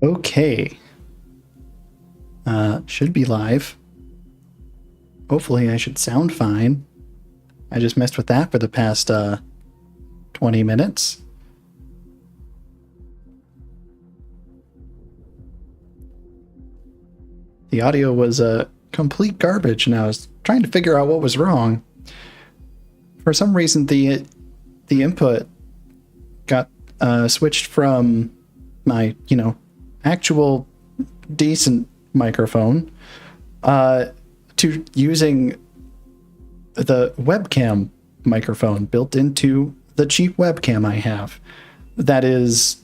Okay. Should be live. Hopefully I should sound fine. I just messed with that for the past 20 minutes. The audio was complete garbage, and I was trying to figure out what was wrong. For some reason, the input got switched from my, actual decent microphone to using the webcam microphone built into the cheap webcam I have. That is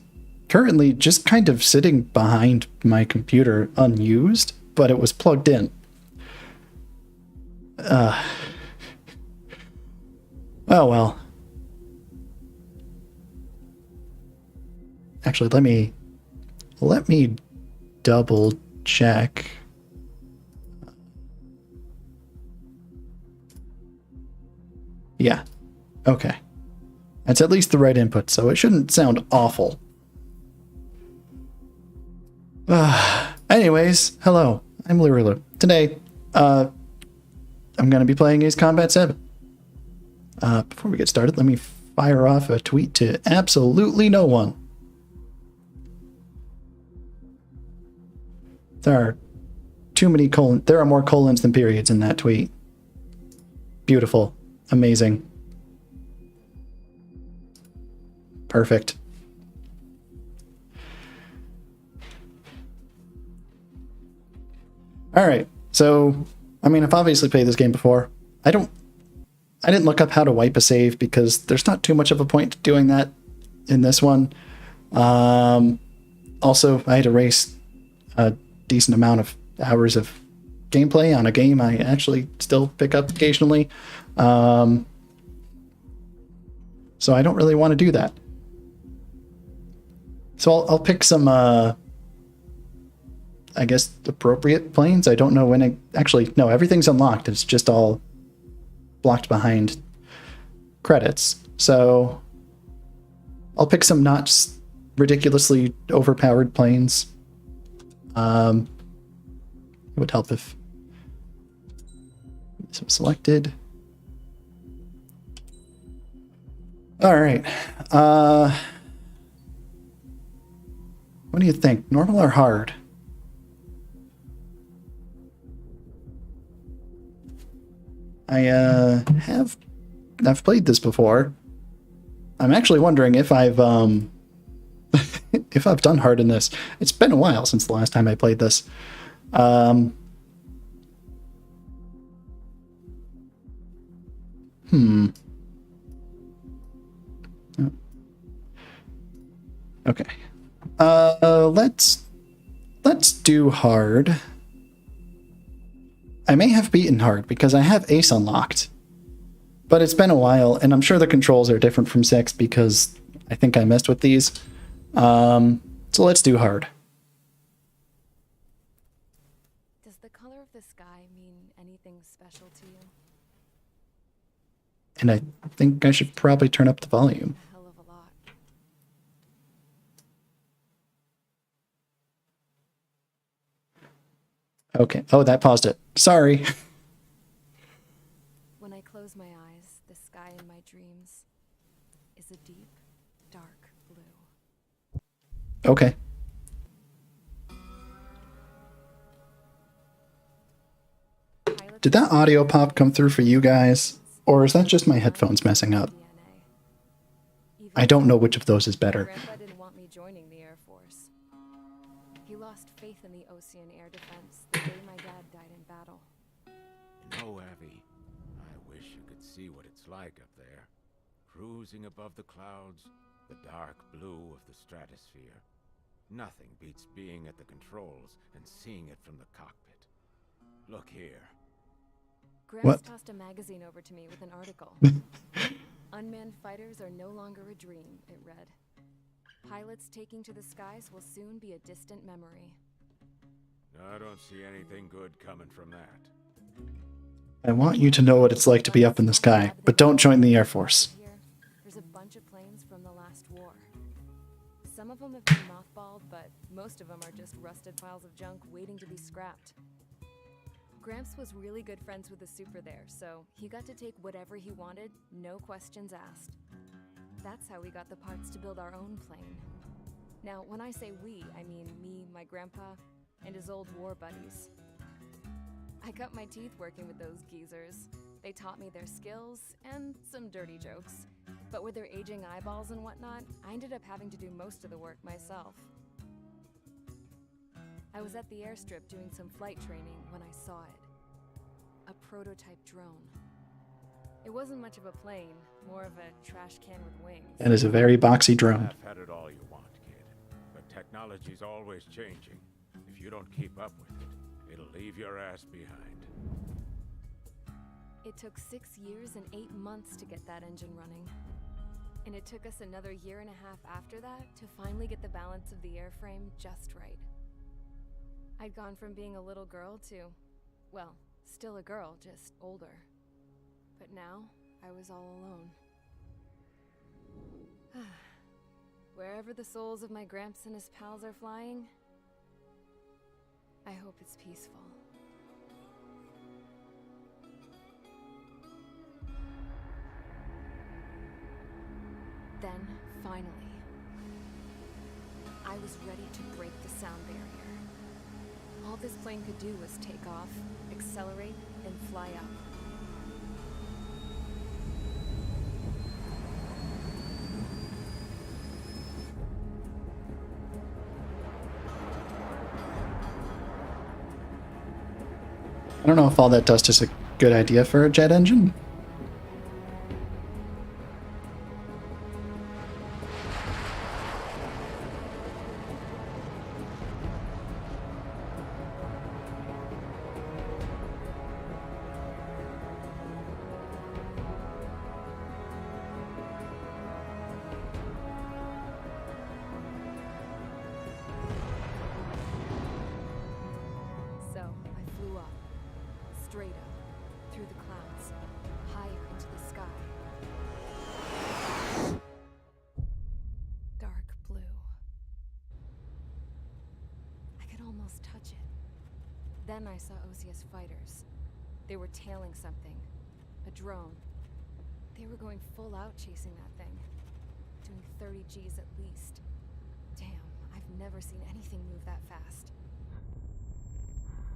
currently just kind of sitting behind my computer unused, but it was plugged in. Oh well. Actually, let me double check. Yeah. Okay. That's at least the right input, so it shouldn't sound awful. Anyways, hello. I'm Lurilu. Today, I'm going to be playing Ace Combat 7. Before we get started, let me fire off a tweet to absolutely no one. There are too many colons. There are more colons than periods in that tweet. Beautiful. Amazing. Perfect. Alright, so, I mean, I've obviously played this game before. I didn't look up how to wipe a save because there's not too much of a point to doing that in this one. Also, I had to race a decent amount of hours of gameplay on a game I actually still pick up occasionally. So I don't really want to do that. So I'll pick some, I guess, appropriate planes. I don't know when it... Actually, no, everything's unlocked. It's just all blocked behind credits. So I'll pick some not ridiculously overpowered planes. It would help if this was selected. All right. What do you think? Normal or hard? I've played this before. I'm actually wondering if I've if I've done hard in this. It's been a while since the last time I played this. Okay. Let's do hard. I may have beaten hard because I have Ace unlocked. But it's been a while, and I'm sure the controls are different from 6 because I think I messed with these. So let's do hard. Does the color of the sky mean anything special to you? And I think I should probably turn up the volume. A hell of a lot. Okay. Oh, that paused it. Sorry. When I close my eyes, the sky in my dreams is a deep, dark blue. Okay. Did that audio pop come through for you guys? Or is that just my headphones messing up? I don't know which of those is better. Grandpa didn't want me joining the Air Force. He lost faith in the Ocean Air Defense the day my dad died in battle. You know, Abby, I wish you could see what it's like up there. Cruising above the clouds, the dark blue of the stratosphere. Nothing beats being at the controls and seeing it from the cockpit. Look here. Gramps tossed a magazine over to me with an article. Unmanned fighters are no longer a dream, it read. Pilots taking to the skies will soon be a distant memory. I don't see anything good coming from that. I want you to know what it's like to be up in the sky, but don't join the Air Force. There's a bunch of planes from the last war. Some of them have been mothballed, but most of them are just rusted piles of junk waiting to be scrapped. Gramps was really good friends with the super there, so he got to take whatever he wanted, no questions asked. That's how we got the parts to build our own plane. Now, when I say we, I mean me, my grandpa, and his old war buddies. I cut my teeth working with those geezers. They taught me their skills and some dirty jokes. But with their aging eyeballs and whatnot, I ended up having to do most of the work myself. I was at the airstrip doing some flight training when I saw it. A prototype drone. It wasn't much of a plane, more of a trash can with wings. That is a very boxy drone. Have had it all you want, kid. But technology's always changing. If you don't keep up with it, it'll leave your ass behind. It took 6 years and 8 months to get that engine running. And it took us another year and a half after that to finally get the balance of the airframe just right. I'd gone from being a little girl to, well, still a girl, just older. But now, I was all alone. Wherever the souls of my Gramps and his pals are flying, I hope it's peaceful. Then, finally, I was ready to break the sound barrier. All this plane could do was take off, accelerate, and fly up. I don't know if all that dust is a good idea for a jet engine. So, I flew up, straight up, through the clouds, higher into the sky. Dark blue. I could almost touch it. Then I saw Osius fighters. They were tailing something. A drone. They were going full out chasing that thing. Doing 30 Gs at least. Damn, I've never seen anything move that fast.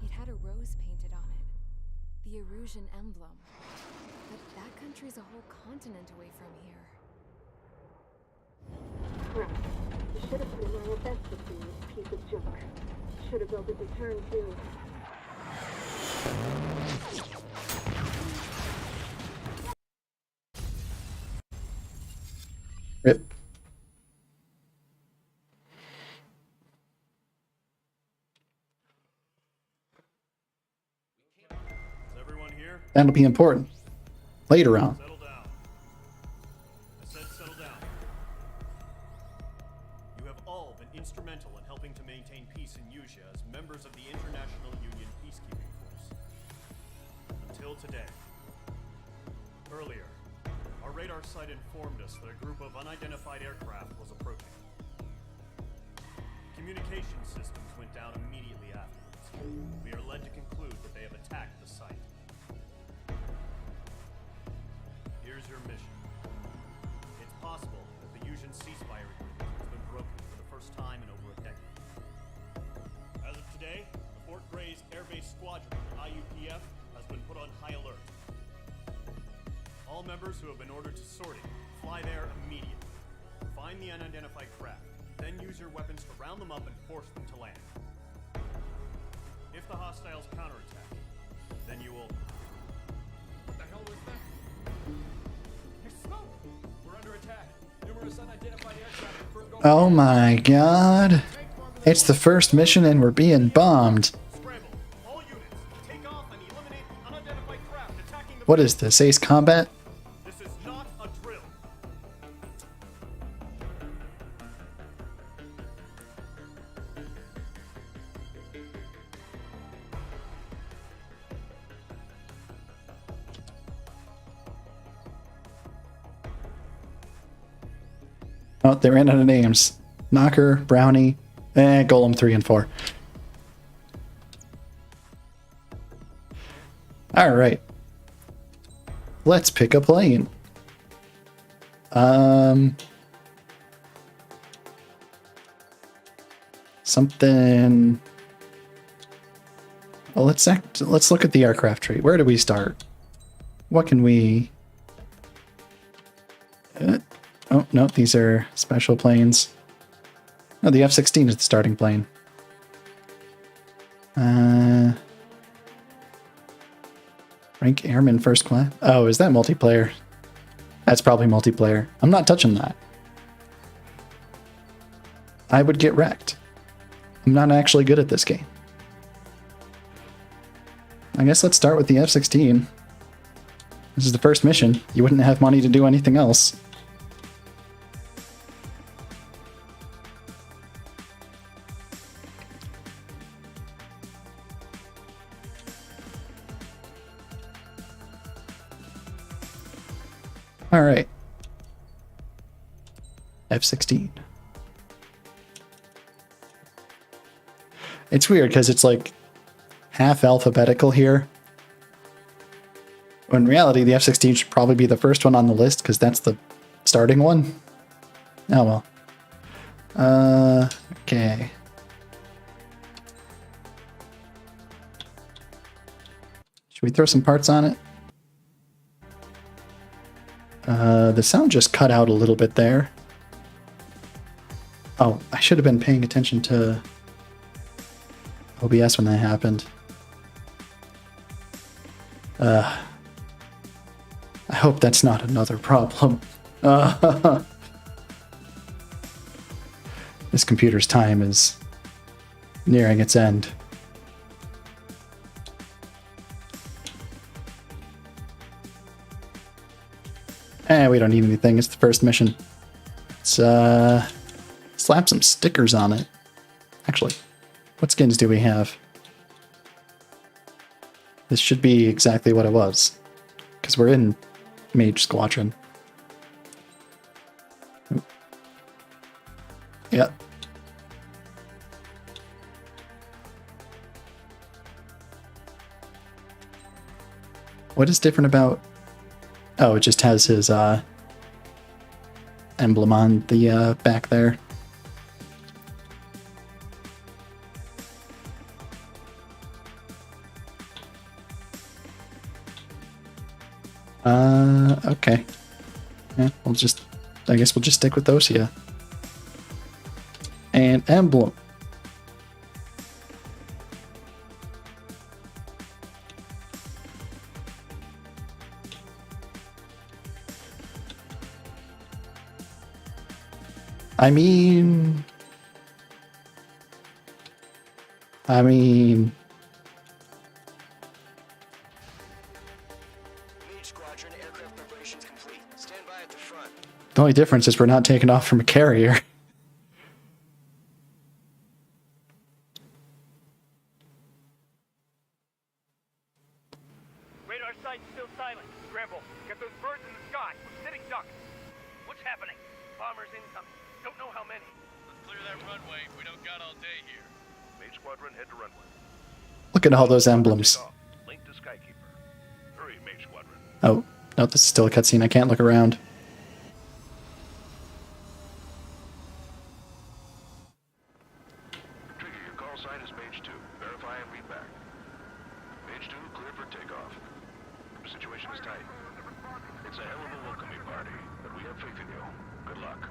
It had a rose painted on it. The Erusian emblem. But that country's a whole continent away from here. Right. You should have put in my best with this piece of junk. Should have built a return too. Rip. Is everyone here? That'll be important later on. Settle down. I said settle down. You have all been instrumental in helping to maintain peace in Yuzha as members of the International Union Peacekeeping Force. Until today. Earlier, our radar site informed us that a group of unidentified aircraft was approaching. Communication systems went down immediately afterwards. We are led to conclude that they have attacked the site. Here's your mission. It's possible that the Yuzhan ceasefire agreement has been broken for the first time in over a decade. As of today, the Fort Gray's Air Base Squadron, IUPF, has been put on high alert. All members who have been ordered to sortie, fly there immediately. Find the unidentified craft, then use your weapons to round them up and force them to land. If the hostiles counterattack, then you will... What the hell was that? There's smoke! We're under attack. Numerous unidentified aircraft confirmed over... Oh my god. It's the first mission and we're being bombed. Scramble. All units, take off and eliminate the unidentified craft attacking the... What is this, Ace Combat? This is not a drill. Oh, they ran out of names. Knocker, Brownie, and Golem 3 and 4. Alright. Let's pick a plane. Something... Well, let's look at the aircraft tree. Where do we start? What can we... oh, no, these are special planes. No, the F-16 is the starting plane. Rank Airman First Class. Oh, is that multiplayer? That's probably multiplayer. I'm not touching that. I would get wrecked. I'm not actually good at this game. I guess let's start with the F-16. This is the first mission. You wouldn't have money to do anything else. All right. F-16. It's weird because it's like half alphabetical here. When in reality, the F-16 should probably be the first one on the list because that's the starting one. Oh well. Okay. Should we throw some parts on it? The sound just cut out a little bit there. Oh, I should have been paying attention to OBS when that happened. I hope that's not another problem. This computer's time is nearing its end. We don't need anything. It's the first mission. Let's slap some stickers on it. Actually, what skins do we have? This should be exactly what it was, because we're in Mage Squadron. Yep. What is different about... Oh, it just has his emblem on the back there. Okay. Yeah, I guess we'll just stick with those here. And emblem. I mean... Mage Squadron, aircraft preparations complete. Stand by at the front. The only difference is we're not taking off from a carrier. Radar site's still silent. Scramble. Get those birds in the sky. We're sitting ducks. What's happening? Bombers incoming. Don't know how many. Let's clear that runway. We don't got all day here. Mage Squadron, head to runway. Look at all those emblems. Link to Skykeeper. Hurry, Mage Squadron. Oh, no, this is still a cutscene. I can't look around. Trigger, your call sign is Mage 2. Verify and read back. Mage 2, clear for takeoff. The situation is tight. It's a hell of a welcoming party, but we have faith in you. Good luck.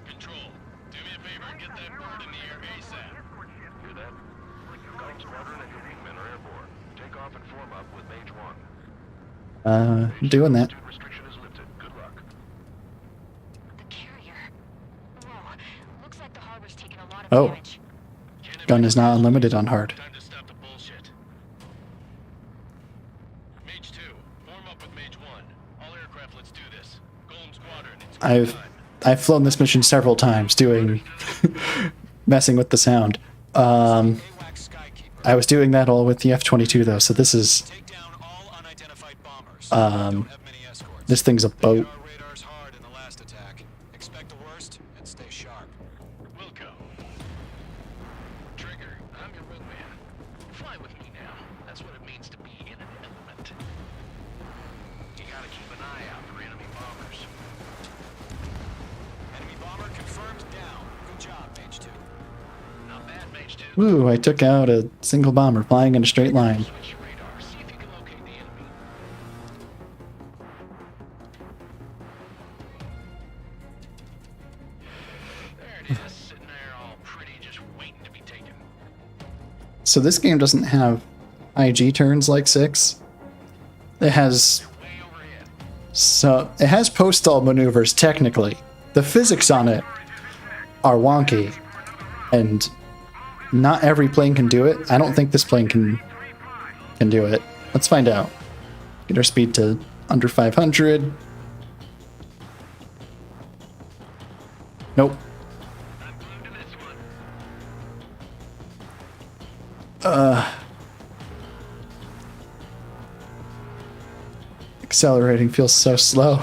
Control, do me a favor and get that bird in the air ASAP. Hear that? Golem Squadron and your wingmen are airborne. Take off and form up with Mage 1. Doing that. Altitude restriction is lifted. Good luck. The carrier. Whoa. Looks like the harbor's taken a lot of Oh. damage. Gun is not unlimited on hard. Time to stop the bullshit. Mage 2, form up with Mage 1. All aircraft, let's do this. Golem Squadron, it's I've time. I've flown this mission several times doing messing with the sound. AWACS Skykeeper. I was doing that all with the F-22 though, so this is Take down all unidentified bombers. Don't have many escorts. this thing's a boat. Our radar's hard in the last attack. Expect the worst and stay sharp. Woo, I took out a single bomber flying in a straight line. Switch your radar. See if you can locate the enemy. There it is, sitting there all pretty, just waiting to be taken. So this game doesn't have IG turns like 6. It has... Way overhead. So, it has post-stall maneuvers, technically. The physics on it are wonky. And not every plane can do it. I don't think this plane can do it. Let's find out. Get our speed to under 500. Nope. I'm glued to this one. Accelerating feels so slow.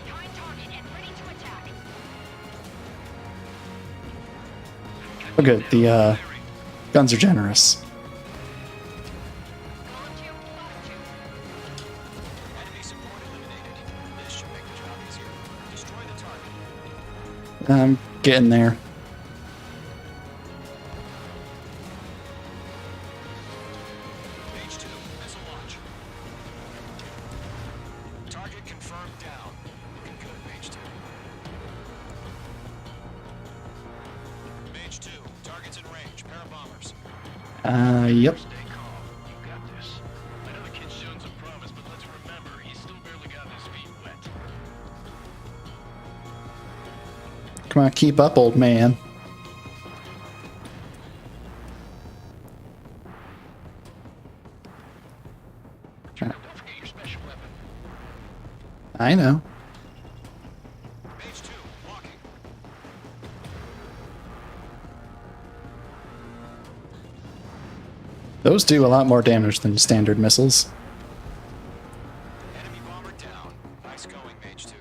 Behind target and ready to attack. Oh good, the guns are generous. Golem 2, lost 2. Enemy support eliminated. This should make the job easier. Destroy the target. I'm getting there. Page 2, missile launch. Target confirmed down. Looking good, Page 2. Page 2, target's in range. Pair of bombers. Yep. Stay calm. You got this. I know the kid's shown some promise, but let's remember, he's still barely gotten his feet wet. Come on, keep up, old man. Don't forget your special weapon. I know. Page 2, walking. Those do a lot more damage than standard missiles. Enemy bomber down. Nice going, Page 2.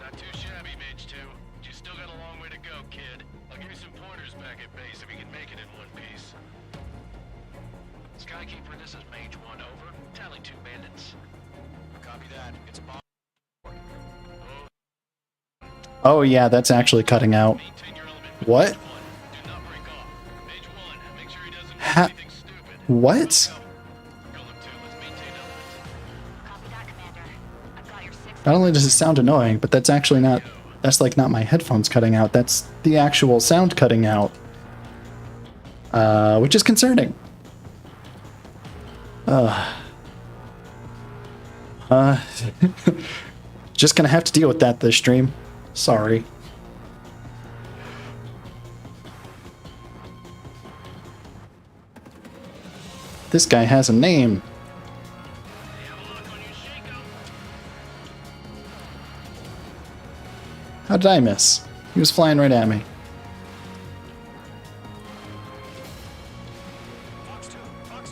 Not too shabby, Mage 2. But you still got a long way to go, kid. I'll give you some pointers back at base if you can make it in one piece. Skykeeper, this is Mage 1, over. Tally 2 bandits. Copy that. It's a bomb. Oh yeah, that's actually cutting out. Maintain your element. What? Mage 1, do not break off. Mage 1, make sure he doesn't do Ha- anything stupid. What? Golem 2, let's maintain element. Copy that, Commander. I've got your 6. Not only does it sound annoying, but that's actually not... That's like not my headphones cutting out. That's the actual sound cutting out. Which is concerning. Just gonna have to deal with that this stream. Sorry. This guy has a name. How did I miss? He was flying right at me. Fox 2, Fox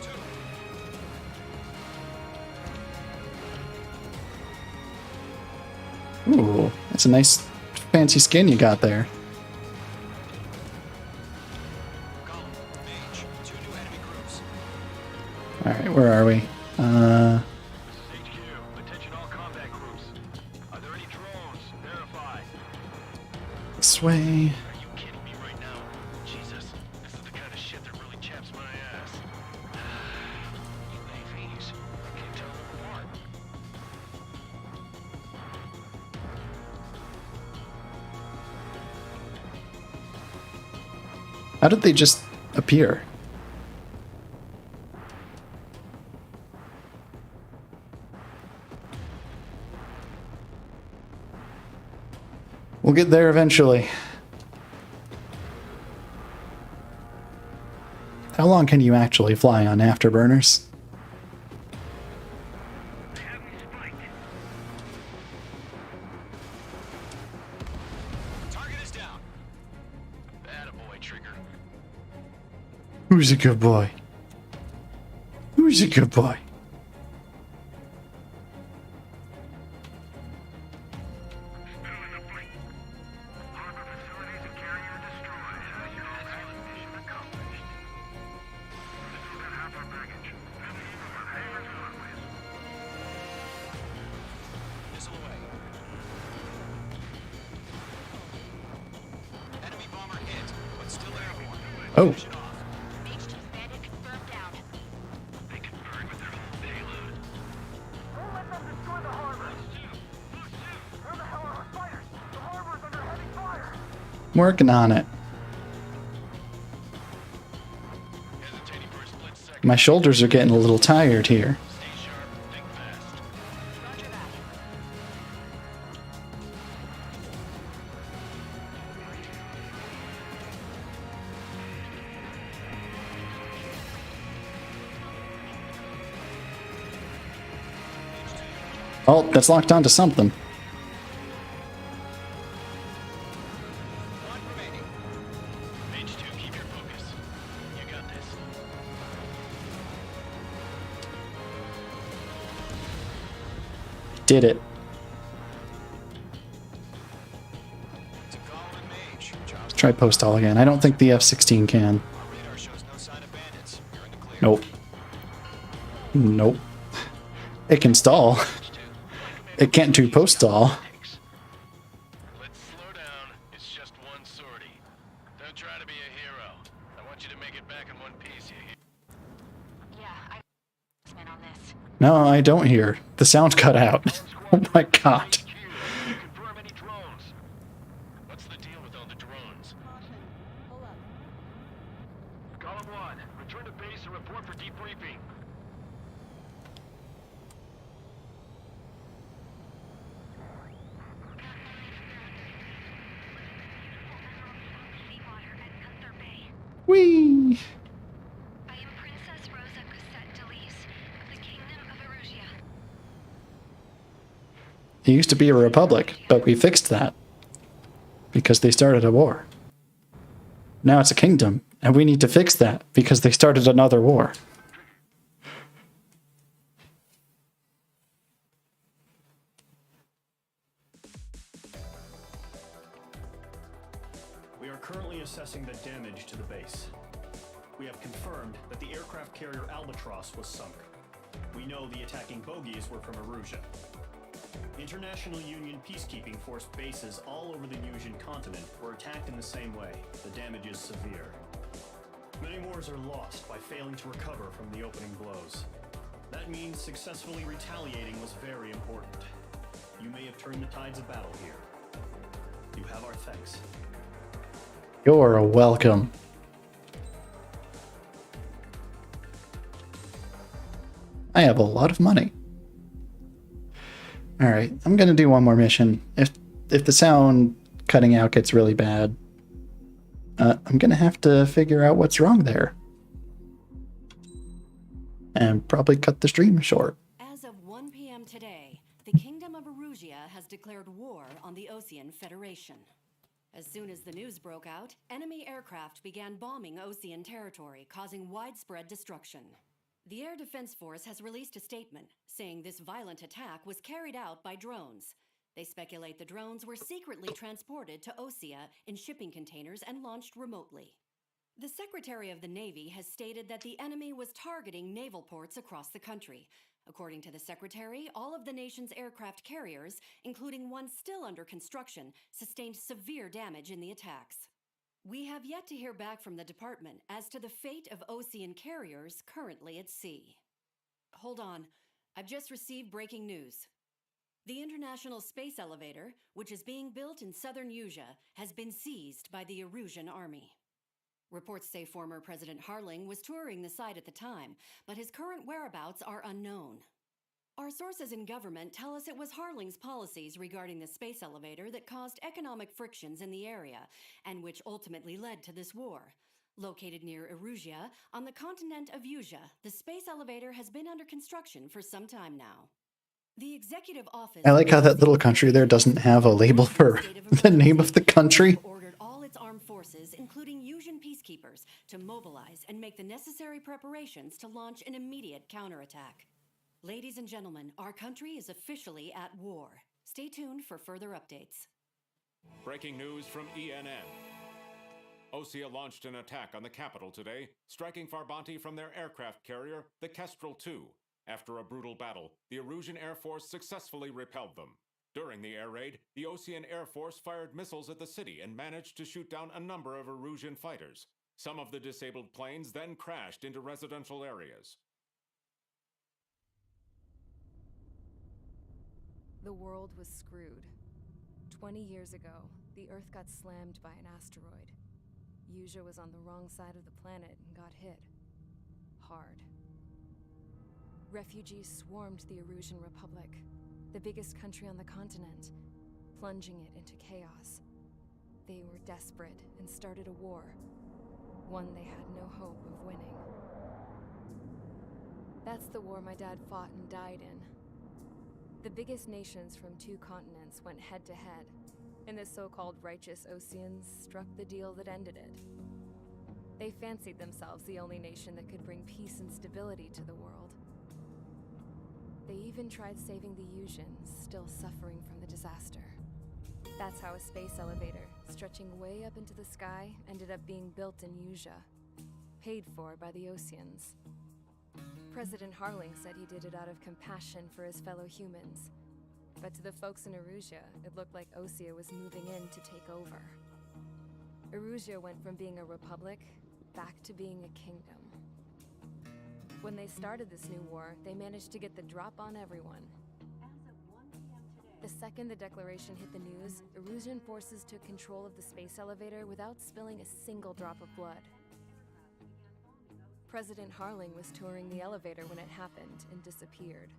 2. Ooh, that's a nice fancy skin you got there. Golem, Mage, 2 new enemy groups. Alright, where are we? HQ, attention all combat groups. Are there any drones? Verify. This way. Are you kidding me right now? Jesus, this is the kind of shit that really chaps my ass. UAVs, I can't tell them apart. How did they just appear? We'll get there eventually. How long can you actually fly on afterburners? Target is down. Attaboy, Trigger. Who's a good boy? Who's a good boy? Oh. Mage 2's bandit confirmed down. They can burn with their whole payload. Don't let them destroy the harbor. Where the hell are our fighters? The harbor's under heavy fire. I'm working on it. Hesitating for a split second. My shoulders are getting a little tired here. Stay sharp, think fast. Roger that. Oh, that's locked onto something. One remaining. Mage 2, keep your focus. You got this. Did it. It's a call in Mage. Job's Try post-all again. I don't think the F-16 can. Our radar shows no sign of bandits. You're in the clear. Nope. Nope. It can stall. It can't do post-stall. Let's slow down. It's just one sortie. Don't try to be a hero. I want you to make it back in one piece, you hear? Yeah, I on this. No, I don't hear. The sound cut out. Oh my god. Confirm any drones. What's the deal with all the drones? Column 1, return to base and report for debriefing. Whee! I am Princess Rosa Cassette Delise of the Kingdom of Erusia. It used to be a republic, but we fixed that. Because they started a war. Now it's a kingdom, and we need to fix that because they started another war. We are currently assessing the damage to the base. We have confirmed that the aircraft carrier Albatross was sunk. We know the attacking bogies were from Erusia. International Union peacekeeping force bases all over the Usian continent were attacked in the same way. The damage is severe. Many wars are lost by failing to recover from the opening blows. That means successfully retaliating was very important. You may have turned the tides of battle here. You have our thanks. You're welcome. I have a lot of money. Alright, I'm gonna do one more mission. If the sound cutting out gets really bad, I'm gonna have to figure out what's wrong there. And probably cut the stream short. As of 1 p.m. today, the Kingdom of Erusia has declared war on the Osean Federation. As soon as the news broke out, enemy aircraft began bombing Osean territory, causing widespread destruction. The Air Defense Force has released a statement saying this violent attack was carried out by drones. They speculate the drones were secretly transported to Osea in shipping containers and launched remotely. The Secretary of the Navy has stated that the enemy was targeting naval ports across the country. According to the Secretary, all of the nation's aircraft carriers, including one still under construction, sustained severe damage in the attacks. We have yet to hear back from the department as to the fate of Osean carriers currently at sea. Hold on, I've just received breaking news. The International Space Elevator, which is being built in southern Usia, has been seized by the Erusian army. Reports say former President Harling was touring the site at the time, but his current whereabouts are unknown. Our sources in government tell us it was Harling's policies regarding the space elevator that caused economic frictions in the area, and which ultimately led to this war. Located near Erusia, on the continent of Usia, the space elevator has been under construction for some time now. The executive office... I like how that little country there doesn't have a label for the name of the country. ...ordered all its armed forces, including Usian peacekeepers, to mobilize and make the necessary preparations to launch an immediate counterattack. Ladies and gentlemen, our country is officially at war. Stay tuned for further updates. Breaking news from ENN. Osea launched an attack on the capital today, striking Farbanti from their aircraft carrier, the Kestrel II. After a brutal battle, the Erusian Air Force successfully repelled them. During the air raid, the Osean Air Force fired missiles at the city and managed to shoot down a number of Erusian fighters. Some of the disabled planes then crashed into residential areas. The world was screwed. 20 years ago, the Earth got slammed by an asteroid. Usha was on the wrong side of the planet and got hit. Hard. Refugees swarmed the Erusian Republic, the biggest country on the continent, plunging it into chaos. They were desperate and started a war, one they had no hope of winning. That's the war my dad fought and died in. The biggest nations from 2 continents went head-to-head, and the so-called righteous Oseans struck the deal that ended it. They fancied themselves the only nation that could bring peace and stability to the world. They even tried saving the Usians, still suffering from the disaster. That's how a space elevator, stretching way up into the sky, ended up being built in Usha, paid for by the Oseans. President Harling said he did it out of compassion for his fellow humans. But to the folks in Erusia, it looked like Osea was moving in to take over. Erusia went from being a republic back to being a kingdom. When they started this new war, they managed to get the drop on everyone. The second the declaration hit the news, Erusian forces took control of the space elevator without spilling a single drop of blood. President Harling was touring the elevator when it happened and disappeared.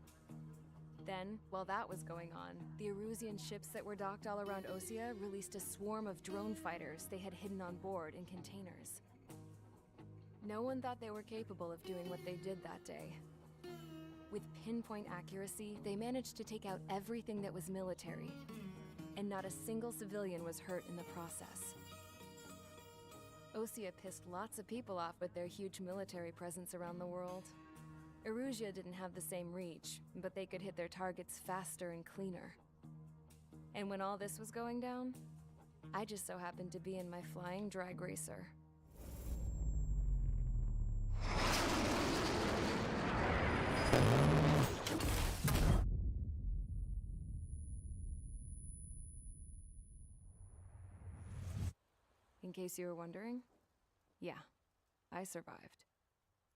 Then, while that was going on, the Erusian ships that were docked all around Osea released a swarm of drone fighters they had hidden on board in containers. No one thought they were capable of doing what they did that day. With pinpoint accuracy, they managed to take out everything that was military, and not a single civilian was hurt in the process. Osea pissed lots of people off with their huge military presence around the world. Erusia didn't have the same reach, but they could hit their targets faster and cleaner. And when all this was going down, I just so happened to be in my flying drag racer. In case you were wondering, yeah, I survived.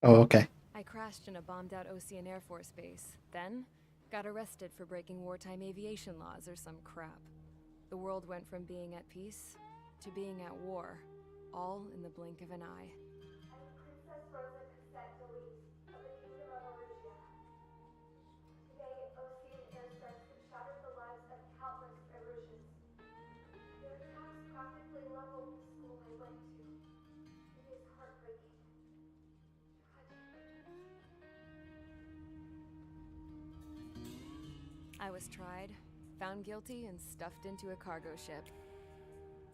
Oh, okay. I crashed in a bombed-out Osean Air Force base, then got arrested for breaking wartime aviation laws or some crap. The world went from being at peace to being at war, all in the blink of an eye. I'm Princess Rosa Cassette Delis of the Kingdom of Erusia. Today, Osean airstrikes have shattered the lives of countless Erusians. Their attacks practically leveled the school I went to. It is heartbreaking. I was tried, found guilty, and stuffed into a cargo ship.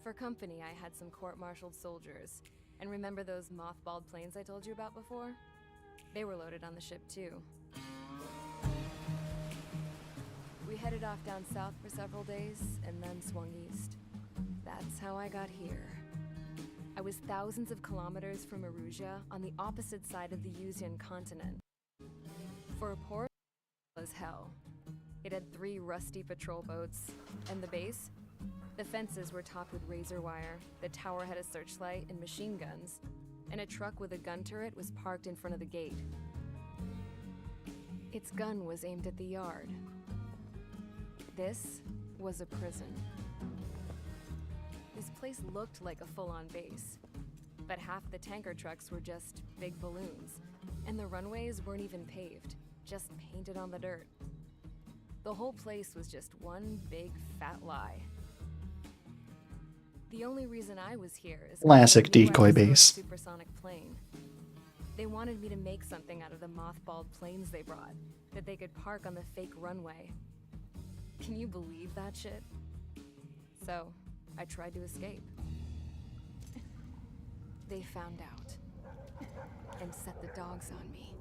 For company, I had some court-martialed soldiers. And remember those mothballed planes I told you about before? They were loaded on the ship too. We headed off down south for several days, and then swung east. That's how I got here. I was thousands of kilometers from Erusia, on the opposite side of the Usian continent. For a port, it was hell. It had 3 rusty patrol boats, and the base? The fences were topped with razor wire, the tower had a searchlight and machine guns, and a truck with a gun turret was parked in front of the gate. Its gun was aimed at the yard. This was a prison. This place looked like a full-on base, but half the tanker trucks were just big balloons, and the runways weren't even paved, just painted on the dirt. The whole place was just one big fat lie. The only reason I was here is classic decoy base. Supersonic plane. They wanted me to make something out of the mothballed planes they brought that they could park on the fake runway. Can you believe that shit? So, I tried to escape. They found out and set the dogs on me.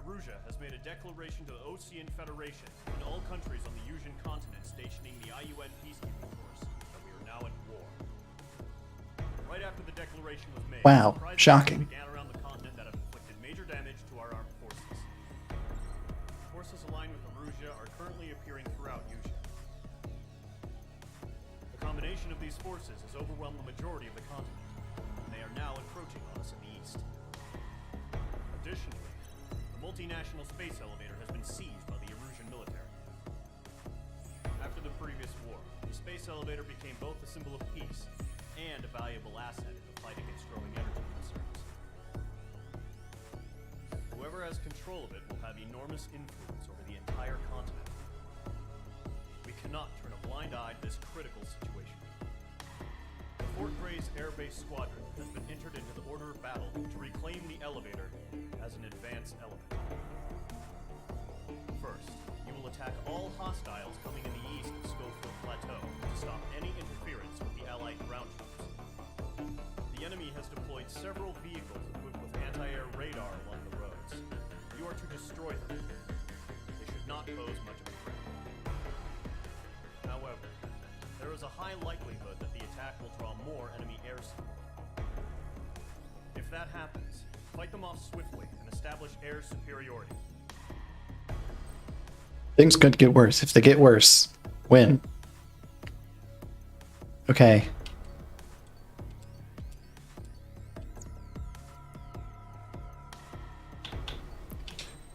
Erusia has made a declaration to the Ocean Federation and all countries on the Usian continent stationing the IUN peacekeeping force that we are now at war. Right after the declaration was made, Wow, surprise shocking. began around the continent that have inflicted major damage to our armed forces. Forces aligned with Erusia are currently appearing throughout Usia. The combination of these forces has overwhelmed the majority of the continent, and they are now encroaching on us in the east. Additionally, the multinational space elevator has been seized by the Erusian military. After the previous war, the space elevator became both a symbol of peace and a valuable asset in the fight against growing energy concerns. Whoever has control of it will have enormous influence over the entire continent. We cannot turn a blind eye to this critical situation. The Fort Gray's Air Base Squadron has been entered into the order of battle to reclaim the elevator as an advanced element. First, you will attack all hostiles coming in the east of Schofield Plateau to stop any interference with the Allied ground troops. The enemy has deployed several vehicles equipped with anti-air radar along the roads. You are to destroy them. They should not pose much of a threat. However, there is a high likelihood that the attack will draw more enemy air support. If that happens, fight them off swiftly and establish air superiority. Things could get worse. If they get worse, win. Okay.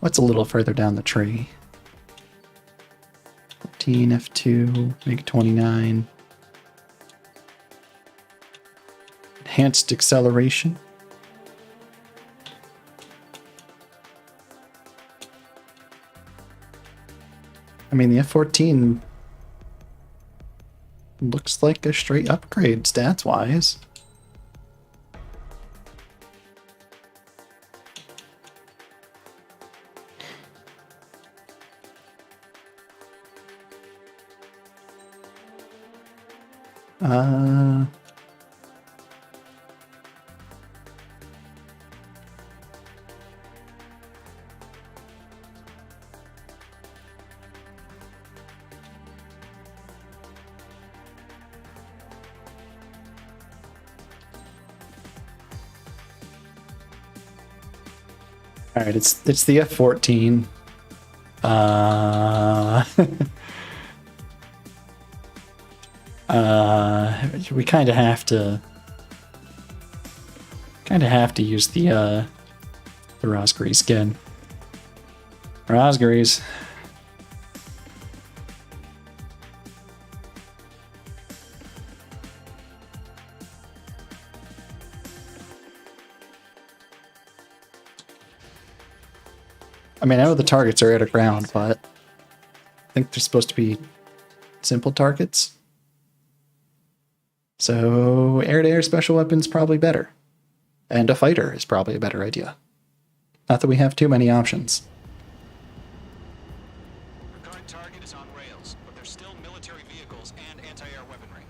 What's a little further down the tree? 14, F2, make it 29. Enhanced acceleration. I mean, the F-14 looks like a straight upgrade stats-wise. All right, it's the F-14. We kind of have to use the Rosgary skin. Rosgaries. I mean, I know the targets are at a ground, but I think they're supposed to be simple targets. So air-to-air special weapons probably better. And a fighter is probably a better idea. Not that we have too many options. Our current target is on rails, but there's still military vehicles and anti-air weaponry.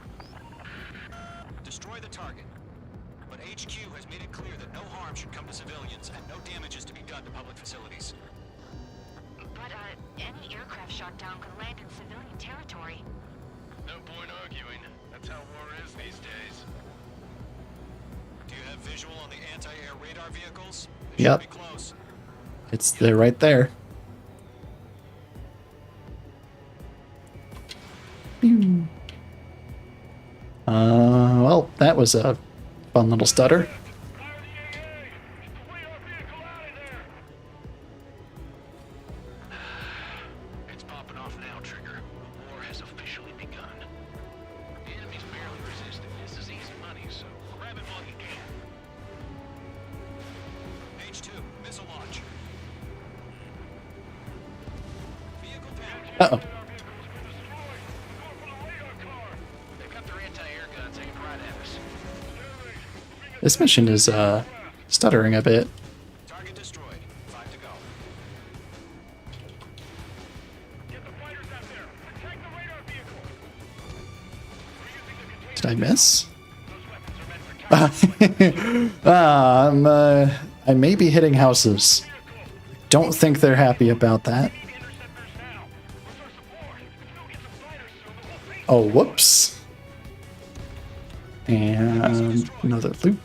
Destroy the target. But HQ has made it clear that no harm should come to civilians and no damage is to be done to public facilities. But, any aircraft shot down could land in civilian territory. No point arguing. That's how war is these days. Do you have visual on the anti-air radar vehicles? They should be close. They're right there. Well, that was a fun little stutter. It's popping off now, Trigger. The war has officially begun. The enemy's barely resisting. This is easy money, so grab it while you can. H2, missile launch. Vehicle down. Uh-oh. They've got their anti-air guns aimed right at us. This mission is stuttering a bit. Target destroyed. 5 to go. Get the fighters out there. Attack the radar vehicle. Did I miss? Those weapons are meant for counter. I may be hitting houses. don't think they're happy about that. Oh, whoops. And another loop.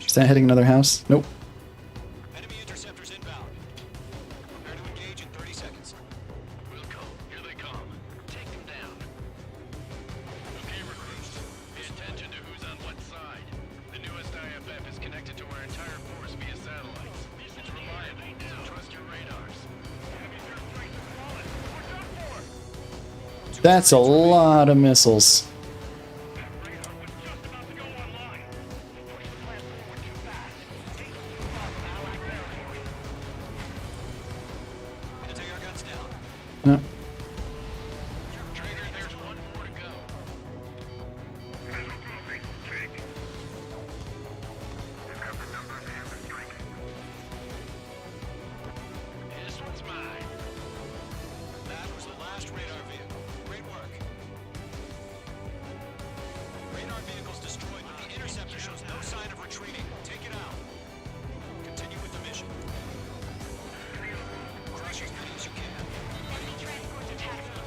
Is that hitting another house? Nope. Enemy interceptors inbound. Prepare to engage in 30 seconds. Wilco, here they come. Take them down. Okay, recruits. Pay attention to who's on what side. The newest IFF is connected to our entire force via satellites. It's reliable, so trust your radars. That's a lot of missiles. No. Trigger, there's one more to go. This one's mine. That was the last radar vehicle. Great work. Radar vehicle's destroyed, but the interceptor shows no sign of retreating. Take it out. Continue with the mission. Crush as many as you can. Enemy transports attacking.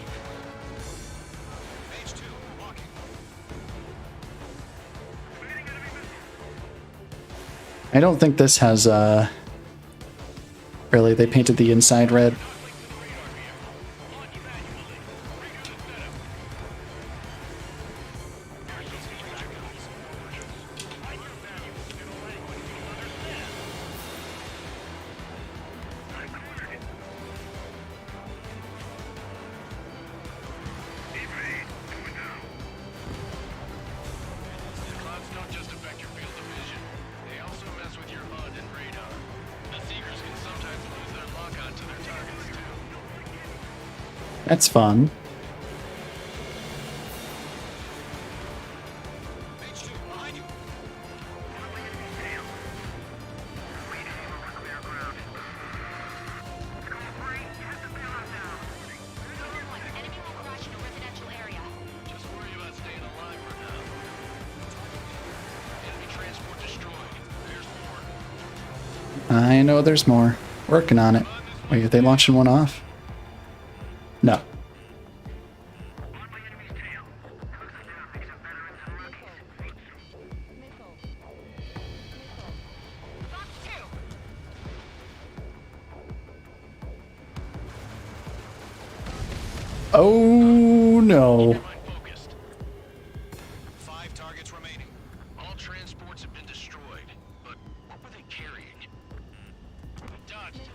Page 2, walking. I don't think this has, really, they painted the inside red. The clouds don't just affect your field of vision. They also mess with your HUD and radar. The Seekers can sometimes lose their lock onto their targets, too. That's fun. Page 2, behind you. Enemy will crash in a residential area. Just worry about staying alive for now. Enemy transport destroyed. There's more. I know there's more. Working on it. Wait, are they launching one off? No. Fox 2. Oh no. Mind focused. 5 targets remaining. All transports have been destroyed. But what were they carrying? Dodged it.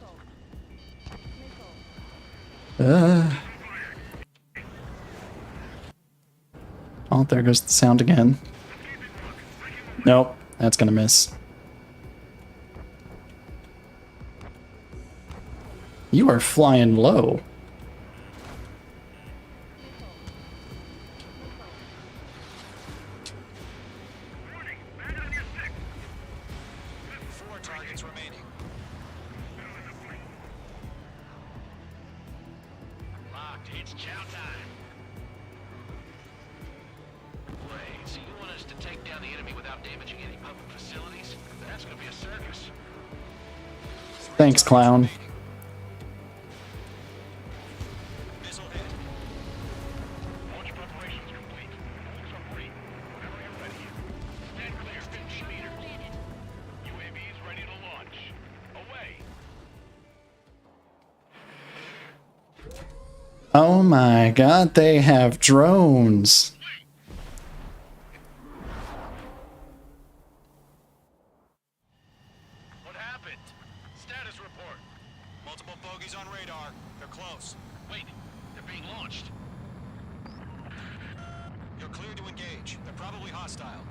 Oh, there goes the sound again. Nope, that's gonna miss. You are flying low. Four targets remaining. Locked. It's chow time. Wait, so you want us to take down the enemy without damaging any public facilities? That's gonna be a circus. Thanks, clown. Missile hit. Launch preparations complete. Submarine, whenever you're ready. Stand clear 15 meters. UAVs ready to launch. Away. Oh my god, they have drones. What happened? Status report. Multiple bogeys on radar. They're close. Wait, they're being launched. You're cleared to engage. They're probably hostile.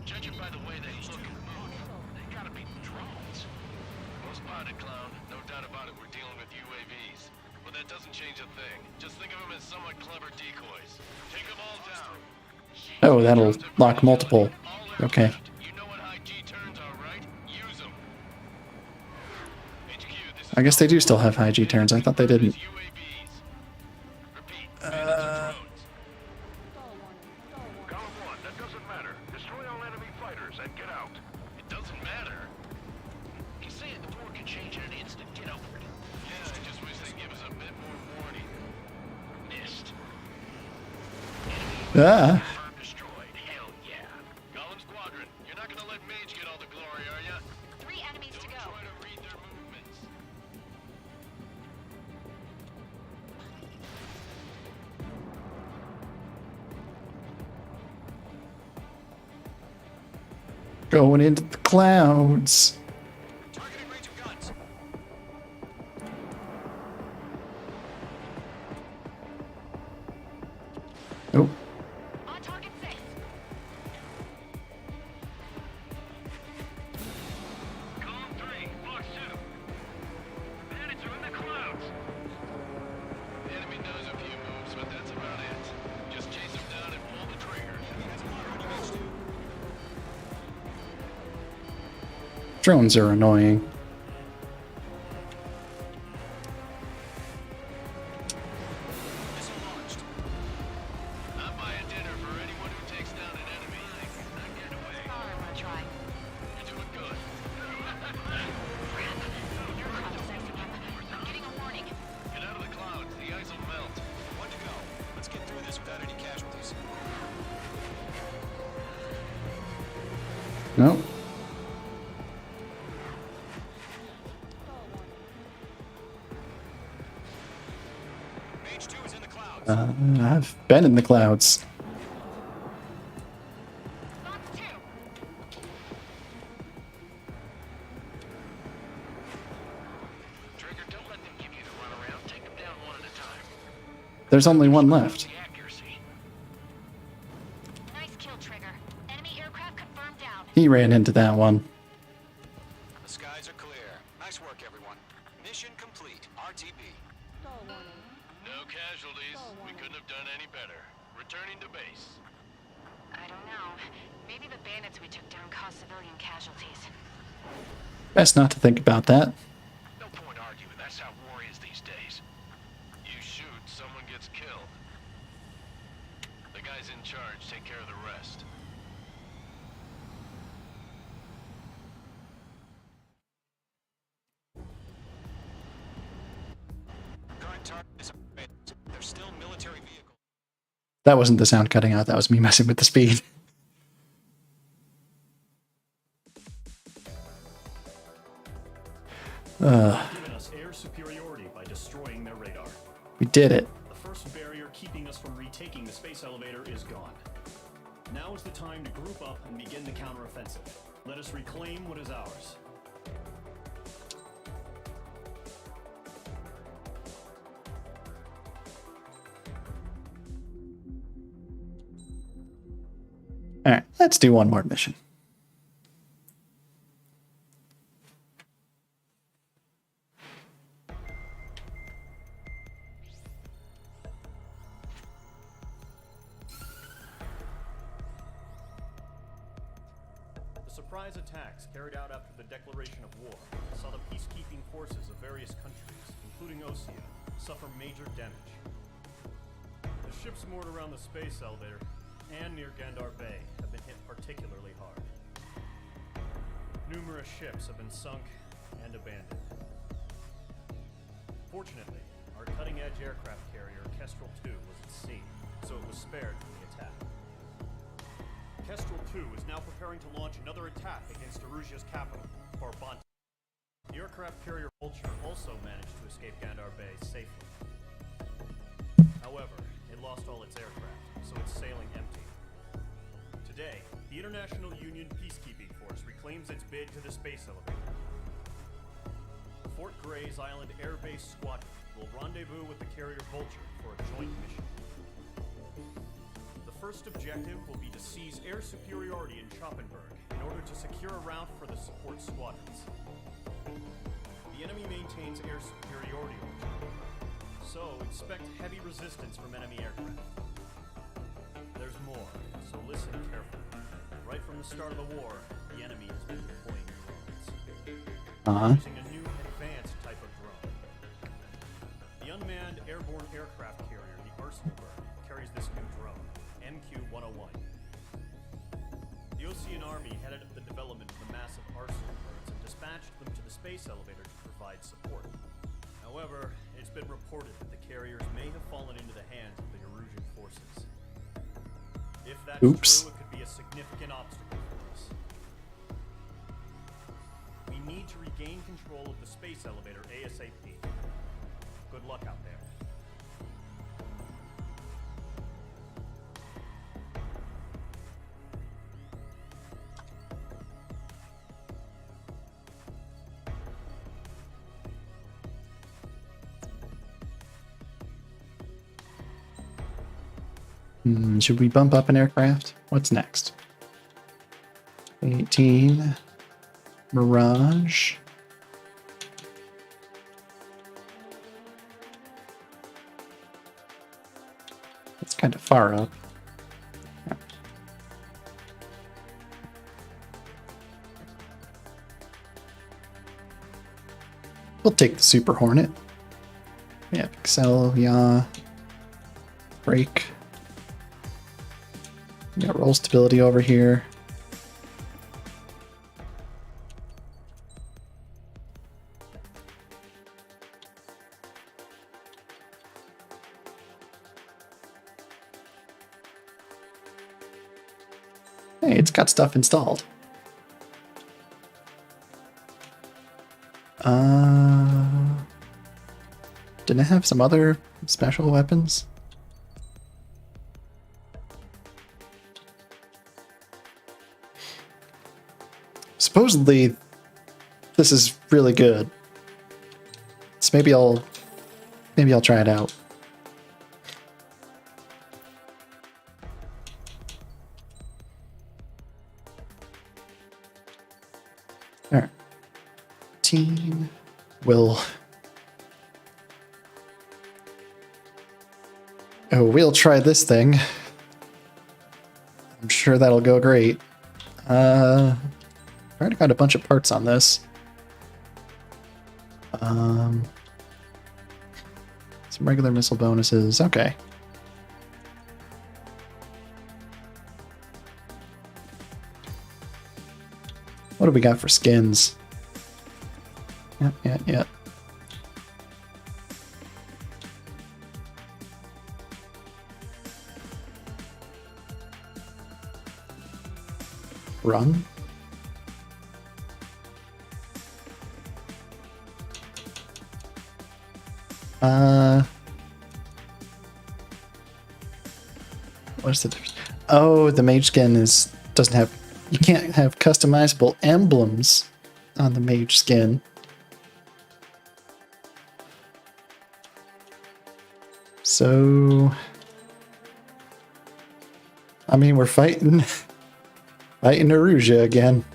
Judging by the way they look and move, they gotta be drones. Well spotted, clown. No doubt about it, we're dealing with UAVs. But that doesn't change a thing. Just think of them as somewhat clever decoys. Take them all down. Oh, that'll lock multiple. Okay. You know what high G turns are, right? Use them. HQ, this is I guess they do still have high G turns. I thought they didn't. UAVs. Repeat, bandits and drones. Column 1, that doesn't matter. Destroy all enemy fighters and get out. It doesn't matter. He's saying the war can change in an instant. Get over it. Yeah, I just wish they'd give us a bit more warning. Missed. Ah. Confirmed destroyed. Hell yeah. Golem Squadron, you're not gonna let Mage get all the glory, are ya? 3 enemies to Don't go. try to read their movements. Going into the clouds. Targeting range of guns. Oh. On target 6. Column 3, box 2. Bandits are in the clouds. The enemy knows a few moves, but that's about it. Just chase them down and pull the trigger. Drones are annoying. Missile launched. I'm buying dinner for anyone who takes down an enemy. Not getting away. Oh, I want to try. You're doing good. You're processing him. I'm getting a warning. Get out of the clouds. The ice will melt. One to go. Let's get through this without any casualties. No. Mage 2 is in the clouds. I've been in the clouds. Box 2. Trigger, don't let them give you the runaround. Take them down one at a time. There's only one left. The accuracy. Nice kill, Trigger. Enemy aircraft confirmed down. He ran into that one. The skies are clear. Nice work, everyone. Mission complete. RTB. No casualties. We couldn't have done any better. Returning to base. I don't know. Maybe the bandits we took down caused civilian casualties. Best not to think about that. No point arguing. That's how war is these days. You shoot, someone gets killed. The guys in charge take care of the rest. Current target is There's still military vehicles. That wasn't the sound cutting out. That was me messing with the speed. Given us air superiority by destroying their radar. We did it. The first barrier keeping us from retaking the space elevator is gone. Now is the time to group up and begin the counteroffensive. Let us reclaim what is ours. Alright, let's do one more mission. The surprise attacks carried out after the declaration of war saw the peacekeeping forces of various countries, including Osea, suffer major damage. The ships moored around the space elevator and near Gandar Bay have been hit particularly hard. Numerous ships have been sunk and abandoned. Fortunately, our cutting-edge aircraft carrier, Kestrel 2, was at sea, so it was spared from the attack. Kestrel 2 is now preparing to launch another attack against Erusia's capital, Barbant. The aircraft carrier Vulture also managed to escape Gandar Bay safely. However, it lost all its aircraft, so it's sailing empty. Today, the International Union Peacekeeping Force reclaims its bid to the space elevator. Fort Gray's Island Air Base Squadron will rendezvous with the carrier Vulture for a joint mission. The first objective will be to seize air superiority in Schoppenberg in order to secure a route for the support squadrons. The enemy maintains air superiority over Schoppenberg, so expect heavy resistance from enemy aircraft. There there's more, so listen carefully. Right from the start of the war, the enemy has been deploying drones. Using a new advanced type of drone. The unmanned airborne aircraft carrier, the Arsenalberg, carries this new drone, MQ-101. The Osean Army headed up the development of the massive Arsenalbergs and dispatched them to the space elevator to provide support. However, it's been reported that the carriers may have fallen into the hands of the Erusian forces. If that's true, it could be a significant obstacle for us. We need to regain control of the space elevator ASAP. Good luck out there. Should we bump up an aircraft? What's next? 18. Mirage. It's kind of far up. We'll take the Super Hornet. Yeah, Excel, yeah. Brake. We got roll stability over here. Hey, it's got stuff installed. Didn't it have some other special weapons? Supposedly, this is really good. So maybe I'll try it out. All right. Team will. Oh, we'll try this thing. I'm sure that'll go great. I already got a bunch of parts on this. Some regular missile bonuses. Okay. What do we got for skins? Yep. Run. What's the difference? Oh, the mage skin doesn't have. You can't have customizable emblems on the mage skin. So, I mean, we're fighting Erusia again.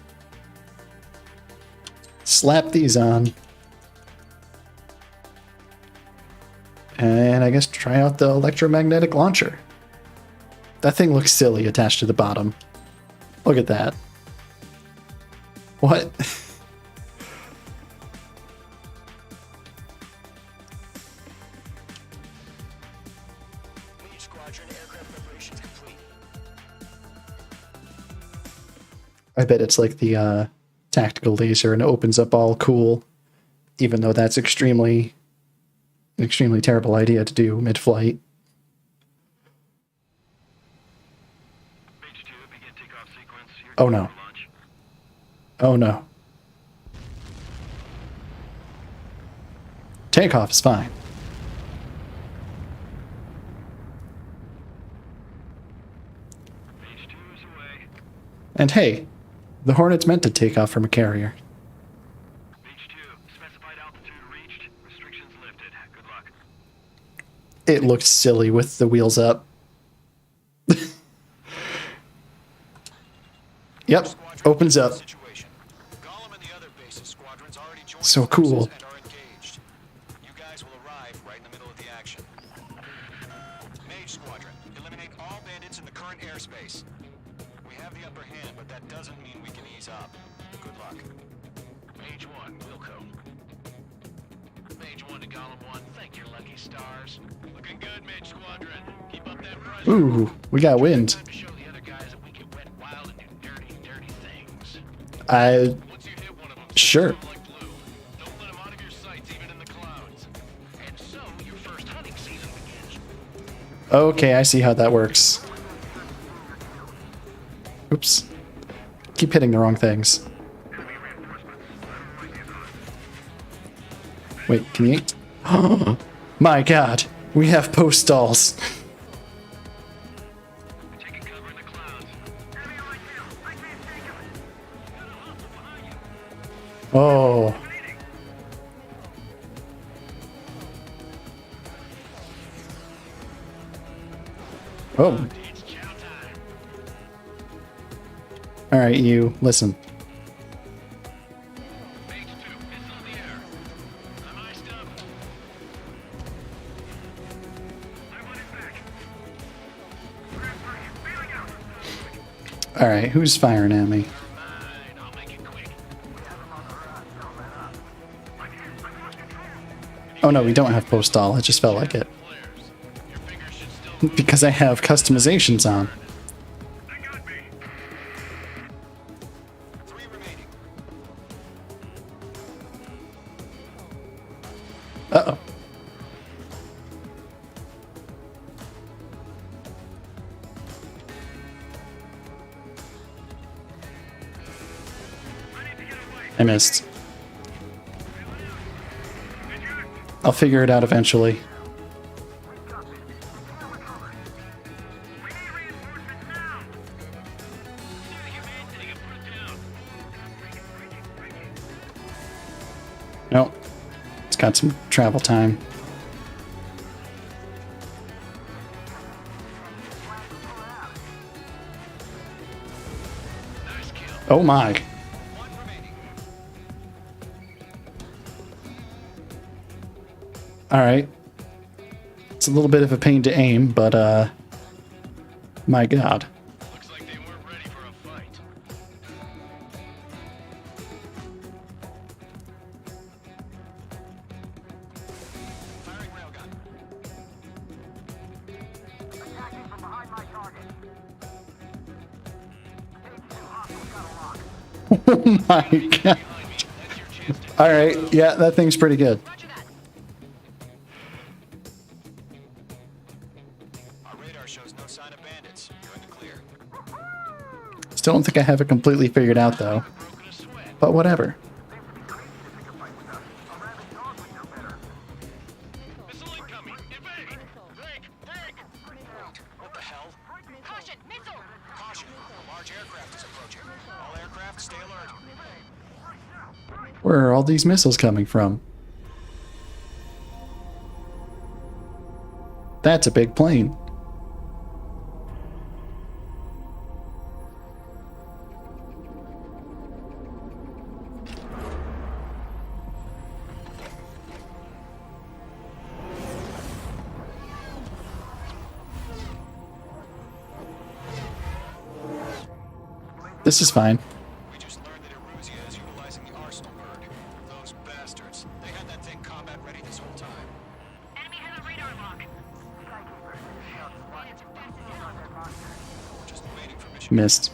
Slap these on. And I guess try out the electromagnetic launcher. That thing looks silly attached to the bottom. Look at that. What? Lead squadron aircraft preparations complete. I bet it's like the tactical laser and it opens up all cool, even though that's an extremely terrible idea to do mid-flight. Oh no. Oh no. Takeoff is fine. And hey, the Hornet's meant to take off from a carrier. Specified altitude reached. Restrictions lifted. Good luck. It looks silly with the wheels up. Yep, opens up. So cool. You guys will arrive right in the middle of the action. Mage Squadron, eliminate all bandits in the current airspace. We have the upper hand, but that doesn't mean we can ease up. Good luck. Mage 1, Wilco. Mage 1 to Golem 1, thank your lucky stars. Looking good, Mage Squadron. Keep up that pressure. Ooh, we got wind. Time to show the other guys that we can wet wild and do dirty, dirty things. I... Once you hit one of them, Sure. like blue. Don't let them out of your sights, even in the clouds. And so, your first hunting season begins. Okay, I see how that works. Oops. Keep hitting the wrong things. Wait, can you... Oh, my god. We have post stalls. Taking cover in the clouds. Enemy on my tail. I can't take him. Got a hostile behind you. Oh. Oh. It's chow time. Alright, you. Listen. Mage 2, missile in the air. I'm iced up. I want it back. Grab 3, bailing out. Alright, who's firing at me? Never mind, I'll make it quick. Oh no, we don't have post stall. It just felt like it. Flares. Your fingers should still Because I have customizations on. They got me. 3 remaining. Uh-oh. I missed. I'll figure it out eventually. Nope. It's got some travel time. Oh my. 1 remaining. Alright. It's a little bit of a pain to aim, but my god. Looks like they weren't ready for a fight. Firing railgun. Attacking from behind my target. Mage 2, hostiles got a lock. Oh my god. Alright, yeah, that thing's pretty good. Roger that. Our radar shows no sign of bandits. You're in the clear. Still don't think I have it completely figured out though. Broken a sweat. But whatever. Missile incoming. Evade. Break. Break. What the hell? Caution, missile! Caution. A large aircraft is approaching. All aircraft, stay alert. Where are all these missiles coming from? That's a big plane. This is fine. We just learned that Eruzia is utilizing the arsenal bird. Those bastards. They had that thing combat ready this whole time. Enemy has a radar lock. We're just waiting for mission. Missed.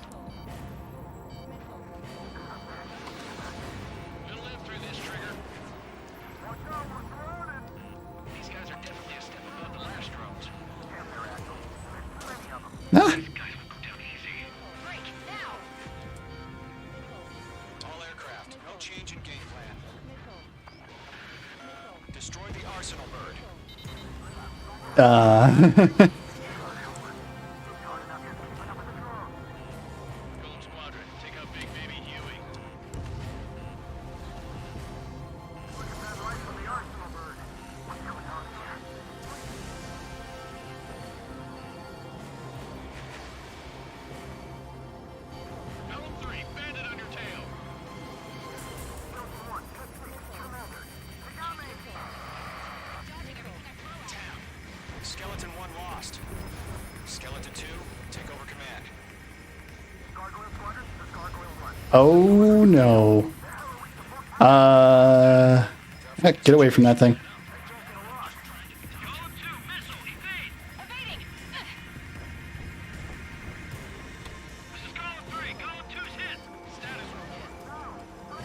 We'll live through this, Trigger. These guys are definitely a step above the last drones. Ah, These guys will go down easy. Break, now! All aircraft, no change in game plan. Destroy the arsenal bird. Golem Squadron, take out Big Baby Huey. Golem 3, bandit on your tail. Skeleton 1 lost. Skeleton 2, take over command. Gargoyle Squadron, this is Gargoyle 1. Oh no. Get away from that thing. Golem 2, missile, evade! Evading! This is Golem 3, Golem 2's hit! Status report.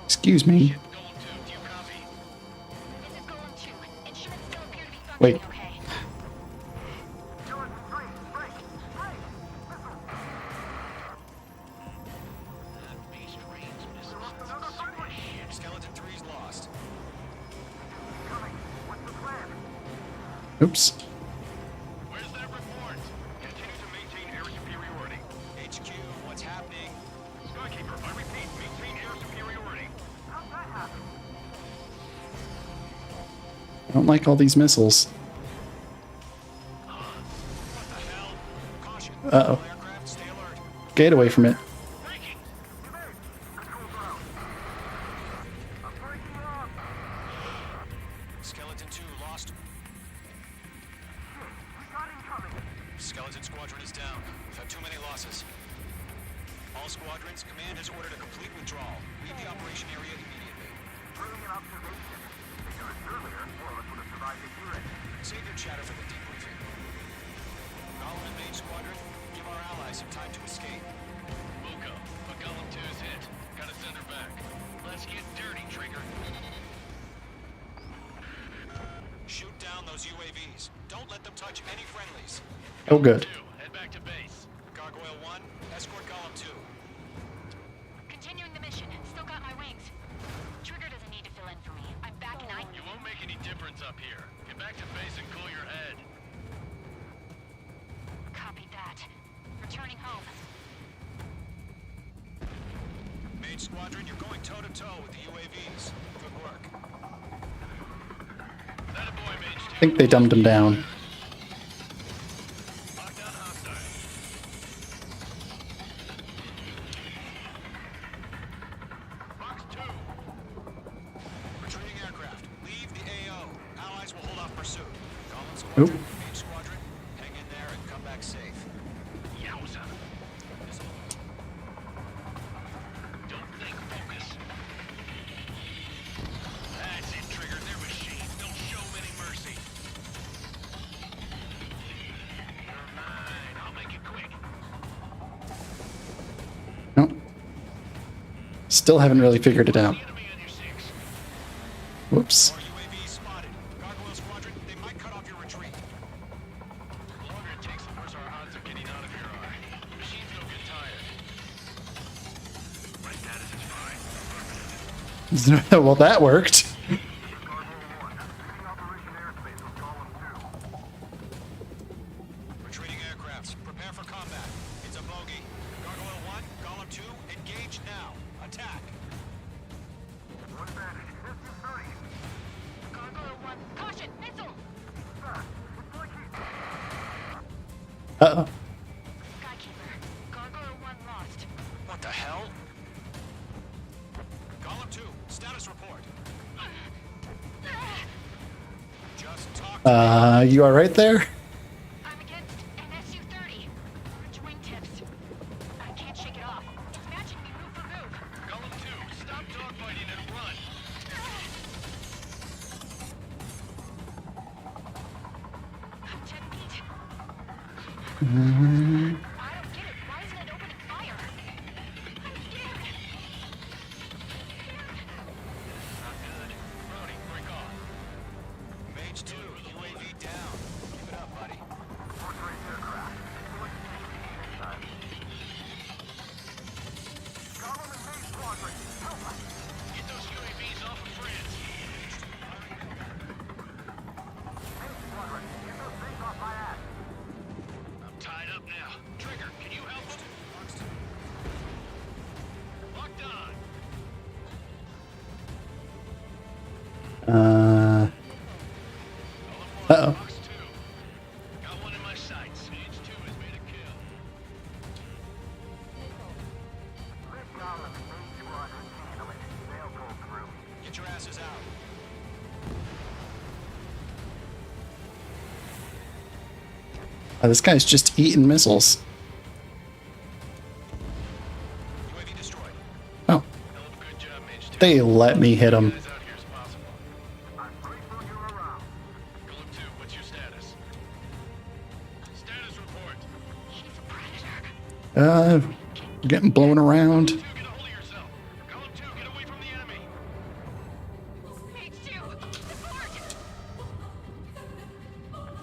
Excuse me. Golem 2, do you copy? This is Golem 2. Instruments still appear to be Wait. functioning okay. Skeleton 3, break! Break! That beast rains missiles. Skeleton 3's lost. Coming. What's the plan? Oops. Where's that report? Continue to maintain air superiority. HQ, what's happening? Skykeeper, I repeat, maintain air superiority. How'd that happen? I don't like all these missiles. What the hell? Caution. Uh-oh. All aircraft, stay alert. Get away from it. Breaking! Evade! Control ground. I'm breaking up! Skeleton 2 lost. We got incoming! Skeleton Squadron is down. We've had too many losses. All squadrons, command has ordered a complete withdrawal. Leave the operation area immediately. Brilliant observation. If you were earlier, more of us would have survived to hear it. Save your chatter for the debriefing. Golem and Mage Squadron, give our allies some time to escape. Buko, but Golem 2's hit. Gotta send her back. Let's get dirty, Trigger. Shoot down those UAVs. Don't let them touch any friendlies. Oh, good. 2, head back to base. Gargoyle 1, escort Golem 2. Continuing the mission. Still got my wings. Trigger doesn't need to fill in for me. I'm back and You won't make any difference up here. Get back to base and cool your head. Copied that. Returning home. Mage Squadron, you're going toe-to-toe with the UAVs. Good work. That a boy, Mage 2. I think they dumbed him down. Lock down hostile. Box 2. Retreating aircraft. Leave the AO. Allies will hold off pursuit. Golem Oop. Squadron, Mage Squadron, hang in there and come back safe. Yowza. Don't think, focus. That's it, Trigger. They're machines. Don't show them any mercy. You're mine. I'll make it quick. No. Still haven't really figured it out. The enemy on your 6. Whoops. More UAVs spotted. Gargoyle Squadron, they might cut off your retreat. The longer it takes, the worse our odds of getting out of here are. Machines don't get tired. My status is fine. Well, that worked. Gargoyle 1. Leaving Operation Airspace with Golem 2. Retreating aircrafts, prepare for combat. It's a bogey. Gargoyle 1, Golem 2, engage now. Attack. One advantage. SU-30. Gargoyle 1. Caution! Missile! Sir, it's like he's... Uh-oh. Skykeeper. Gargoyle 1 lost. What the hell? Golem 2, status report. Just talk to me. You alright there? I'm against an SU-30. Orange wingtips. I can't shake it off. It's matching me move for move. Golem 2, stop dogfighting and run. I'm 10 feet. I don't get it. Why isn't it opening fire? I'm scared. Not good. Brody, break off. Mage 2, UAV down. Keep it up, buddy. Portrait aircraft. Select inside. Golem and Mage Squadron. Help us. Get those UAVs off of France. Mage Squadron. Get those things off my ass. I'm tied up now. Trigger, can you help them? Locked on. Uh-oh. Box 2. Got one in my sights. Mage 2 has made a kill. Let Golem and Mage Squadron handle it. They'll pull through. Get your asses out. This guy's just eating missiles. UAV destroyed. Oh, Good job, Mage 2. they let me hit him. Guys out here as possible. I'm grateful you're around. Golem 2, what's your status? Status report. He's a predator. Getting blown around. 2, get a hold of yourself. Golem 2, get away from the enemy. Mage 2, support!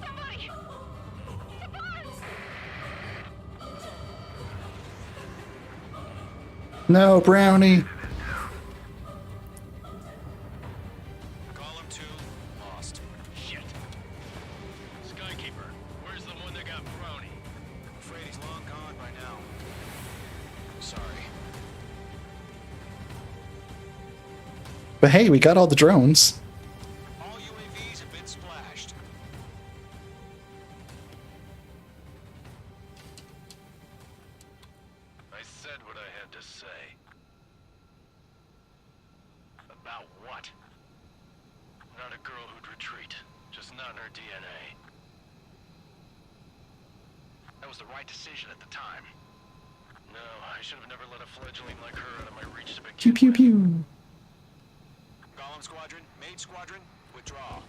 Somebody! Support! No, Brownie. Column 2 lost. Shit. Skykeeper, where's the one that got Brownie? I'm afraid he's long gone by now. Sorry. But hey, we got all the drones. All UAVs have been splashed. I said what I had to say. About what? Not a girl who'd retreat. Just not in her DNA. That was the right decision at the time. No, I should have never let a fledgling like her out of my reach to Pew begin pew with. pew. Golem Squadron, Maid Squadron, withdraw.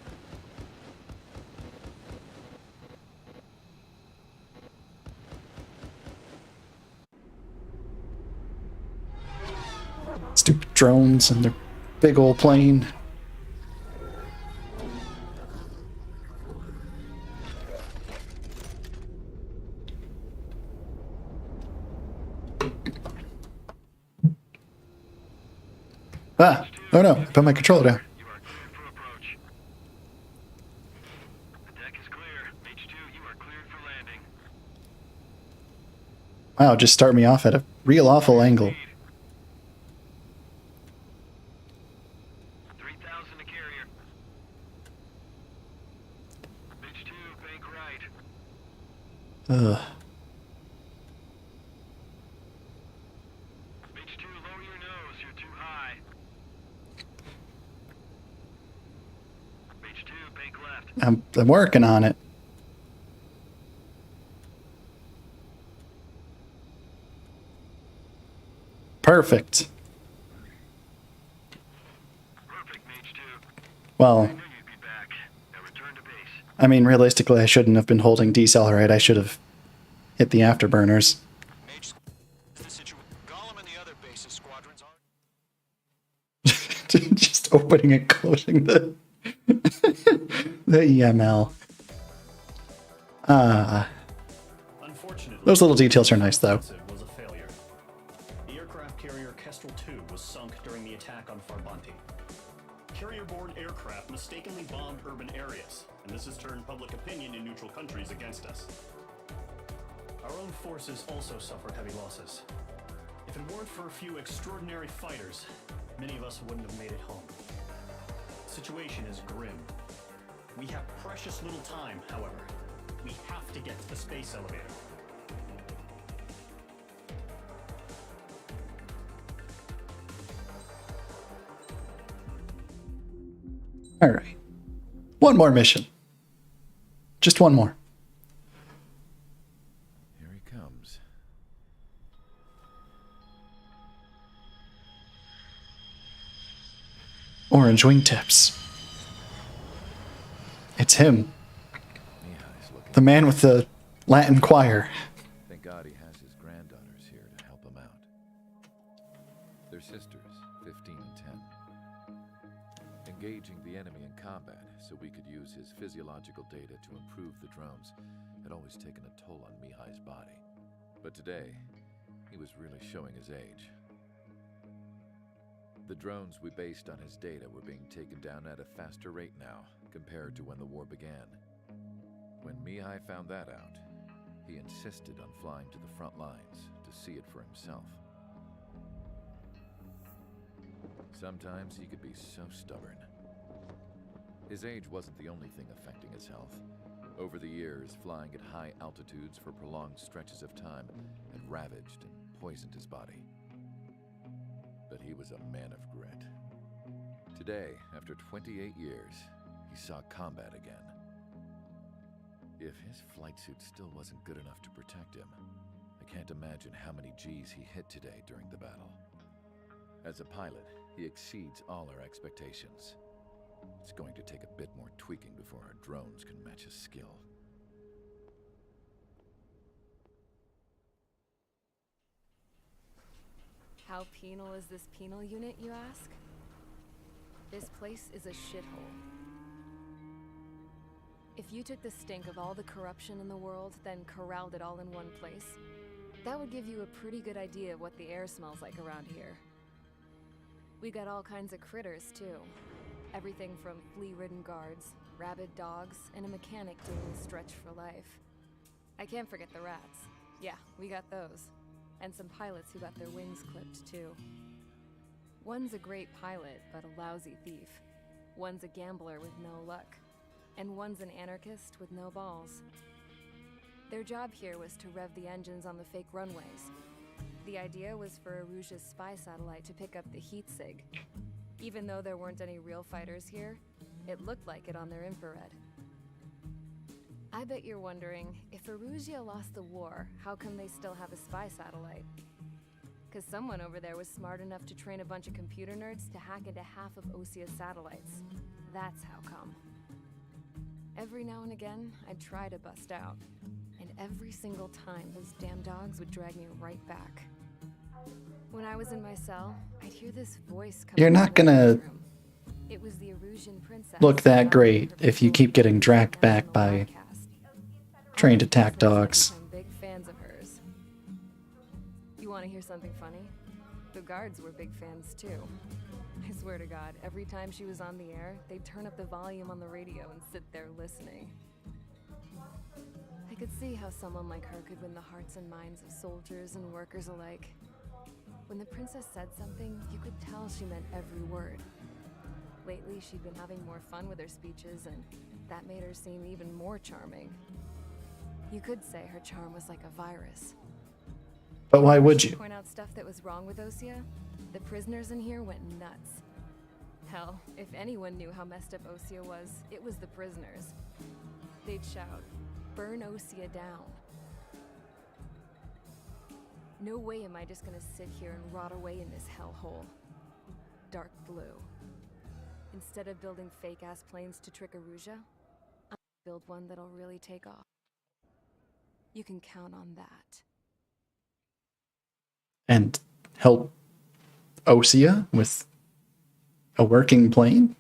Stupid drones and their big old plane. Ah! Oh no, I put my controller down. You are cleared for approach. The deck is clear. Mage 2, you are cleared for landing. Wow, just start me off at a real awful angle. 3,000 to carrier. Mage 2, bank right. Ugh. Mage 2, lower your nose. You're too high. Mage 2, bank left. I'm working on it. Perfect. Perfect, Mage 2. Well, I knew you'd be back. Now return to base. I mean, realistically, I shouldn't have been holding decelerate. I should have hit the afterburners. Mage the situation. Golem and the other bases squadrons are Just opening and closing the the EML. Unfortunately, Those little details are nice, though. offensive was a failure. The aircraft carrier Kestrel 2 was sunk during the attack on Farbanti. Carrier-borne aircraft mistakenly bombed urban areas, and this has turned public opinion in neutral countries against us. Our own forces also suffered heavy losses. If it weren't for a few extraordinary fighters, many of us wouldn't have made it home. The situation is grim. We have precious little time, however. We have to get to the space elevator. All right. One more mission. Just one more. Here he comes. Orange wingtips. It's him. Mihai's looking. The man with the Latin choir. Thank God he has his granddaughters here to help him out. They're sisters, 15 and 10. Engaging the enemy in combat so we could use his physiological data to improve the drones had always taken a toll on Mihai's body. But today, he was really showing his age. The drones we based on his data were being taken down at a faster rate now compared to when the war began. When Mihai found that out, he insisted on flying to the front lines to see it for himself. Sometimes he could be so stubborn. His age wasn't the only thing affecting his health. Over the years, flying at high altitudes for prolonged stretches of time had ravaged and poisoned his body. But he was a man of grit. Today, after 28 years, he saw combat again. If his flight suit still wasn't good enough to protect him, I can't imagine how many G's he hit today during the battle. As a pilot, he exceeds all our expectations. It's going to take a bit more tweaking before our drones can match his skill. How penal is this penal unit, you ask? This place is a shithole. If you took the stink of all the corruption in the world, then corralled it all in one place, that would give you a pretty good idea of what the air smells like around here. We got all kinds of critters, too. Everything from flea-ridden guards, rabid dogs, and a mechanic doing the stretch for life. I can't forget the rats. Yeah, we got those. And some pilots who got their wings clipped, too. One's a great pilot, but a lousy thief. One's a gambler with no luck. And one's an anarchist with no balls. Their job here was to rev the engines on the fake runways. The idea was for Erusia's spy satellite to pick up the heat sig. Even though there weren't any real fighters here, it looked like it on their infrared. I bet you're wondering, if Erusia lost the war, how come they still have a spy satellite? Because someone over there was smart enough to train a bunch of computer nerds to hack into half of Osia's satellites. That's how come. Every now and again, I'd try to bust out. And every single time, those damn dogs would drag me right back. When I was in my cell, I'd hear this voice coming. You're not gonna It was the Erusian princess. look that great if you keep getting dragged back by trained attack dogs. I'm big fans of hers. You want to hear something funny? The guards were big fans too. I swear to God, every time she was on the air, they'd turn up the volume on the radio and sit there listening. I could see how someone like her could win the hearts and minds of soldiers and workers alike. When the princess said something, you could tell she meant every word. Lately, she'd been having more fun with her speeches, and that made her seem even more charming. You could say her charm was like a virus. But why would you? Point out stuff that was wrong with Osia, the prisoners in here went nuts. Hell, if anyone knew how messed up Osia was, it was the prisoners. They'd shout, "Burn Osia down." No way am I just gonna sit here and rot away in this hellhole. Dark blue. Instead of building fake-ass planes to trick Erusia, I'm gonna build one that'll really take off. You can count on that. And help Osia with a working plane?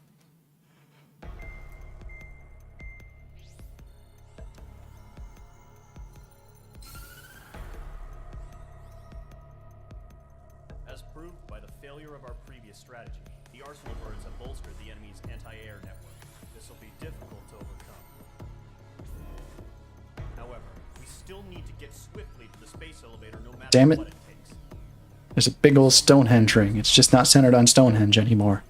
As proved by the failure of our previous strategy, the arsenal birds have bolstered the enemy's anti-air network. This will be difficult to overcome. However, we still need to get swiftly to the space elevator no matter Damn it. what it takes. There's a big old Stonehenge ring. It's just not centered on Stonehenge anymore.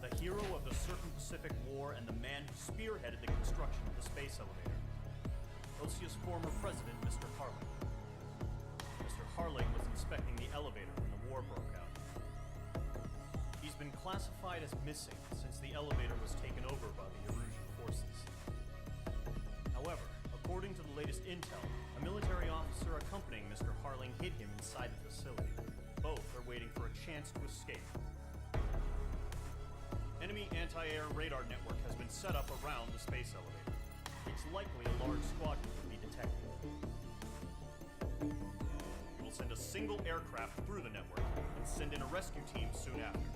The hero of the Circum-Pacific War and the man who spearheaded the construction of the space elevator. Osia's former president, Mr. Harling. Mr. Harling was inspecting the elevator when the war broke out. He's been classified as missing since the elevator was taken over by the Erusian forces. However, according to the latest intel, a military officer accompanying Mr. Harling hid him inside the facility. Both are waiting for a chance to escape. Enemy anti-air radar network has been set up around the space elevator. It's likely a large squadron will be detected. We will send a single aircraft through the network and send in a rescue team soon after.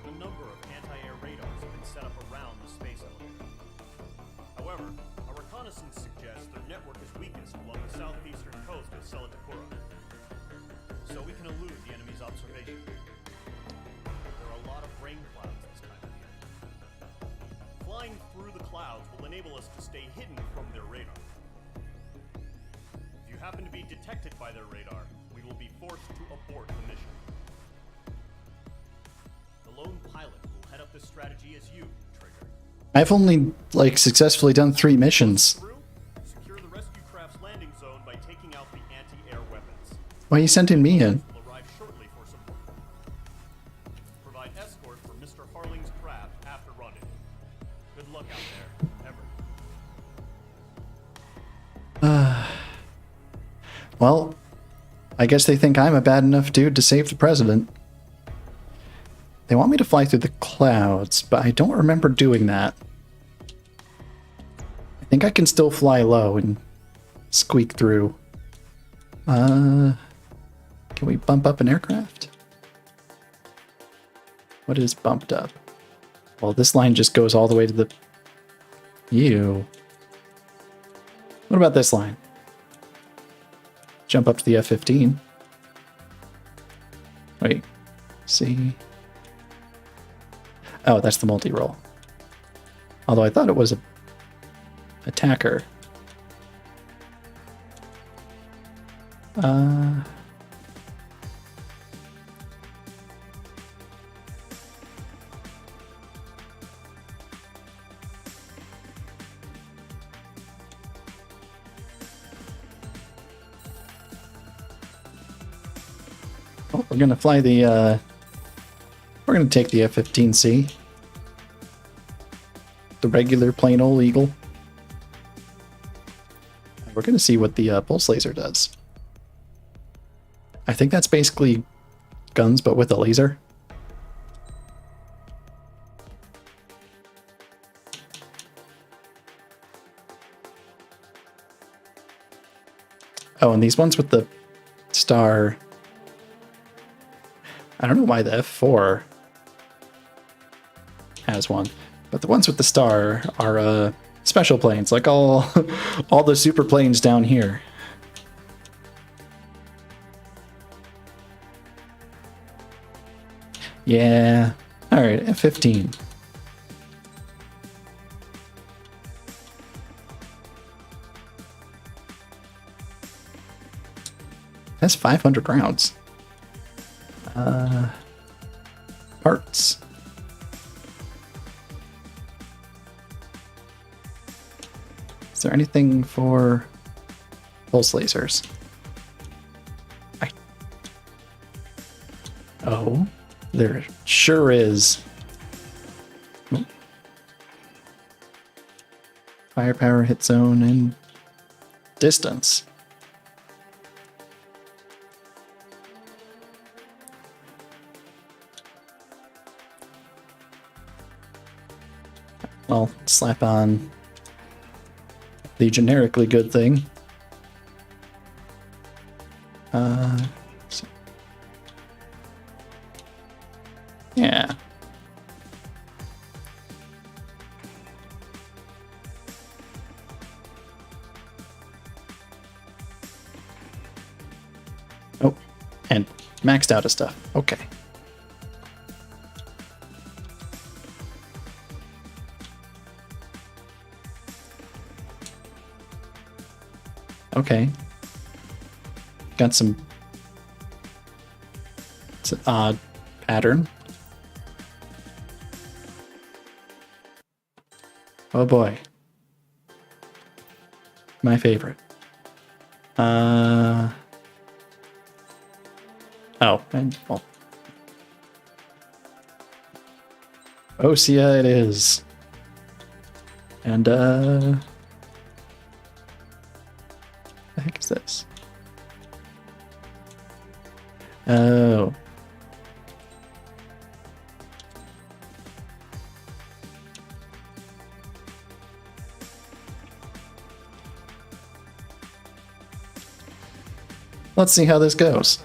A number of anti-air radars have been set up around the space elevator. However, our reconnaissance suggests their network is weakest along the southeastern coast of Selatakura, so we can elude the enemy's observation. There are a lot of rain clouds this time of year. Flying through the clouds will enable us to stay hidden from their radar. If you happen to be detected by their radar, we will be forced to abort the mission. The lone pilot will head up this strategy as you, Trigger. I've only, successfully done 3 missions. Secure the rescue craft's landing zone by taking out the anti-air weapons. Why are you sending me in? Will arrive shortly for support. Provide escort for Mr. Harling's craft after rendezvous. Good luck out there. Well, I guess they think I'm a bad enough dude to save the president. They want me to fly through the clouds, but I don't remember doing that. I think I can still fly low and squeak through. Can we bump up an aircraft? What is bumped up? Well, this line just goes all the way to the... Ew. What about this line? Jump up to the F-15. Wait. See... Oh, that's the multi-roll. Although I thought it was a attacker. Oh, we're gonna fly the we're gonna take the F-15C. The regular plain old Eagle. We're gonna see what the pulse laser does. I think that's basically guns, but with a laser. Oh, and these ones with the star... I don't know why the F4 has one, but the ones with the star are special planes, like all all the super planes down here. Yeah. All right, F-15. That's 500 rounds. Parts. Is there anything for pulse lasers? Oh, there sure is. Oh. Firepower, hit zone, and distance. I'll slap on the generically good thing. Yeah. Oh, and maxed out of stuff. Okay. Okay. Got some... It's an odd pattern. Oh boy. My favorite. Oh, and... Well. Osea it is. And, the heck is this? Oh. Let's see how this goes.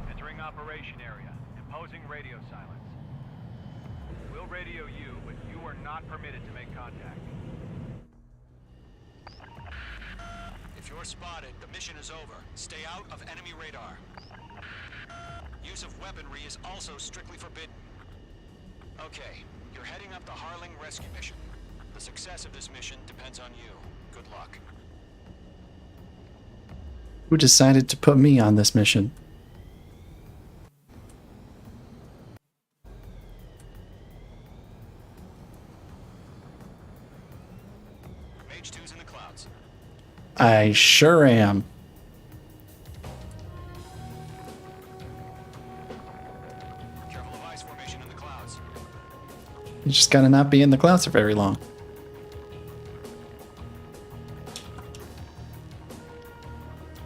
Entering operation area. Imposing radio silence. We'll radio you, but you are not permitted to make contact. If you're spotted, the mission is over. Stay out of enemy radar. Use of weaponry is also strictly forbidden. Okay, you're heading up the Harling rescue mission. The success of this mission depends on you. Good luck. Who decided to put me on this mission? Mage 2's in the clouds. I sure am. You just gotta not be in the clouds for very long.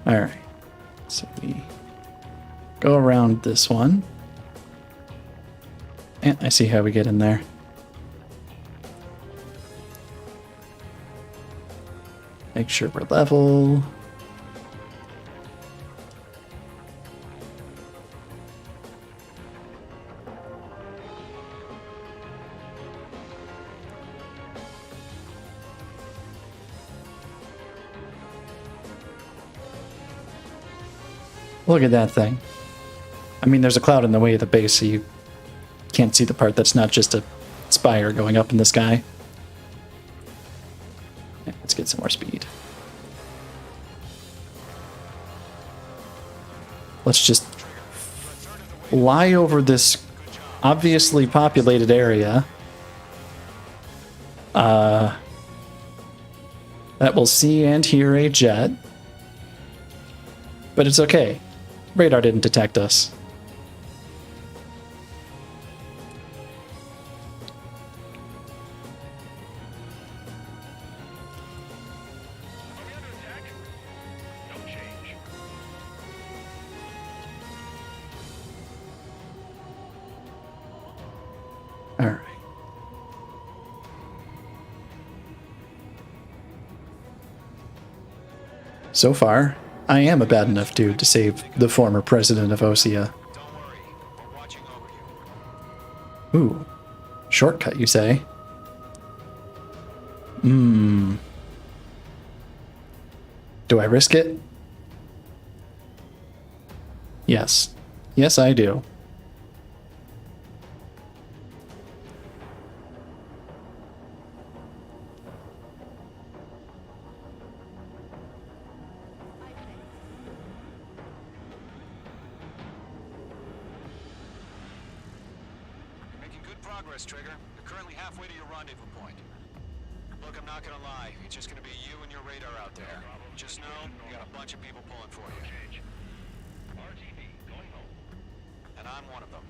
Alright. So we go around this one. And I see how we get in there. Make sure we're level. Look at that thing. I mean, there's a cloud in the way of the base, so you can't see the part that's not just a spire going up in the sky. Yeah, let's get some more speed. Let's just fly over this obviously populated area. That will see and hear a jet. But it's okay. Radar didn't detect us. All right. So far, I am a bad enough dude to save the former president of Osea. Ooh. Shortcut, you say? Do I risk it? Yes. Yes, I do. Trigger. You're currently halfway to your rendezvous point. Look, I'm not gonna lie. It's just gonna be you and your radar out there. Just know you got a bunch of people pulling for you. And I'm one of them.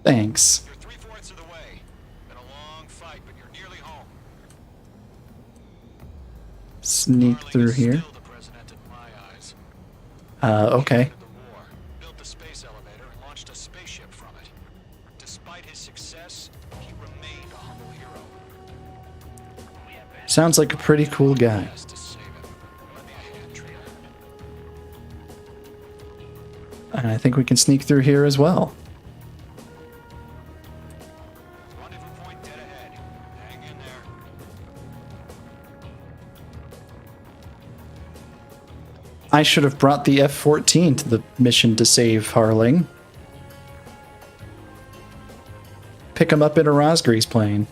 Thanks. You're 3/4 of the way. Been a long fight, but you're nearly home. Sneak through here. Okay. Built the space elevator and launched a spaceship from it. Despite his success, he remained a humble hero. Sounds like a pretty cool guy. And I think we can sneak through here as well. Rendezvous point dead ahead. Hang in there. I should have brought the F-14 to the mission to save Harling. Pick him up in a Rosgrease plane.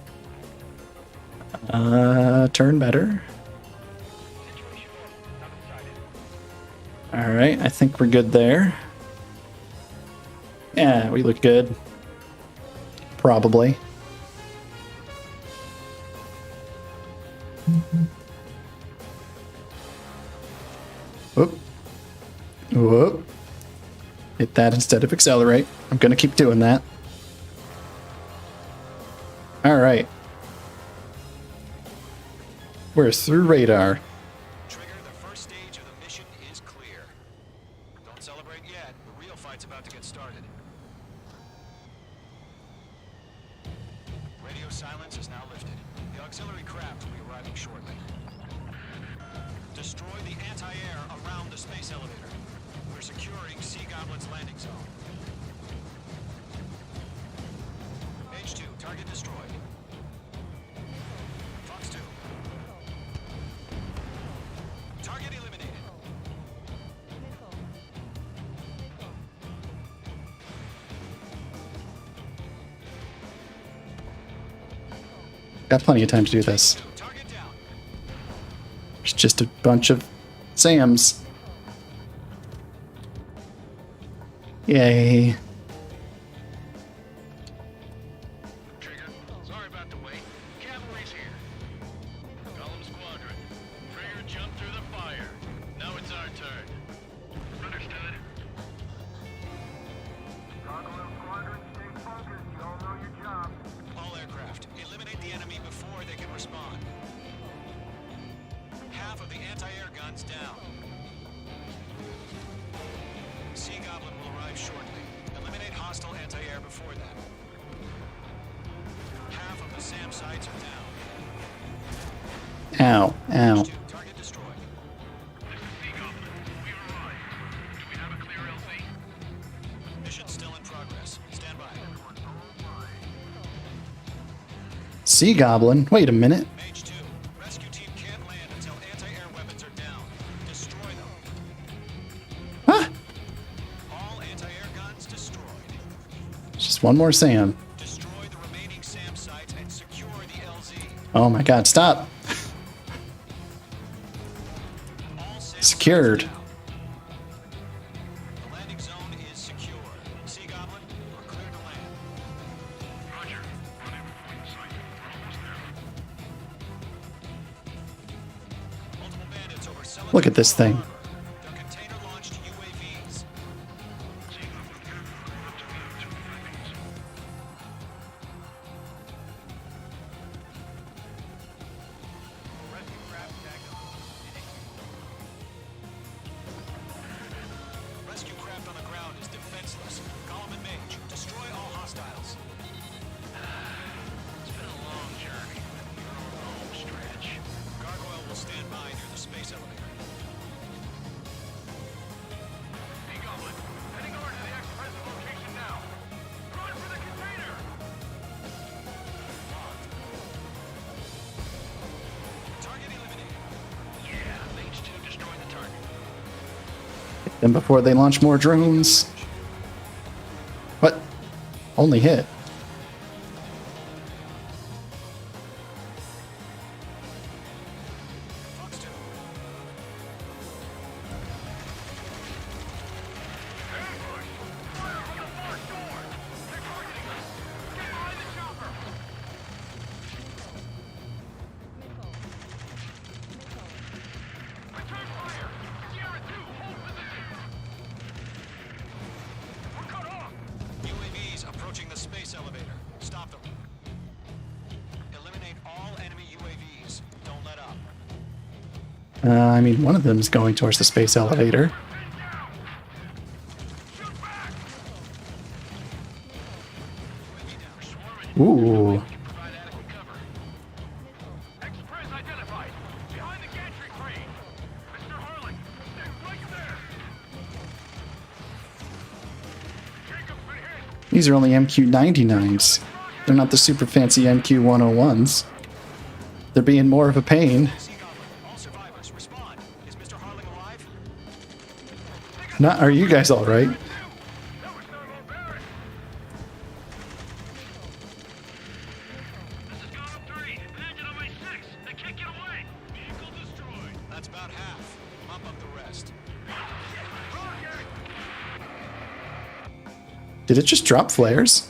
Turn better. Alright, I think we're good there. Yeah, we look good. Probably. Whoop. Whoop. Hit that instead of accelerate. I'm gonna keep doing that. Alright. We're through radar. Trigger, the first stage of the mission is clear. Don't celebrate yet. The real fight's about to get started. Radio silence is now lifted. The auxiliary craft will be arriving shortly. Destroy the anti-air around the space elevator. We're securing Sea Goblin's landing zone. H2, target destroyed. Fox 2. Target eliminated. Got plenty of time to do this. It's just a bunch of Sams. Yay. Trigger, sorry about the wait. Cavalry's here. Column Squadron. Trigger jumped through the fire. Now it's our turn. Understood. Cargo Squadron, stay focused. You all know your job. All aircraft SAM sites are down. Ow, ow. Target destroyed. This is Sea Goblin. We've arrived. Do we have a clear LZ? Mission still in progress. Stand by. Sea Goblin? Wait a minute. Mage 2, rescue team can't land until anti-air weapons are down. Destroy them. Huh? All anti-air guns destroyed. Just one more SAM. Destroy the remaining SAM sites and secure the LZ. Oh my god, stop. All SAM Secured. sites are down. The landing zone is secure. Sea Goblin, we're clear to land. Roger. On every point in sight. We're almost there. Multiple bandits over Celadon Look at this thing. Harbor. They're container-launched UAVs. Sea Goblin, we're up to me in 2 seconds. Rescue craft tagged on. Rescue craft on the ground is defenseless. Column and Mage, destroy all hostiles. It's been a long journey. We're on the home stretch. Gargoyle will stand by near the space elevator. Sea Goblin, heading over to the ex-president location now. Run for the container! Target eliminated. Yeah, Mage 2 destroyed the target. Then before they launch more drones. What? Only hit. Fox 2. Ambush! Fire from the far shore! They're targeting us! Get behind the chopper! Return fire! Sierra 2, hold position! We're cut off! UAVs approaching the space elevator. Stop them. Eliminate all enemy UAVs. Don't let up. I mean, one of them is going towards the space elevator. Shoot back! UAV down. Ooh. Provide adequate cover. Express identified! Behind the gantry crane! Mr. Harlan, stay right there! Jacob's been hit! These are only MQ-99s. They're not the super fancy MQ-101s. They're being more of a pain. Sea Goblin, all survivors, respond. Is Mr. Harling alive? Not, are you guys all right? That was not all Barrett! This is Gotham 3. Bandit on my 6. They can't get away! Vehicle destroyed. That's about half. Mop up the rest. Roger! Did it just drop flares?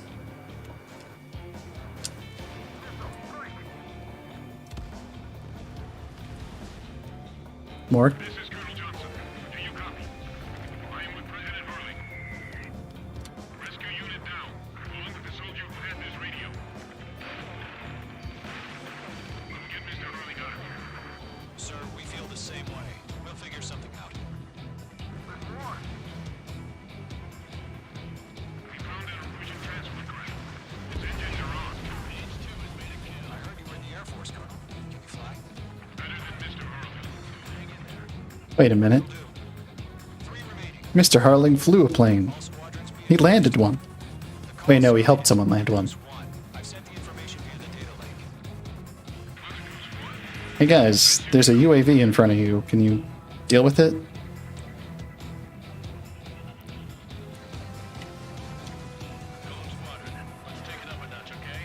More? This is Colonel Johnson. Do you copy? I am with President Harling. Rescue unit down. Pulling with the soldier who had this radio. Come get Mr. Harling out of here. Sir, we feel the same way. We'll figure something out. There's more. We found an Erusian transport craft. Its engines are on. Mage 2 has made a kill. I heard you were in the Air Force, Colonel. Can you fly? Better than Mr. Harling. Hang in there. Wait a minute. Do. 3 remaining. Mr. Harling flew a plane. All squadrons be He landed one. Wait, no, he helped someone land one. 1. I've sent the information via the data link. Hey guys, there's a UAV in front of you. Can you deal with it? Gold Squadron. Let's take it up a notch, okay?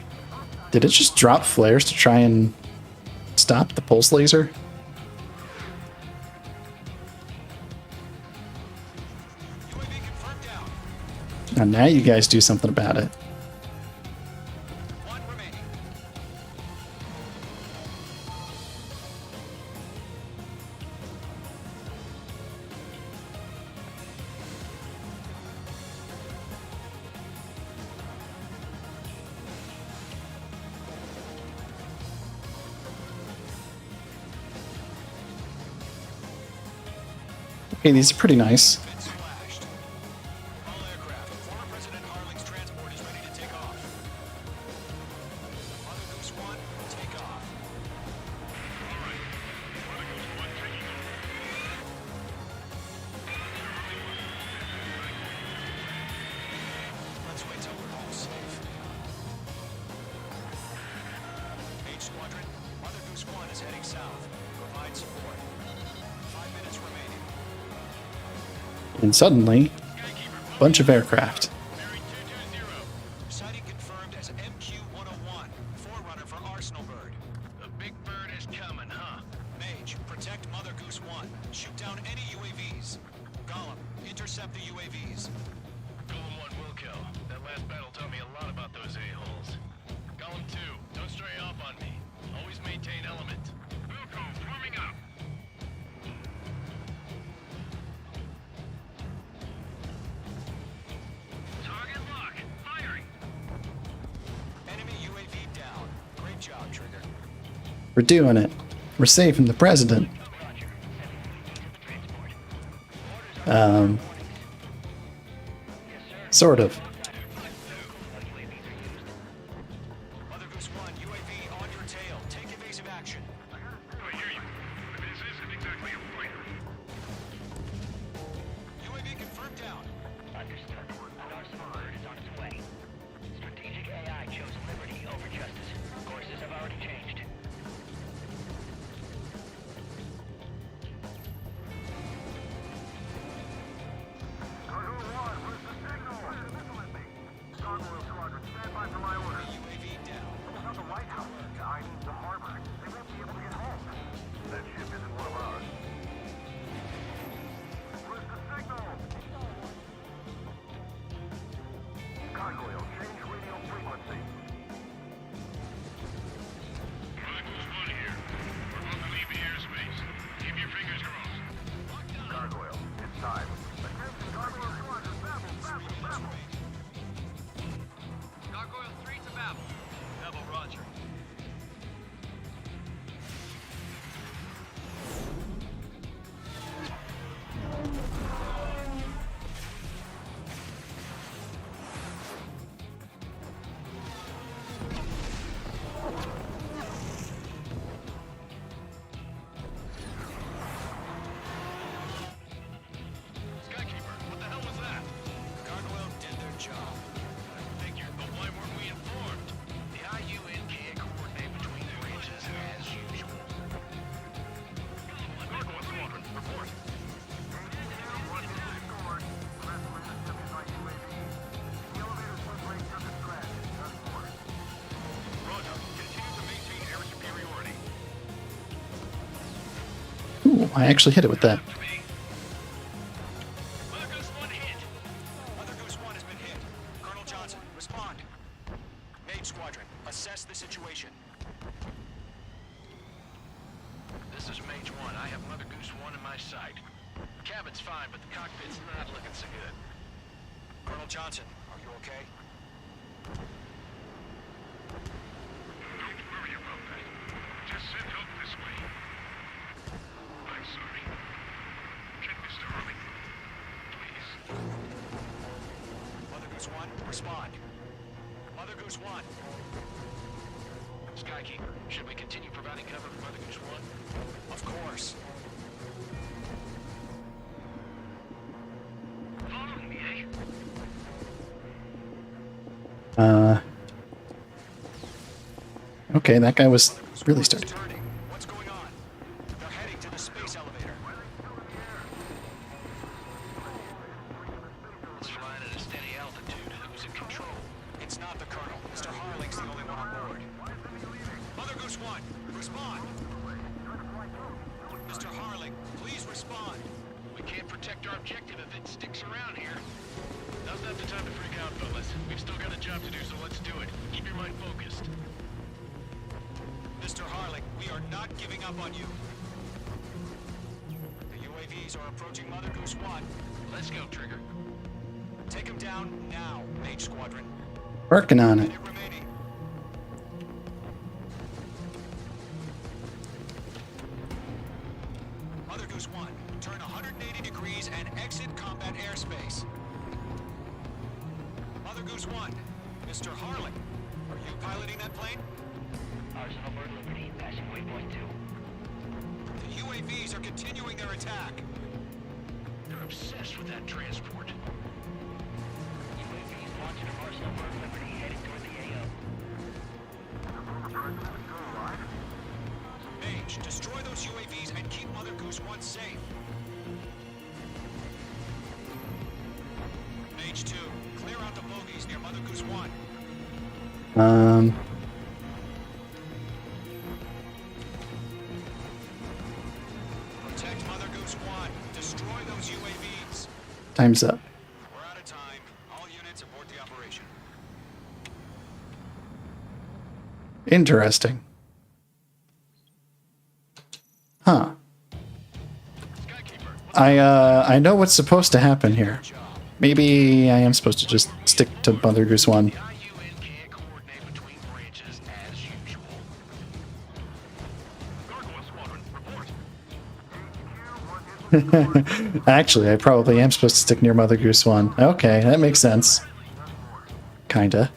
Did it just drop flares to try and stop the pulse laser? UAV confirmed down. Now you guys do something about it. 1 remaining. Okay, these are pretty nice. Been splashed. All aircraft. Former President Harling's transport is ready to take off. Mother Goose 1, Squadron, Mother Goose 1 is heading south. Provide support. 5 minutes remaining. And suddenly, a bunch of aircraft. Sighting confirmed as MQ-101, forerunner for Arsenal Bird. The big bird is coming, huh? Mage, protect Mother Goose 1. Shoot down any UAVs. Gollum, intercept the UAVs. Golem 1 will kill. That last battle taught me a lot about those a-holes. Golem 2, don't stray off on me. Always maintain element. Wilco, forming up. Target lock. Firing. Enemy UAV down. Great job, Trigger. We're doing it. We're saving the president. Sort of. Mother Goose 1, UAV on your tail. Take evasive action. I hear you. But this isn't exactly a fighter. UAV confirmed down. Understood. An Arsenal bird is on its way. Strategic AI chose liberty over justice. Courses have already changed. Cargo 1, where's the signal? Missile at me. Gargoyle Squadron, stand by for my orders. UAV down. It's not the White House. I mean the harbor. They won't be able to get home. That ship isn't one of ours. Where's the signal? Gargoyle, change radio frequency. Mother Goose 1 here. We're about to leave the airspace. Keep your fingers crossed. Gargoyle, it's time. Attention, Gargoyle Squadron, babble, babble, babble. Gargoyle 3 to Babel. Babel, roger. Skykeeper, what the hell was that? Gargoyle did their job. Figured, but why weren't we informed? The IUN can't coordinate between the ranges as usual. Gargoyle Squadron, report. Roger, continue to maintain air superiority. Ooh, I actually hit it with that. To me. Mother Goose 1 hit. Mother Goose 1 has been hit. Colonel Johnson, respond. Mage Squadron, assess the situation. This is Mage 1. I have Mother Goose 1 in my sight. Cabin's fine, but the cockpit's not looking so good. Colonel Johnson, are you okay? Don't worry about that. Just send help this way. I'm sorry. Get Mr. Harley. Please. Mother Goose 1, respond. Mother Goose 1. Skykeeper, should we continue providing cover for Mother Goose 1? Of course. Following me, eh? Okay, that guy was really starting. Turning. What's going on? They're heading to the space elevator. It's flying at a steady altitude. Who's in control? It's not the Colonel. Mr. Harling's the only one on board. Mother Goose 1, respond. Mr. Harling, please respond. We can't protect our objective if it sticks around here. Now's not the time to freak out, fellas. We've still got a job to do, so let's do it. Keep your mind focused. Mr. Harling, we are not giving up on you. The UAVs are approaching Mother Goose 1. Let's go, Trigger. Take them down now, Mage Squadron. Working on it. Minute remaining. Mother Goose 1, turn 180 degrees and exit combat airspace. Mother Goose 1, Mr. Harling, are you piloting that plane? Arsenal Bird Liberty, passing waypoint 2. The UAVs are continuing their attack. They're obsessed with that transport. UAVs launching from Arsenal Bird Liberty, heading toward the AO. Mage, destroy those UAVs and keep Mother Goose 1 safe. Mage 2, clear out the bogies near Mother Goose 1. Protect Mother Goose 1. Destroy those UAVs. Time's up. We're out of time. All units abort the operation. Interesting. Huh. I know what's supposed to happen here. Maybe I am supposed to just stick to Mother Goose 1. Actually, I probably am supposed to stick near Mother Goose 1. Okay, that makes sense. Kinda.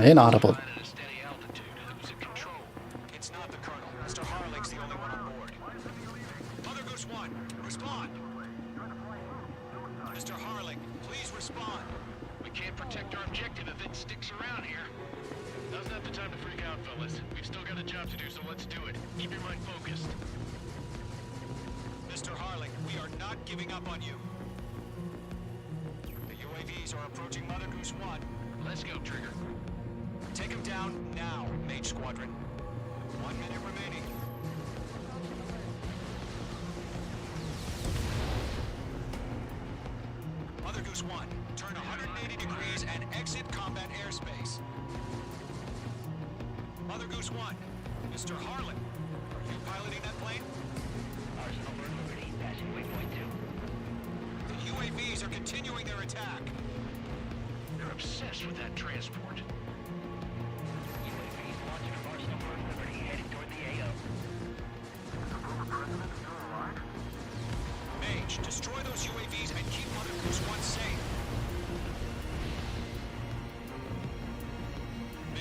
Inaudible. It's not the Colonel. Mr. Harling's the only one on board. Mother Goose 1, respond. Mr. Harling, please respond. We can't protect our objective if it sticks around here. Now's not the time to freak out, fellas. We've still got a job to do, so let's do it. Keep your mind focused. Mr. Harling, we are not giving up on you. The UAVs are approaching Mother Goose 1. Let's go, Trigger. Take him down now, Mage Squadron. 1 minute remaining. Mother Goose 1, turn 180 degrees and exit combat airspace. Mother Goose 1, Mr. Harlan, are you piloting that plane? Arsenal Bird Liberty, passing waypoint 2. The UAVs are continuing their attack. They're obsessed with that transport. UAVs launching from Arsenal Bird Liberty, heading toward the AO. Mage, destroy those UAVs and keep Mother Goose 1 safe.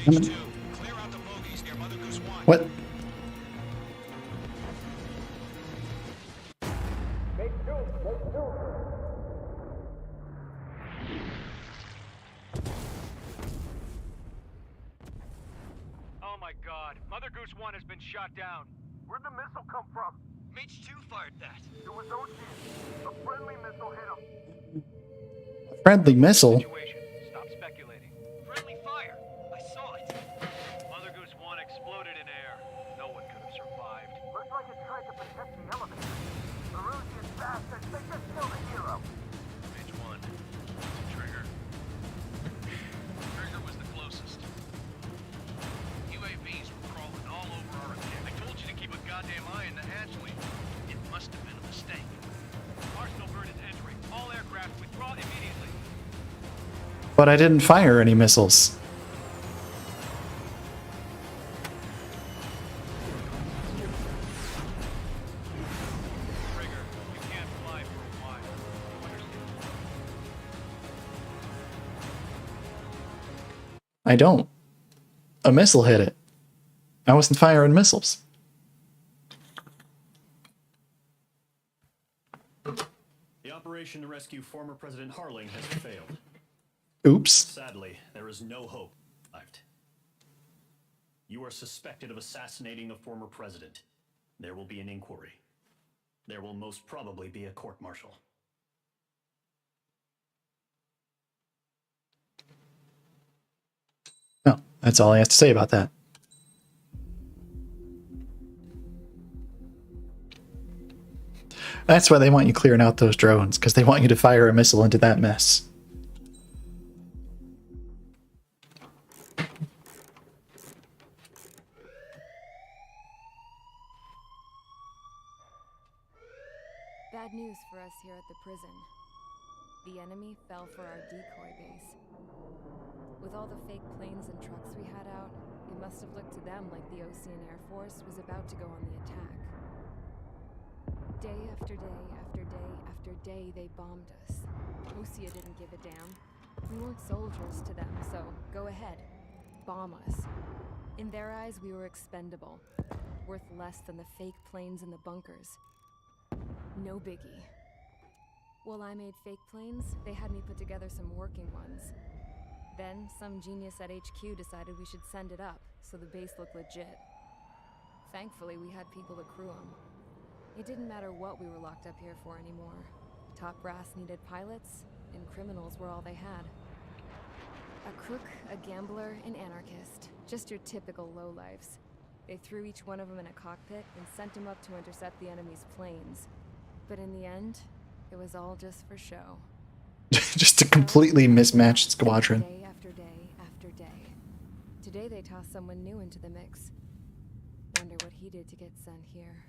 Mage 2, clear out the bogies near Mother Goose 1. What? Oh my god, Mother Goose 1 has been shot down. Where'd the missile come from? Mage 2 fired that. It was OG. A friendly missile hit him. Friendly missile? Situation. Stop speculating. Friendly fire. I saw it. Mother Goose 1 exploded in air. No one could have survived. Looks like it tried to protect the elevator. The Rusian bastards, they just killed a hero. Mage 1. Trigger. Trigger was the closest. UAVs were crawling all over our objective. I told you to keep a goddamn eye in the hatchway. It must have been a mistake. Arsenal Bird is entering. All aircraft withdraw immediately. But I didn't fire any missiles. Trigger, you can't fly for a while. Understand? I don't. A missile hit it. I wasn't firing missiles. The operation to rescue former President Harling has failed. Oops. Sadly, there is no hope left. You are suspected of assassinating the former president. There will be an inquiry. There will most probably be a court-martial. That's all he has to say about that. That's why they want you clearing out those drones, because they want you to fire a missile into that mess. Bad news for us here at the prison. The enemy fell for our decoy base. With all the fake planes and trucks we had out, it must have looked to them like the Osean Air Force was about to go on the attack. Day after day after day after day, they bombed us. Osea didn't give a damn. We weren't soldiers to them, so go ahead. Bomb us. In their eyes, we were expendable. Worth less than the fake planes in the bunkers. No biggie. While I made fake planes, they had me put together some working ones. Then, some genius at HQ decided we should send it up, so the base looked legit. Thankfully, we had people to crew them. It didn't matter what we were locked up here for anymore. Top brass needed pilots, and criminals were all they had. A crook, a gambler, an anarchist. Just your typical lowlifes. They threw each one of them in a cockpit and sent them up to intercept the enemy's planes. But in the end, it was all just for show. Just a completely mismatched squadron. Day after day after day. Today they tossed someone new into the mix. Wonder what he did to get sent here.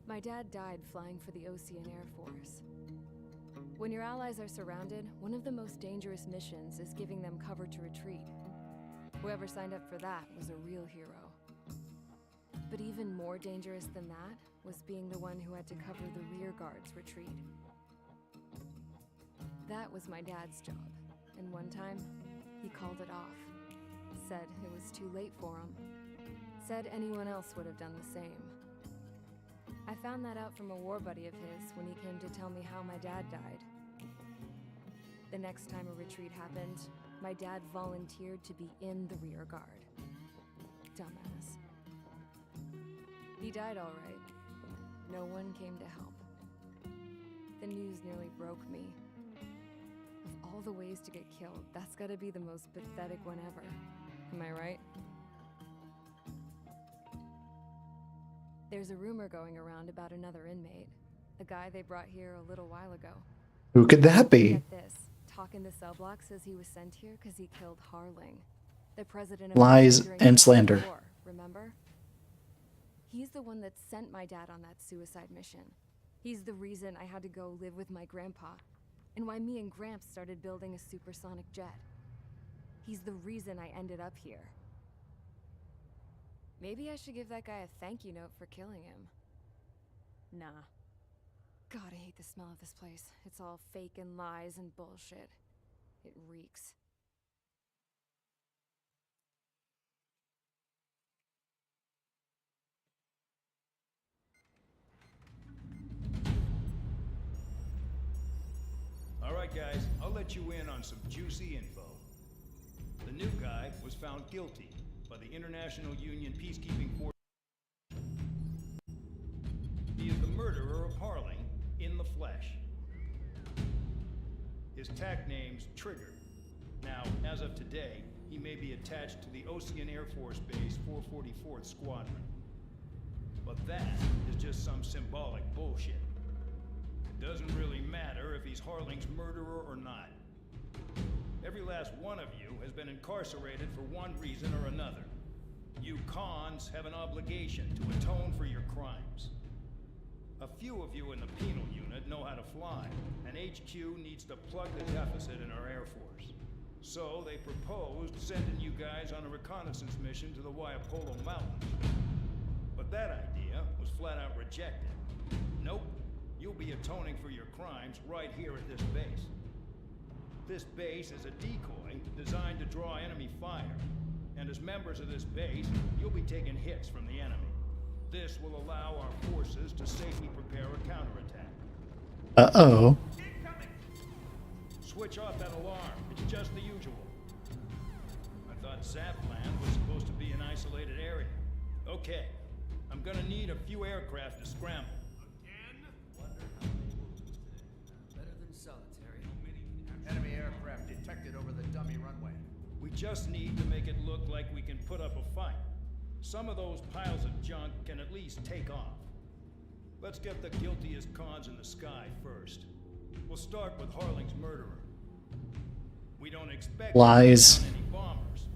My dad died flying for the Osean Air Force. When your allies are surrounded, one of the most dangerous missions is giving them cover to retreat. Whoever signed up for that was a real hero. But even more dangerous than that was being the one who had to cover the rear guard's retreat. That was my dad's job, and one time, he called it off. Said it was too late for him. Said anyone else would have done the same. I found that out from a war buddy of his when he came to tell me how my dad died. The next time a retreat happened, my dad volunteered to be in the rear guard. Dumbass. He died all right. No one came to help. The news nearly broke me. Of all the ways to get killed, that's gotta be the most pathetic one ever. Am I right? There's a rumor going around about another inmate. A guy they brought here a little while ago. Who could that be? Get this. Talk in the cell block says he was sent here because he killed Harling, the president of Lies during and the slander. War, remember? He's the one that sent my dad on that suicide mission. He's the reason I had to go live with my grandpa, and why me and Gramps started building a supersonic jet. He's the reason I ended up here. Maybe I should give that guy a thank you note for killing him. Nah. God, I hate the smell of this place. It's all fake and lies and bullshit. It reeks. All right, guys, I'll let you in on some juicy info. The new guy was found guilty by the International Union Peacekeeping Force. He is the murderer of Harling in the flesh. His TAC name's Trigger. Now, as of today, he may be attached to the Osean Air Force Base 444th Squadron. But that is just some symbolic bullshit. It doesn't really matter if he's Harling's murderer or not. Every last one of you has been incarcerated for one reason or another. You cons have an obligation to atone for your crimes. A few of you in the penal unit know how to fly, and HQ needs to plug the deficit in our Air Force. So they proposed sending you guys on a reconnaissance mission to the Waiapolo Mountains. But that idea was flat out rejected. Nope, you'll be atoning for your crimes right here at this base. This base is a decoy designed to draw enemy fire. And as members of this base, you'll be taking hits from the enemy. This will allow our forces to safely prepare a counterattack. Uh-oh. Switch off that alarm. It's just the usual. I thought Zapland was supposed to be an isolated area. Okay. I'm gonna need a few aircraft to scramble. Better than solitary. Enemy aircraft detected projected over the dummy runway. We just need to make it look like we can put up a fight. Some of those piles of junk can at least take off. Let's get the guiltiest cons in the sky first. We'll start with Harling's murderer. We don't expect Lies. to take down any bombers,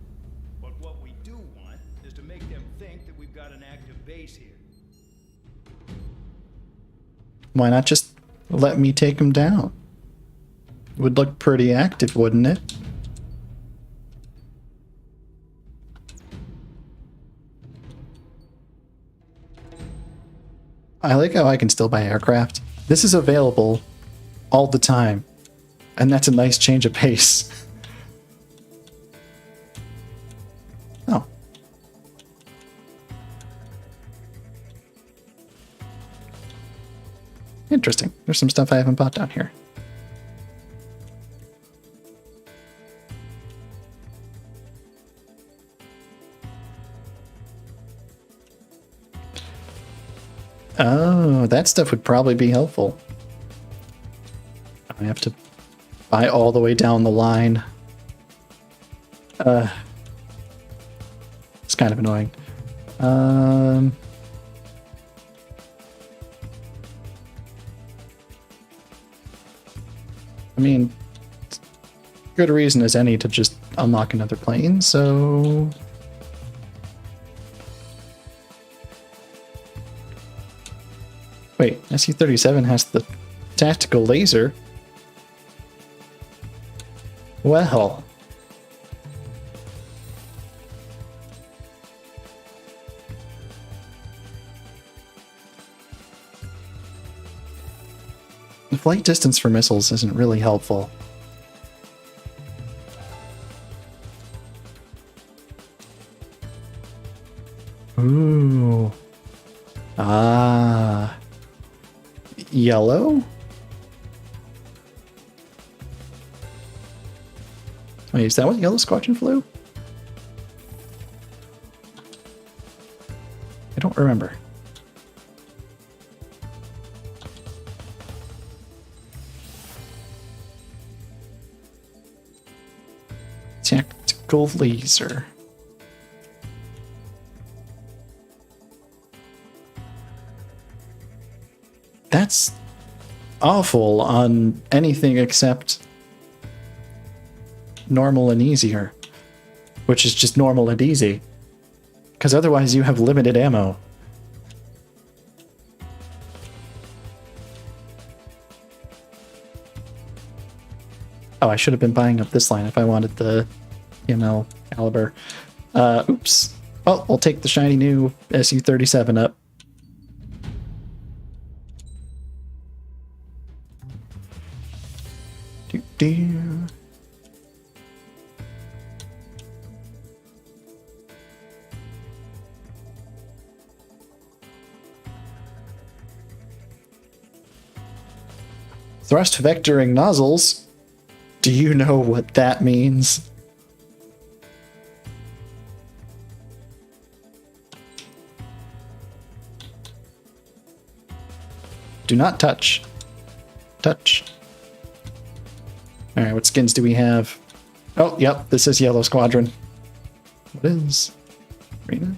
but what we do want is to make them think that we've got an active base here. Why not just let me take him down? Would look pretty active, wouldn't it? I like how I can still buy aircraft. This is available all the time. And that's a nice change of pace. Oh. Interesting. There's some stuff I haven't bought down here. Oh, that stuff would probably be helpful. I have to buy all the way down the line. It's kind of annoying. I mean, good reason as any to just unlock another plane, so... Wait, SU-37 has the tactical laser. Well. The flight distance for missiles isn't really helpful. Ooh. Ah. Yellow? Wait, is that what Yellow Squadron flew? I don't remember. Tactical laser. That's awful on anything except normal and easier, which is just normal and easy, because otherwise you have limited ammo. Oh, I should have been buying up this line if I wanted the EML caliber. Oops. Well, we'll take the shiny new SU-37 up. Doo-doo. Thrust vectoring nozzles? Do you know what that means? Do not touch. Touch. Alright, what skins do we have? Oh, yep, this is Yellow Squadron. What is? Arena?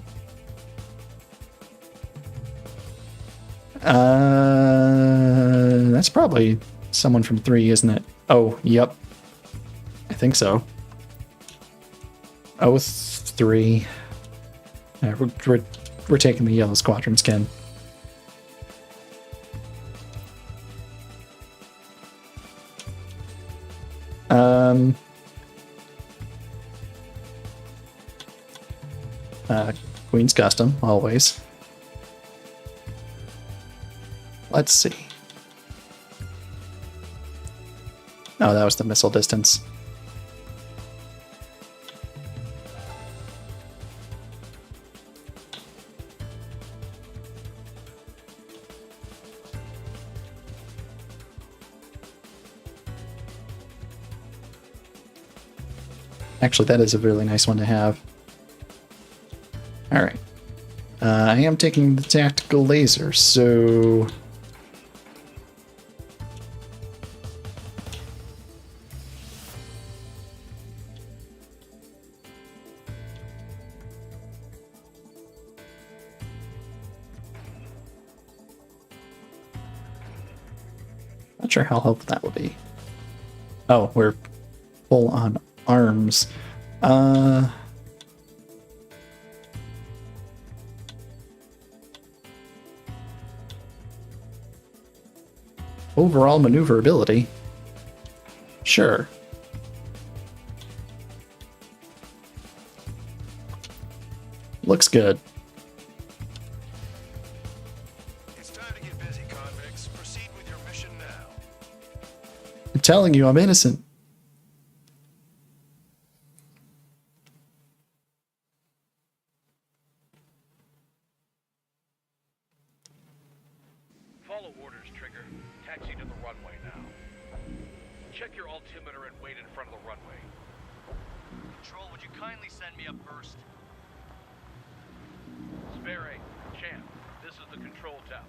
That's probably someone from 3, isn't it? Oh, yep. I think so. Oh, 3. Yeah, we're taking the Yellow Squadron skin. Queen's Custom, always. Let's see. Oh, that was the missile distance. Actually, that is a really nice one to have. Alright. I am taking the tactical laser, so... Not sure how helpful that would be. Oh, we're full on arms. Overall maneuverability. Sure. Looks good. It's time to get busy, convicts. Proceed with your mission now. I'm telling you, I'm innocent. Follow orders, Trigger. Taxi to the runway now. Check your altimeter and wait in front of the runway. Control, would you kindly send me up first? Spare 8, Champ, this is the control tower.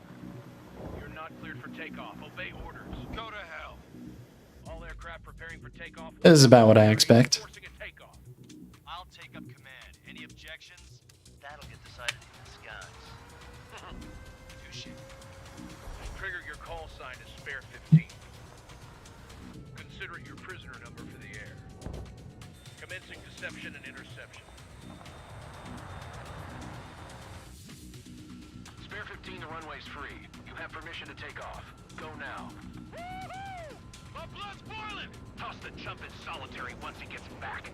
You're not cleared for takeoff. Obey orders. Go to hell. All aircraft preparing for takeoff. This is about what I expect. Forcing a takeoff. I'll take up command. Any objections? That'll get decided in the skies. Touche. Trigger, your call sign is Spare 15. Consider it your prisoner number for the air. Commencing deception and interception. Spare 15, the runway's free. You have permission to take off. Go now. My blood's boiling! Toss the chump in solitary once he gets back.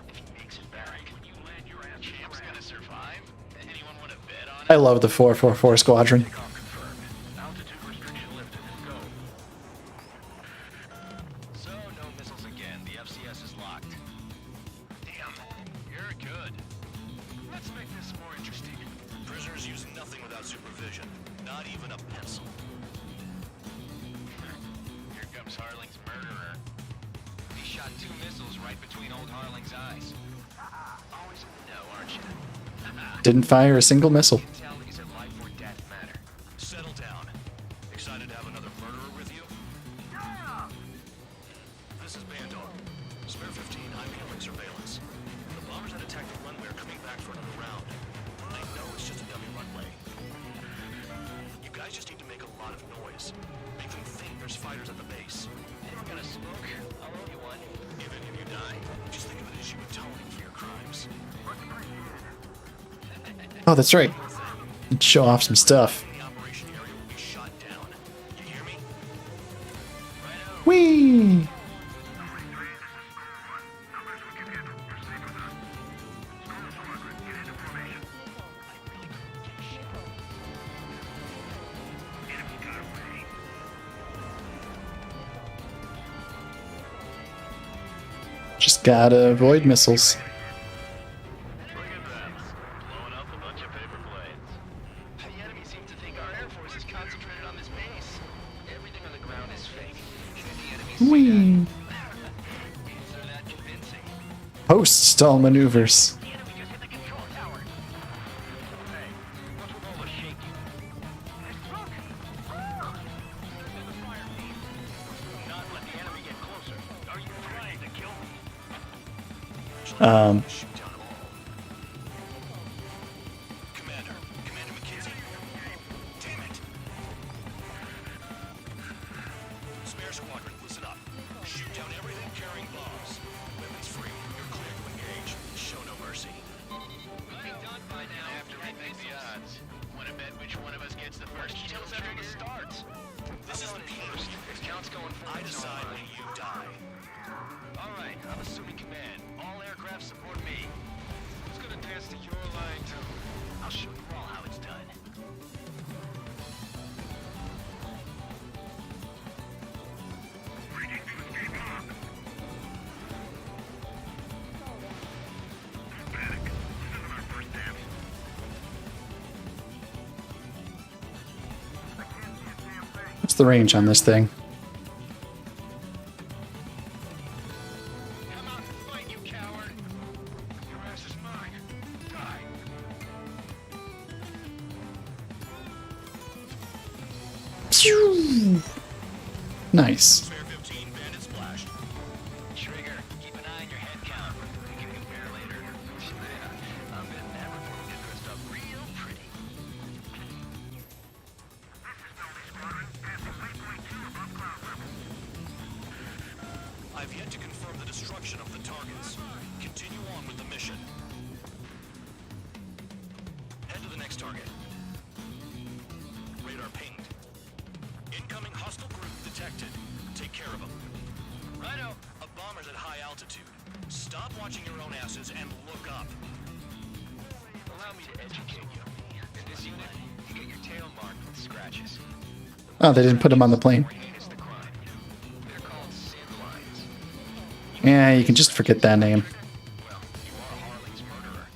If he makes it back, when you land your ass, Champ's gonna survive? Anyone want to bet on I love the 444 squadron. Takeoff confirmed. Altitude restriction lifted. Go. So, no missiles again. The FCS is locked. Damn, you're good. Let's make this more interesting. Prisoners use nothing without supervision. Not even a pencil. Here comes Harling's murderer. He shot 2 missiles right between old Harling's eyes. Always in the know, aren't you? Didn't fire a single missile. Intel is a life or death matter. Settle down. Excited to have another murderer with you? Yeah! This is Bandor. Spare 15, I'm handling surveillance. The bombers that attacked the runway are coming back for another round. I know it's just a dummy runway. You guys just need to make a lot of noise. Make them think there's fighters at the base. They were gonna smoke. I'll owe you one. Even if you die, just think of it as you atoning for your crimes. Oh, that's right. Let's show off some stuff. The operation area will be shot down. You hear me? Whee! Just gotta avoid missiles. Blowing up a bunch of paper planes. The enemy seems to think our Air Force is concentrated on this base. Everything on the ground is fake. Should the enemy see Whee! that? So that convincing. Post-stall maneuvers. The enemy just hit the control tower. Hey, what's with all the shaking? Look! This is the fire team. Do not let the enemy get closer. Are you trying to kill me? Shoot down them all. Commander McKenzie. Damn it. Spare squadron, listen up. Shoot down everything carrying bombs. Weapons free. You're clear to engage. Show no mercy. We'll be done by now. Have to rethink the odds. Wanna bet which one of us gets the first Tell us after the start. This is the first. If Count's going for I decide when you die. All right, I'm assuming command. All aircraft support me. Who's gonna dance to your line too? I'll show you all how it's done. What's the range on this thing? Come out and fight, you coward! Your ass is mine. Die! Phew! Nice. Spare 15, bandit splashed. Trigger, keep an eye on your head count. We can compare later. Yeah, I'll bet that before we get dressed up real pretty. This is Scully Squadron. Passing waypoint 2 above cloud level. I've yet to confirm the destruction of the targets. Continue on with the mission. Head to the next target. Radar pinged. Incoming hostile group detected. Take care of them. Righto. A bomber's at high altitude. Stop watching your own asses and look up. Allow me to educate you. In this unit, you get your tail marked with scratches. Oh, they didn't put him on the plane. They're called sin lines. Yeah, you can just forget that name. Well, you are Harling's murderer.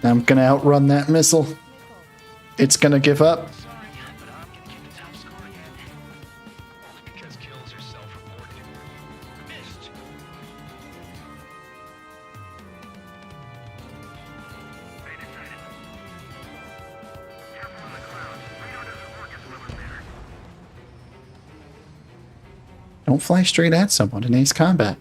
I'm gonna outrun that missile. It's gonna give up. Sorry, but I'm gonna keep the top score again. Only because kills are self-reported. Missed. Don't fly straight at someone in ace combat.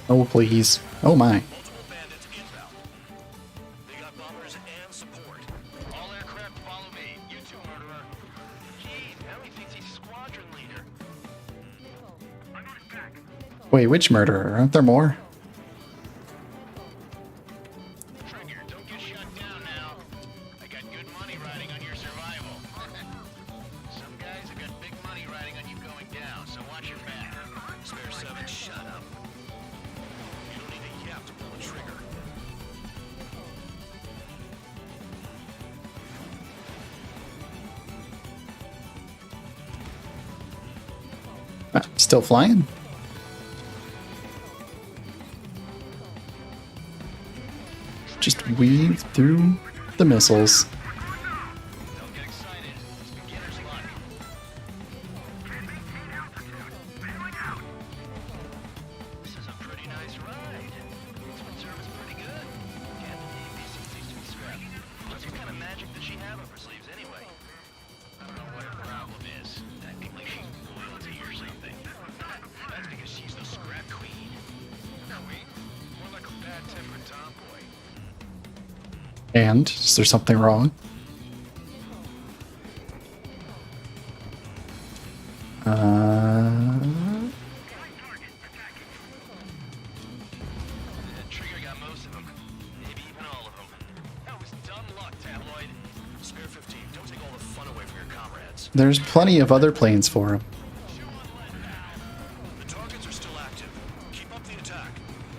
Oh, please. Oh, my. Multiple bandits inbound. They got bombers and support. All aircraft follow me. You too, murderer. Gee, Ellie thinks he's squadron leader. I'm on his back. Wait, which murderer? Aren't there more? Trigger, don't get shut down now. I got good money riding on your survival. Some guys have got big money riding on you going down, so watch your back. Spare 7, shut up. You don't need a yap to pull the trigger. Still flying? Just weave through the missiles. Don't get excited. It's beginner's luck. This is a pretty nice ride. Policeman service pretty good. Can't believe these things used to be scrapped. What kind of magic does she have up her sleeves anyway? I don't know what her problem is. Acting like she's royalty or something. That's because she's the scrap queen. Queen? More like a bad-tempered tomboy. And is there something wrong? Trigger got most of them. Maybe even all of them. That was dumb luck, Tabloid. Spare 15, don't take all the fun away from your comrades. There's plenty of other planes for him. The targets are still active. Keep up the attack.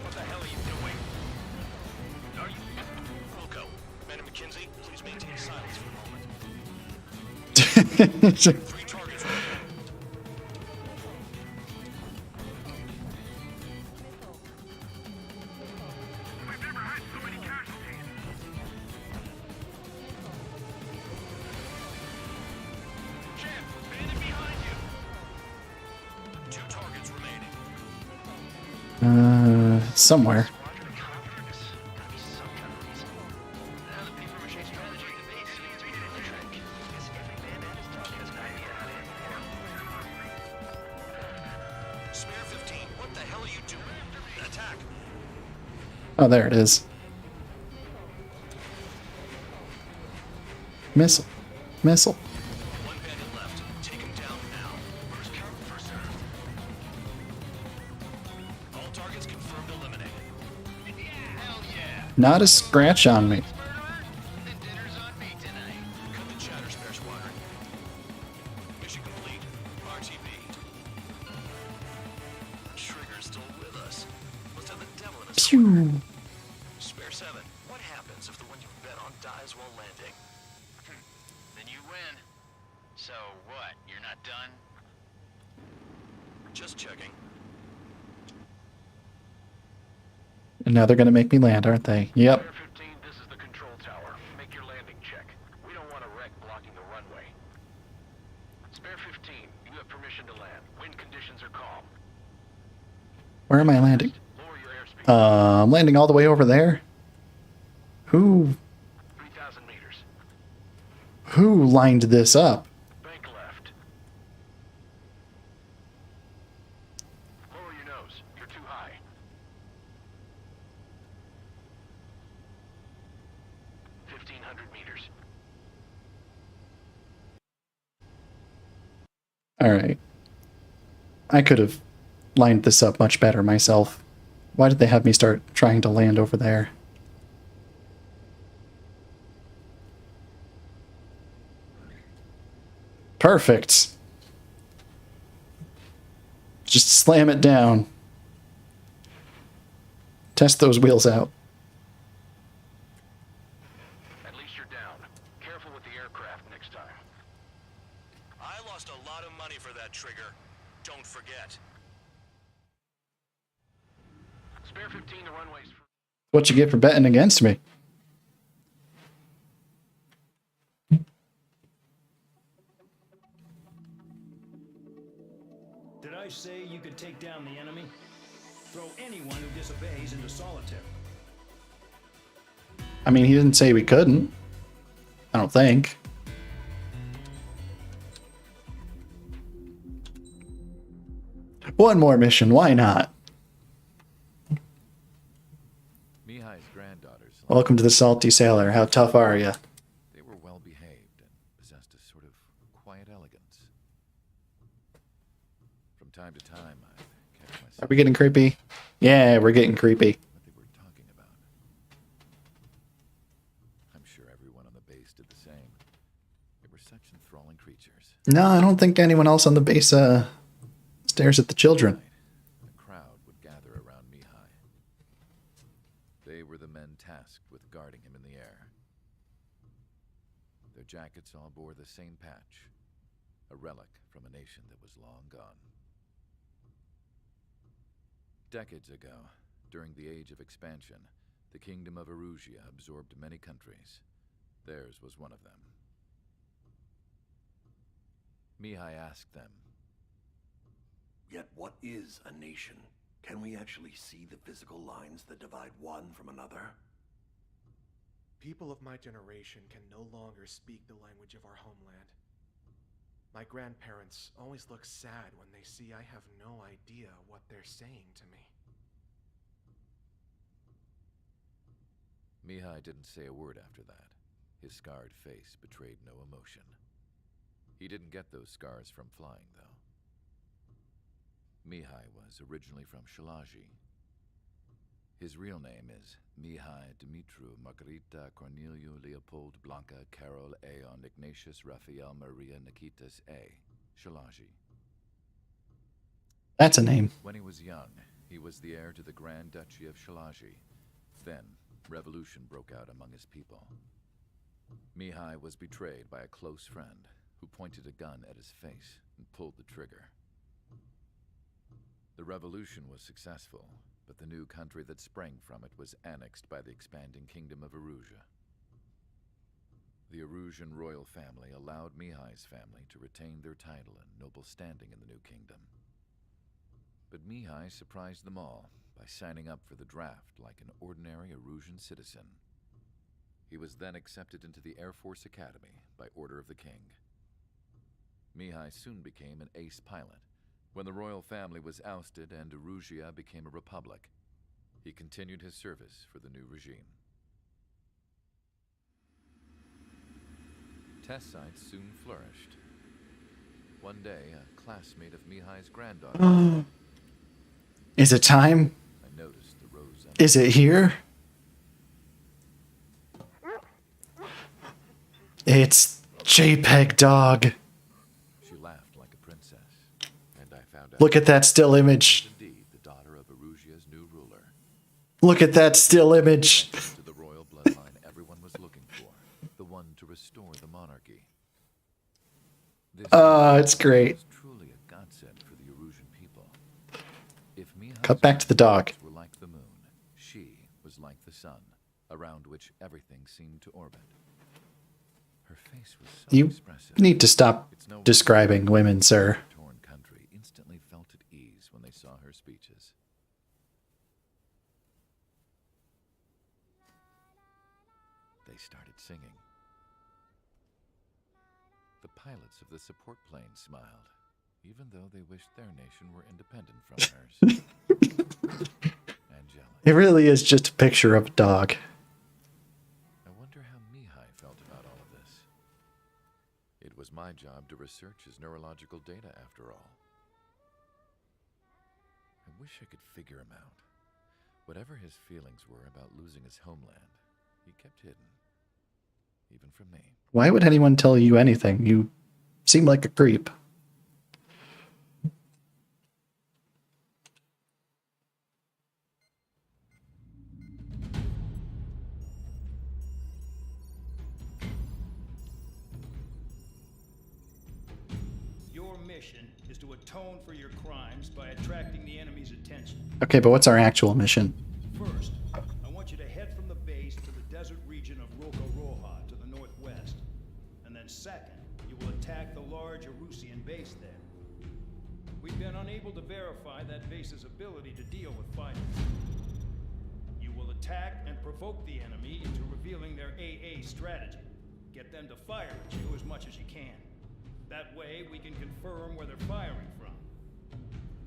What the hell are you doing? Are you... Wilco, Man and McKinsey, please maintain silence for a moment. 3 targets remaining. Champ, bandit behind you. 2 targets remaining. Somewhere. Squadron of convicts. Gotta be some kind of reason. Now the paper-mache strategy at the base seems to be the trick. Guess every man and his dog has an idea how to end the war. Spare 15, what the hell are you doing? Attack! Oh, there it is. Missile. Missile. 1 bandit left. Take him down now. First come, first served. All targets confirmed eliminated. Hell yeah. Not a scratch on me. Murderer? Then dinner's on me tonight. Cut the chatter, Spare Squadron. Mission complete. RTB. Trigger's still with us. Must have the devil in a Pew. Spare 7, what happens if the one you bet on dies while landing? Then you win. So what? You're not done? Just checking. And now they're gonna make me land, aren't they? Yep. Spare 15, this is the control tower. Make your landing check. We don't want a wreck blocking the runway. Spare 15, you have permission to land. Wind conditions are calm. Where am I landing? Lower your airspeed. I'm landing all the way over there. Who 3,000 meters. lined this up? Bank left. Lower your nose. You're too high. 1,500 meters. All right. I could have lined this up much better myself. Why did they have me start trying to land over there? Perfect. Just slam it down. Test those wheels out. At least you're down. Careful with the aircraft next time. I lost a lot of money for that trigger. Don't forget. Spare 15, the runway's free. What you get for betting against me? Did I say you could take down the enemy? Throw anyone who disobeys into solitary. I mean, he didn't say we couldn't. I don't think. One more mission, why not? Mihai's granddaughters. Welcome to the Salty Sailor. How tough are you? They were well behaved and possessed a sort of quiet elegance. From time to time, I catch myself. Are we getting creepy? Yeah, we're getting creepy. What they were talking about. I'm sure everyone on the base did the same. They were such enthralling creatures. No, I don't think anyone else on the base stares at the children. A crowd would gather around Mihai. They were the men tasked with guarding him in the air. Their jackets all bore the same patch, a relic from a nation that was long gone. Decades ago, during the Age of Expansion, the Kingdom of Erusia absorbed many countries. Theirs was one of them. Mihai asked them, Yet what is a nation? Can we actually see the physical lines that divide one from another? People of my generation can no longer speak the language of our homeland. My grandparents always look sad when they see I have no idea what they're saying to me. Mihai didn't say a word after that. His scarred face betrayed no emotion. He didn't get those scars from flying, though. Mihai was originally from Shalaji. His real name is Mihai Dumitru Margarita Corneliu Leopold Blanca Carol Aeon Ignatius Raphael Maria Nikitas A. Shalaji. That's a name. When he was young, he was the heir to the Grand Duchy of Shalaji. Then, revolution broke out among his people. Mihai was betrayed by a close friend who pointed a gun at his face and pulled the trigger. The revolution was successful, but the new country that sprang from it was annexed by the expanding Kingdom of Erusia. The Erusian royal family allowed Mihai's family to retain their title and noble standing in the new kingdom. But Mihai surprised them all by signing up for the draft like an ordinary Erusian citizen. He was then accepted into the Air Force Academy by order of the king. Mihai soon became an ace pilot. When the royal family was ousted and Erusia became a republic, he continued his service for the new regime. Test sites soon flourished. One day, a classmate of Mihai's granddaughter... Is it time? I noticed the rose... Is it here? It's JPEG Dog. She laughed like a princess, and I found out... Look at that still image. Indeed, the daughter of Erusia's new ruler. Look at that still image. To the royal bloodline everyone was looking for, the one to restore the monarchy. This It's great. was truly a godsend for the Erusian people. If Cut back to the dog. were like the moon, she was like the sun, around which everything seemed to orbit. Her face was so You expressive. need to stop describing women, sir. Torn country instantly felt at ease when they saw her speeches. They started singing. The pilots of the support plane smiled, even though they wished their nation were independent from hers. Angelic. It really is just a picture of a dog. I wonder how Mihai felt about all of this. It was my job to research his neurological data, after all. I wish I could figure him out. Whatever his feelings were about losing his homeland, he kept hidden. Even from me. Why would anyone tell you anything? You seem like a creep. Your mission is to atone for your crimes by attracting the enemy's attention. Okay, but what's our actual mission? First, I want you to head from the base to the desert region of Roja to the northwest. And then second, you will attack the large Erusian base there. We've been unable to verify that base's ability to deal with fighters. You will attack and provoke the enemy into revealing their AA strategy. Get them to fire at you as much as you can. That way, we can confirm where they're firing from.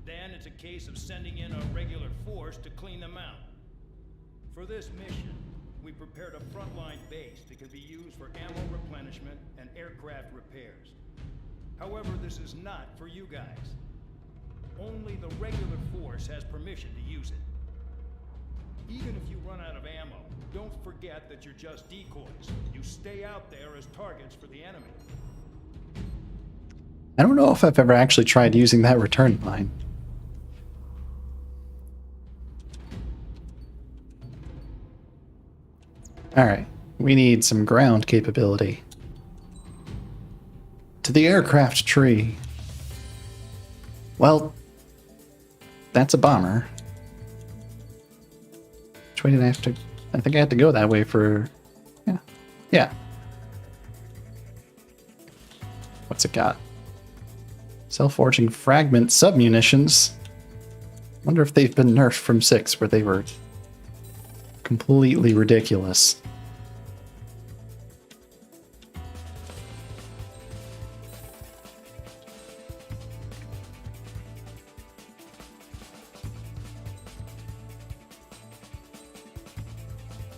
Then it's a case of sending in a regular force to clean them out. For this mission, we prepared a frontline base that can be used for ammo replenishment and aircraft repairs. However, this is not for you guys. Only the regular force has permission to use it. Even if you run out of ammo, don't forget that you're just decoys. You stay out there as targets for the enemy. I don't know if I've ever actually tried using that return line. Alright, we need some ground capability. To the aircraft tree. Well, that's a bomber. Which way did I have to... I think I had to go that way for... Yeah. Yeah. What's it got? Self-forging fragment submunitions. Wonder if they've been nerfed from 6, where they were completely ridiculous.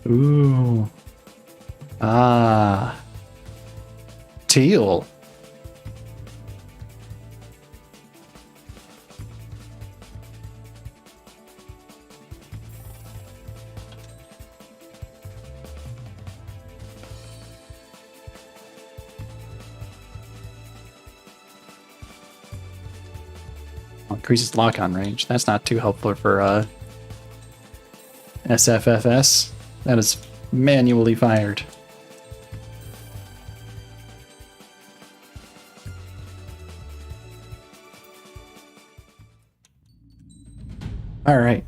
Ooh. Ah. Teal. Increases lock-on range. That's not too helpful for SFFS. That is manually fired. All right.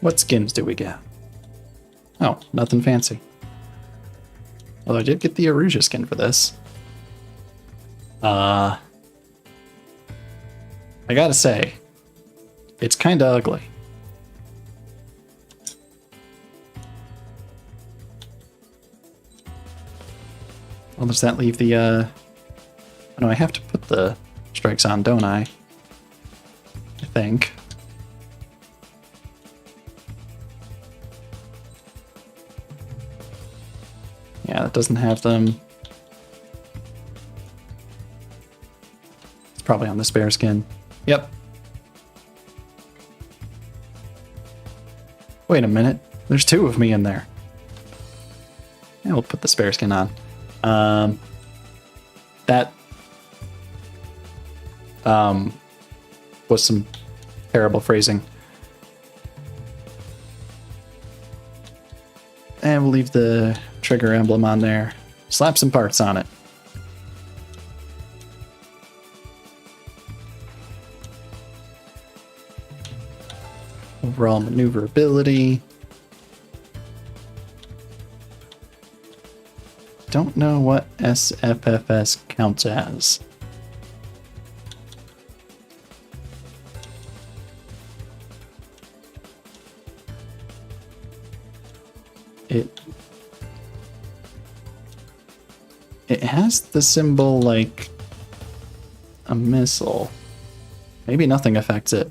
What skins do we get? Oh, nothing fancy. Although I did get the Erusia skin for this. I gotta say, it's kinda ugly. Well, does that leave the, oh no, I have to put the strikes on, don't I? I think. Yeah, that doesn't have them. It's probably on the spare skin. Yep. Wait a minute. There's 2 of me in there. Yeah, we'll put the spare skin on. That Was some terrible phrasing. And we'll leave the trigger emblem on there. Slap some parts on it. Overall maneuverability. Don't know what SFFS counts as. It has the symbol like a missile. Maybe nothing affects it.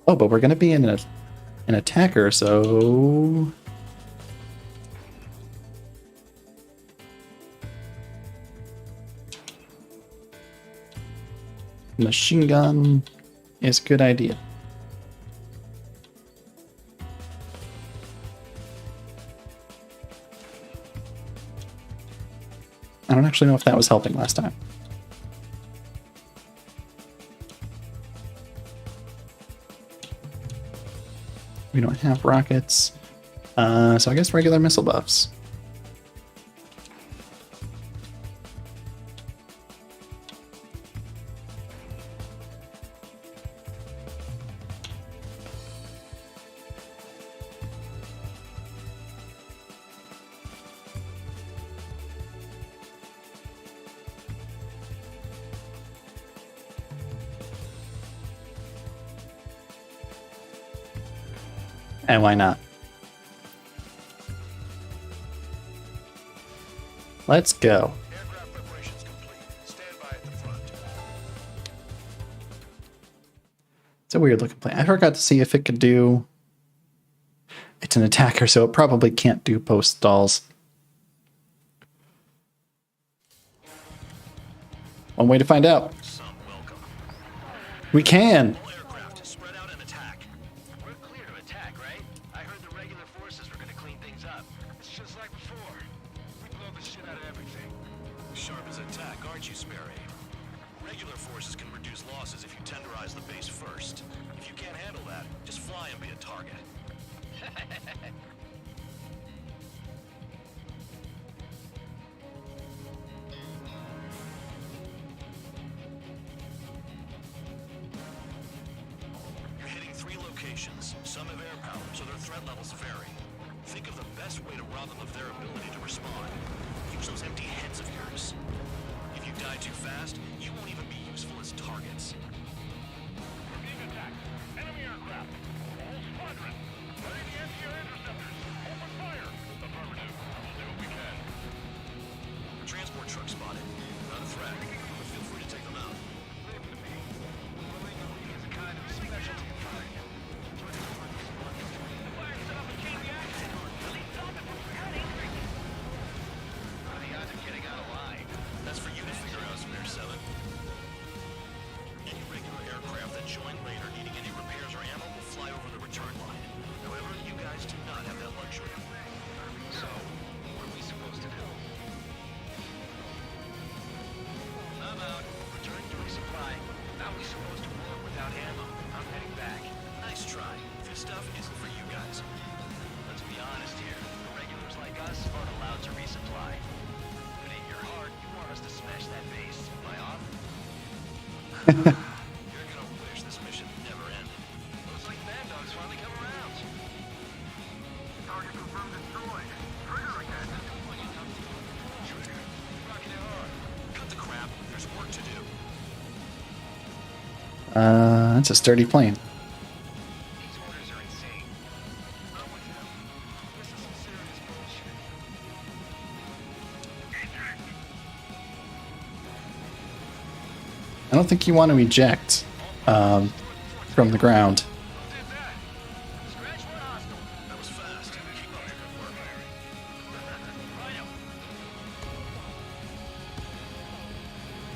Oh, but we're gonna be in an attacker, so machine gun is a good idea. I don't actually know if that was helping last time. We don't have rockets, so I guess regular missile buffs. And why not? Let's go. Aircraft preparations complete. Stand by at the front. It's a weird looking plane. I forgot to see if it could do... It's an attacker, so it probably can't do post stalls. One way to find out. We can! Some have air power, so their threat levels vary. Think of the best way to rob them of their ability to respond. Use those empty heads of yours. If you die too fast, you won't even be useful as targets. We're being attacked. Enemy aircraft. Whole squadron. Ready the anti-air interceptors. Open fire. Affirmative. We'll do what we can. Transport truck spotted. Not a threat, but feel free to take them out. Leave it to me. Illegally is a kind of specialty fire. That's for you to figure out, Spare 7. Any regular aircraft that join later needing any repairs or ammo will fly over the return line. However, you guys do not have that luxury. So, what are we supposed to do? I'm out. Return to resupply. How are we supposed to work without ammo? I'm heading back. Nice try. This stuff isn't for you guys. Let's be honest here. The regulars like us aren't allowed to resupply. If it ain't your heart, you want us to smash that base. Am I off? You're gonna wish this mission never ended. Looks like Mad Dog's finally come around. Target confirmed destroyed. Trigger again. Rocking it hard. Cut the crap. There's work to do. That's a sturdy plane. These orders are insane. Not with them. This is some serious bullshit. I don't think you want to eject from the ground. That was fast. Keep up your good work.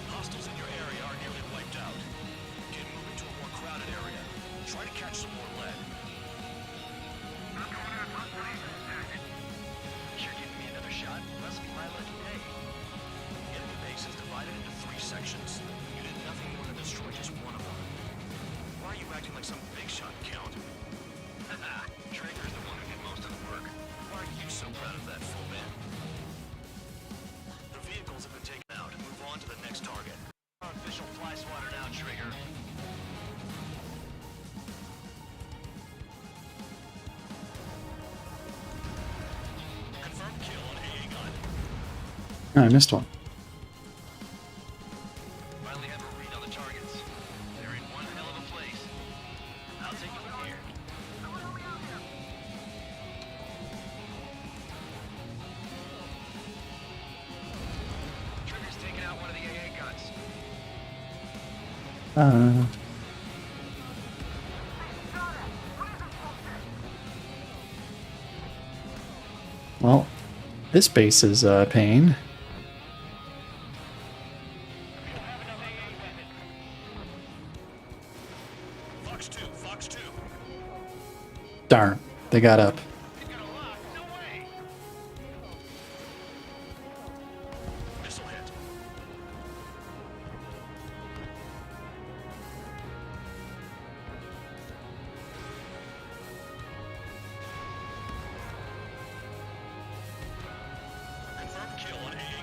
Hostiles in your area are nearly wiped out. Get moving to a more crowded area. Try to catch some more lead. You're giving me another shot. Oh, I missed one. Finally have a read on the targets. They're in one hell of a place. I'll take it from here. Trigger's taking out one of the AA guns. Well, this base is a pain. Fox 2, Fox 2. Darn, they got up. Missile hit. Confirmed kill on AA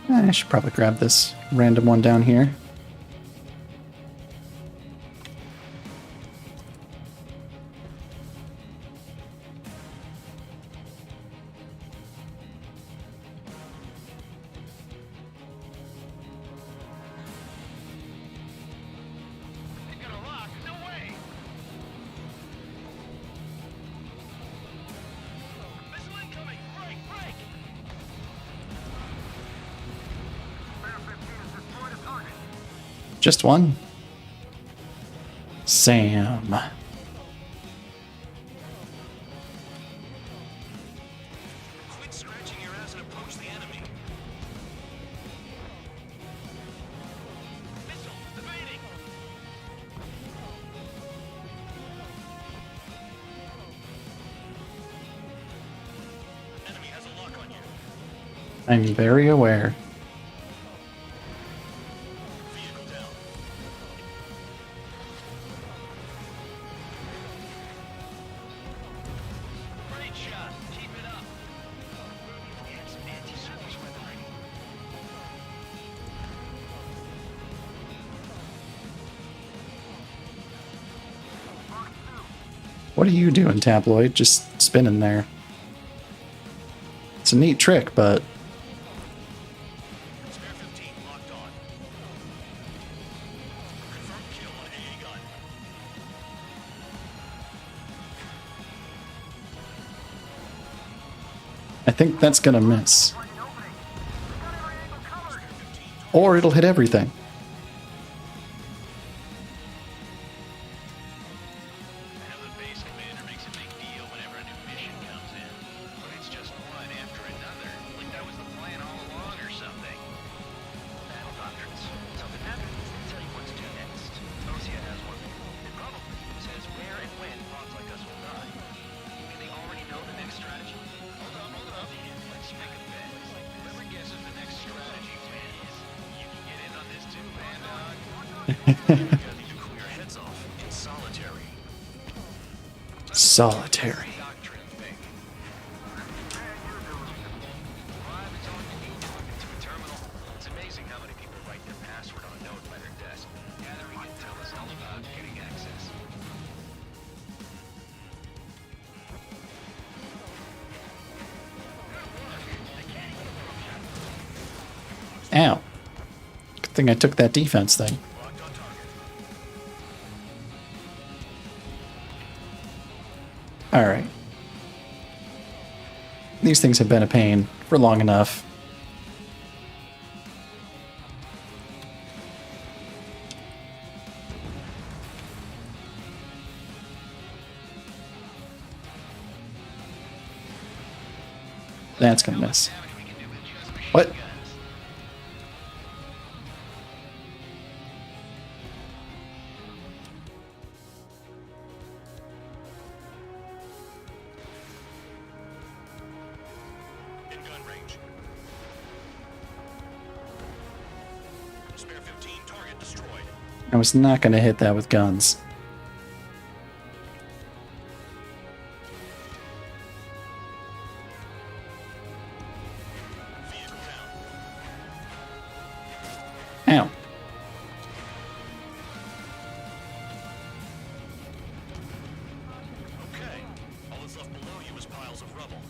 gun. I should probably grab this random one down here. They've got a lock. No way. Missile incoming. Break, break. Just one. Sam. Quit scratching your ass and approach the enemy. Missile evading. Enemy has a lock on you. I'm very aware. Vehicle down. Great shot. Keep it up. It's anti-surface weaponry. What are you doing, Tabloid? Just spinning there. It's a neat trick, but Spare 15 locked on. Confirmed kill on AA gun. I think that's gonna miss. Or it'll hit everything. I know the base commander makes a big deal whenever a new mission comes in. But it's just one after another. Like that was the plan all along or something. Battle doctrines. Something happens, they tell you what to do next. Osia has one. It probably says where and when pawns like us will die. Can they already know the next strategy? Hold up. Let's make a bet. Whoever guesses the next strategy wins. You can get in on this too, man dog. Gotta need to cool your heads off. It's solitary. Solitary. Doctrine thing. Arrive is all you need to look into a terminal. It's amazing how many people write their password on a note by their desk. Gathering intel is all about getting access. Ow. Good thing I took that defense thing. Locked on target. Alright. These things have been a pain for long enough. That's gonna miss. What? In gun range. Spare 15, target destroyed. I was not gonna hit that with guns. Vehicle down. Ow. Okay. All that's left below you is piles of rubble.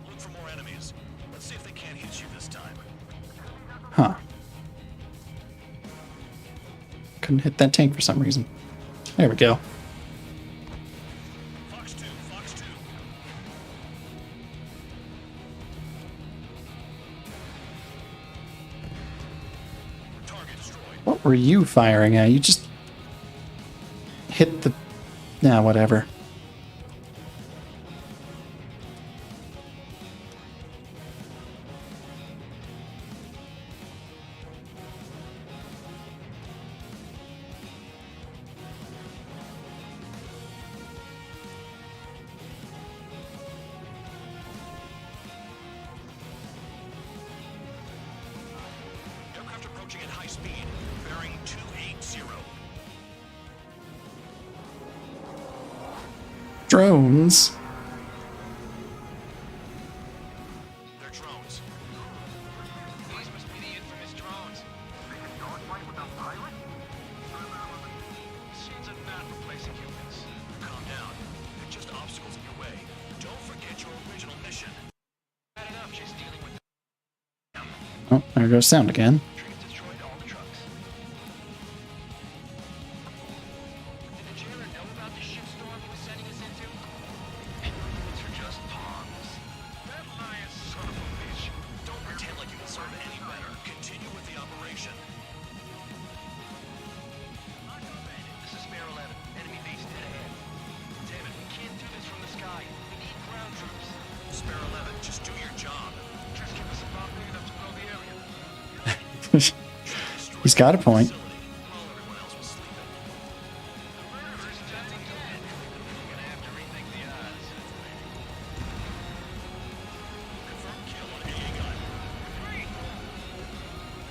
Look for more more enemies. Let's see if they can't hit you this time. Huh. Couldn't hit that tank for some reason. There we go. Fox 2, Fox 2. Target destroyed. What were you firing at? You just hit the... Nah, whatever. Aircraft approaching at high speed, bearing 280. Drones. They're drones. These must be the infamous drones. They can dogfight without pilots? Machines are not replacing humans. Calm down. They're just obstacles in your way. Don't forget your original mission. Bad enough just dealing with Oh, there goes sound again. destroyed all the trucks. Did the jailer know about the shitstorm he was sending us into? These are just pawns. That lying son of a bitch. Don't pretend like you deserve any better. Continue with the operation. This is Spare 11. Enemy base dead ahead. Damn it, we can't do this from the sky. We need ground troops. Spare 11, just do your job. Just give us a bomb big enough to blow the area. He's got a point.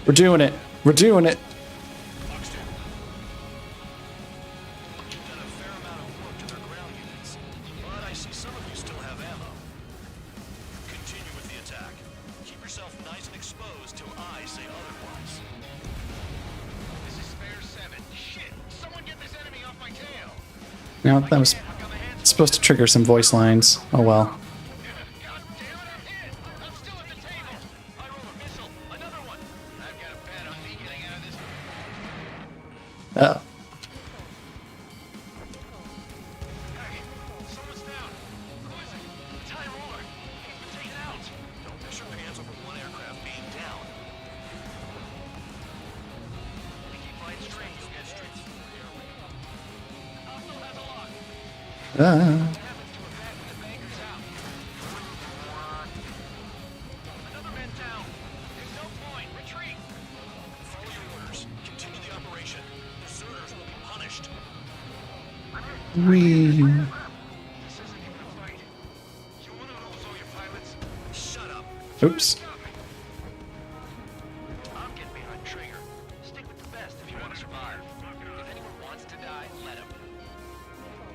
We're doing it. We're doing it. But I see some of you still have ammo. Continue with the attack. Keep yourself nice and exposed till I say otherwise. This is Spare 7. Shit! Someone get this enemy off my tail! Now that was supposed to trigger some voice lines. Oh well. Oh. Ah. Wee. Oops. I'm getting behind Trigger. Stick with the best if you want to survive. If anyone wants to die, let him.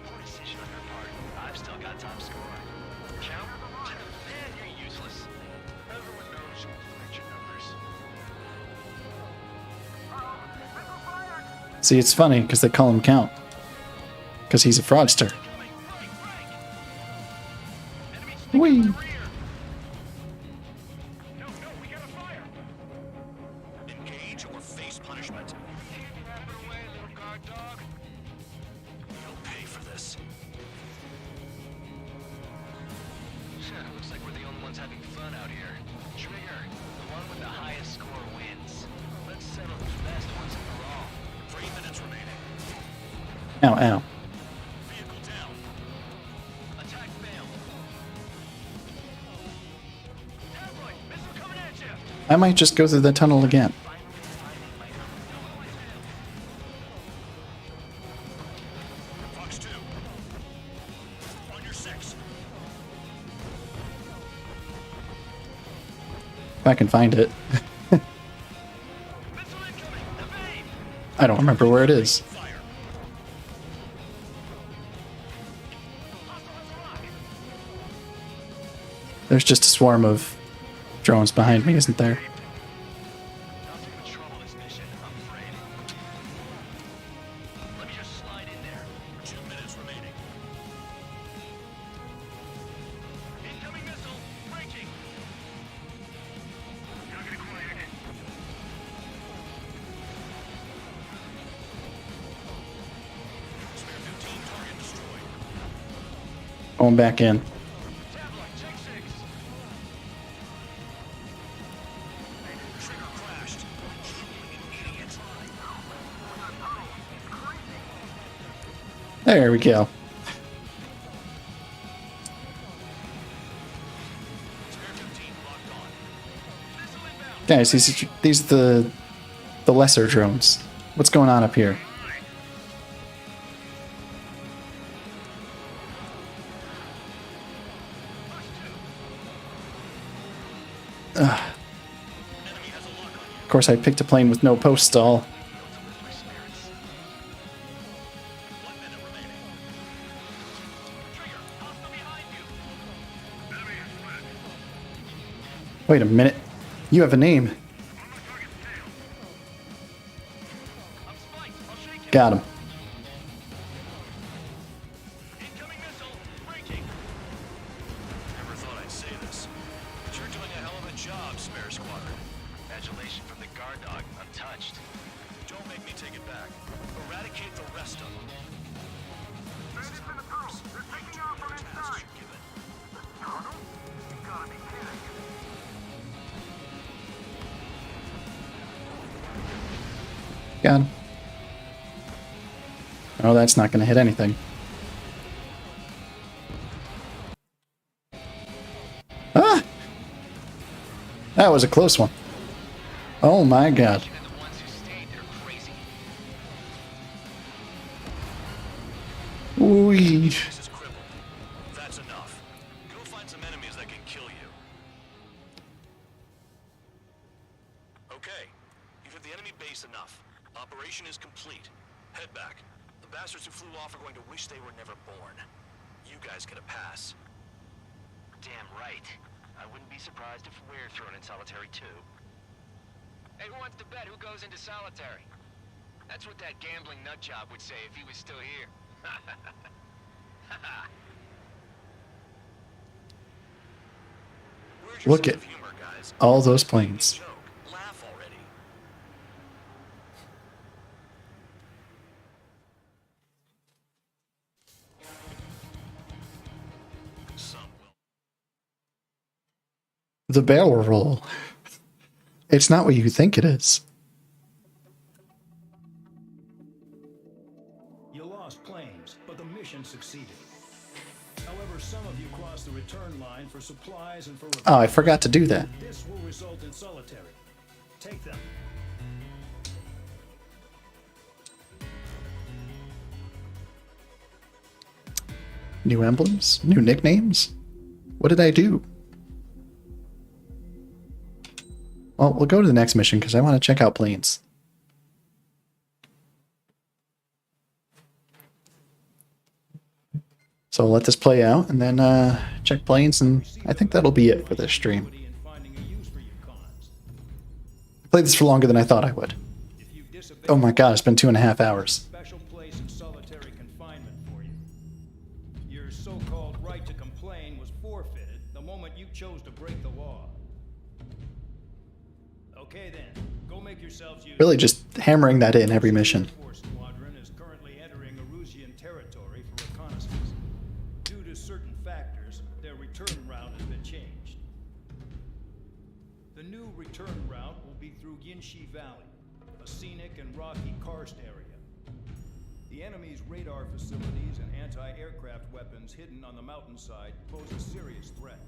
Poor decision on your part. I've still got top score. Count? Man, you're useless. Everyone knows you will your numbers. See, it's funny because they call him Count. Because he's a fraudster. Whee! Engage or face punishment. You'll pay for this. Looks like we're the only ones having fun out here. Trigger, the one with the highest score wins. Let's settle who's best once and for all. 3 minutes remaining. Ow, ow. Vehicle down. Attack failed. Tabloid, missile coming at you. I might just go through the tunnel again. Fox 2. On your 6. If I can find it. I don't remember where it is. There's just a swarm of drones behind me, isn't there? Let me just slide in there. 2 minutes remaining. Incoming missile. Breaking. Going back in. There we go. Guys, these are the lesser drones. What's going on up here? Ugh. Of course, I picked a plane with no post stall. Wait a minute. You have a name. Got him. Never thought I'd say this, but you're doing a hell of a job, Spare Squadron. Adulation from the guard dog, untouched. Don't make me take it back. Eradicate the rest of them. They're taking off from inside. The tunnel? You gotta be kidding. Got him. Oh, that's not going to hit anything. Ah! That was a close one. Oh my god. Wee. That's enough. Go find some enemies that can kill you. Okay, you've hit the enemy base enough. Operation is complete. Head back. The bastards who flew off are going to wish they were never born. You guys get a pass. Damn right. I wouldn't be surprised if we're thrown in solitary too. Hey, who wants to bet who goes into solitary? That's what that gambling nutjob would say if he was still here. Look at all those planes. Laugh already. The barrel roll. It's not what you think it is. You lost planes, but the mission succeeded. However, some of you crossed the return line for supplies and for... Oh, I forgot to do that. This will result in solitary. Take them. New emblems? New nicknames? What did I do? Well, we'll go to the next mission because I want to check out planes. So I'll let this play out and then check planes, and I think that'll be it for this stream. I played this for longer than I thought I would. Oh my god, it's been 2.5 hours. Special place in solitary confinement for you. Your so-called right to complain was forfeited the moment you chose to break the law. Okay then, go make yourselves useful. Really just hammering that in every mission. Squadron is currently entering Erusian territory for reconnaissance. Due to certain factors, their return route has been changed. The new return route will be through Yinshi Valley, a scenic and rocky karst area. The enemy's radar facilities and anti-aircraft weapons hidden on the mountainside pose a serious threat.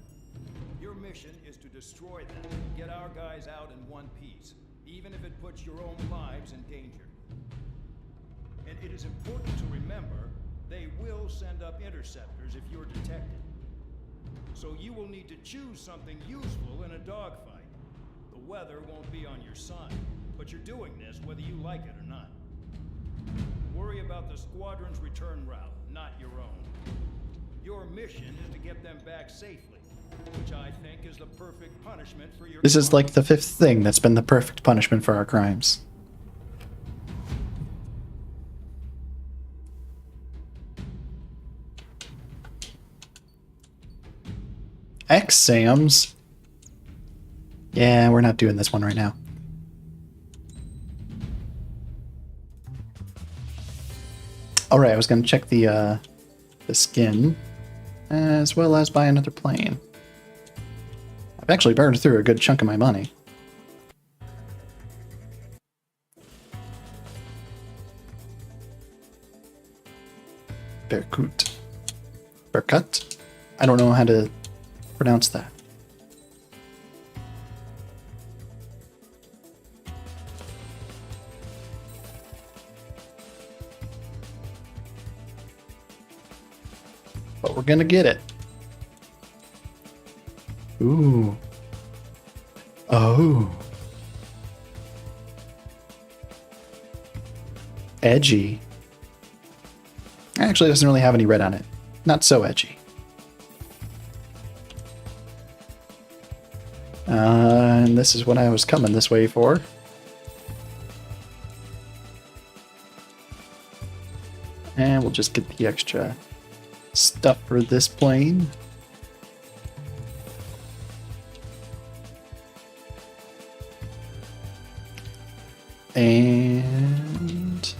Your mission is to destroy them and get our guys out in one piece, even if it puts your own lives in danger. And it is important to remember, they will send up interceptors if you're detected. So you will need to choose something useful in a dogfight. The weather won't be on your side, but you're doing this whether you like it or not. Worry about the squadron's return route, not your own. Your mission is to get them back safely, which I think is the perfect punishment for your... This is like the 5th thing that's been the perfect punishment for our crimes. Exams? Yeah, we're not doing this one right now. Alright, I was going to check the skin. as well as buy another plane. I've actually burned through a good chunk of my money. Berkut. Berkut? I don't know how to pronounce that. But we're gonna get it. Ooh. Oh. Edgy. Actually, it doesn't really have any red on it. Not so edgy. And this is what I was coming this way for. And we'll just get the extra stuff for this plane. And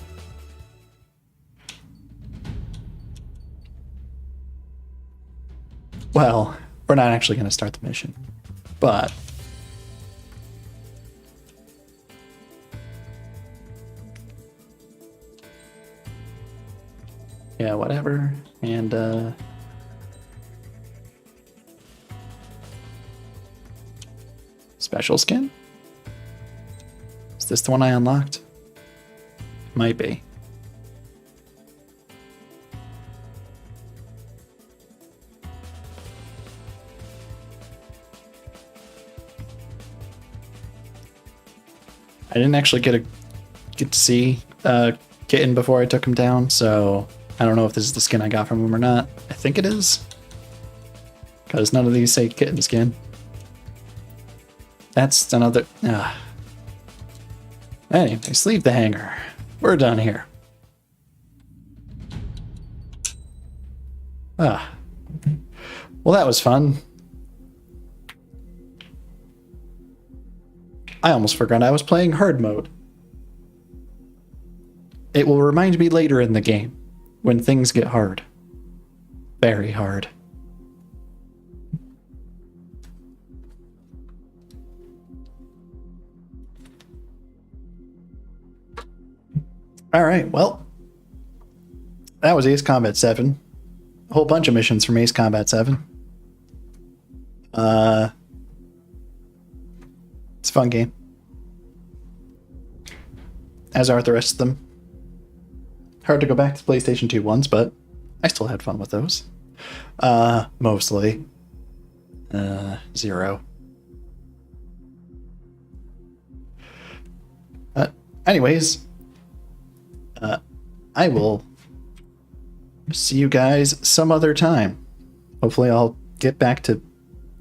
well, we're not actually going to start the mission, but yeah, whatever. And special skin? Is this the one I unlocked? Might be. I didn't actually get to see Kitten before I took him down, so I don't know if this is the skin I got from him or not. I think it is, because none of these say Kitten skin. That's another. Anyways, leave the hangar. We're done here. Well, that was fun. I almost forgot I was playing hard mode. It will remind me later in the game when things get hard. Very hard. Alright, well, that was Ace Combat 7. A whole bunch of missions from Ace Combat 7. It's a fun game. As are the rest of them. Hard to go back to PlayStation 2 ones, but I still had fun with those. Mostly. 0. Anyways, I will see you guys some other time. Hopefully I'll get back to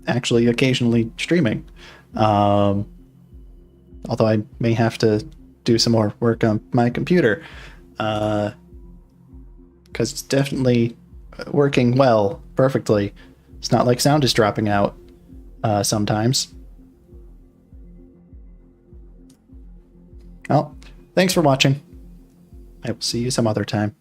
actually occasionally streaming. Although I may have to do some more work on my computer. Because it's definitely working well, perfectly. It's not like sound is dropping out sometimes. Well, thanks for watching. I will see you some other time.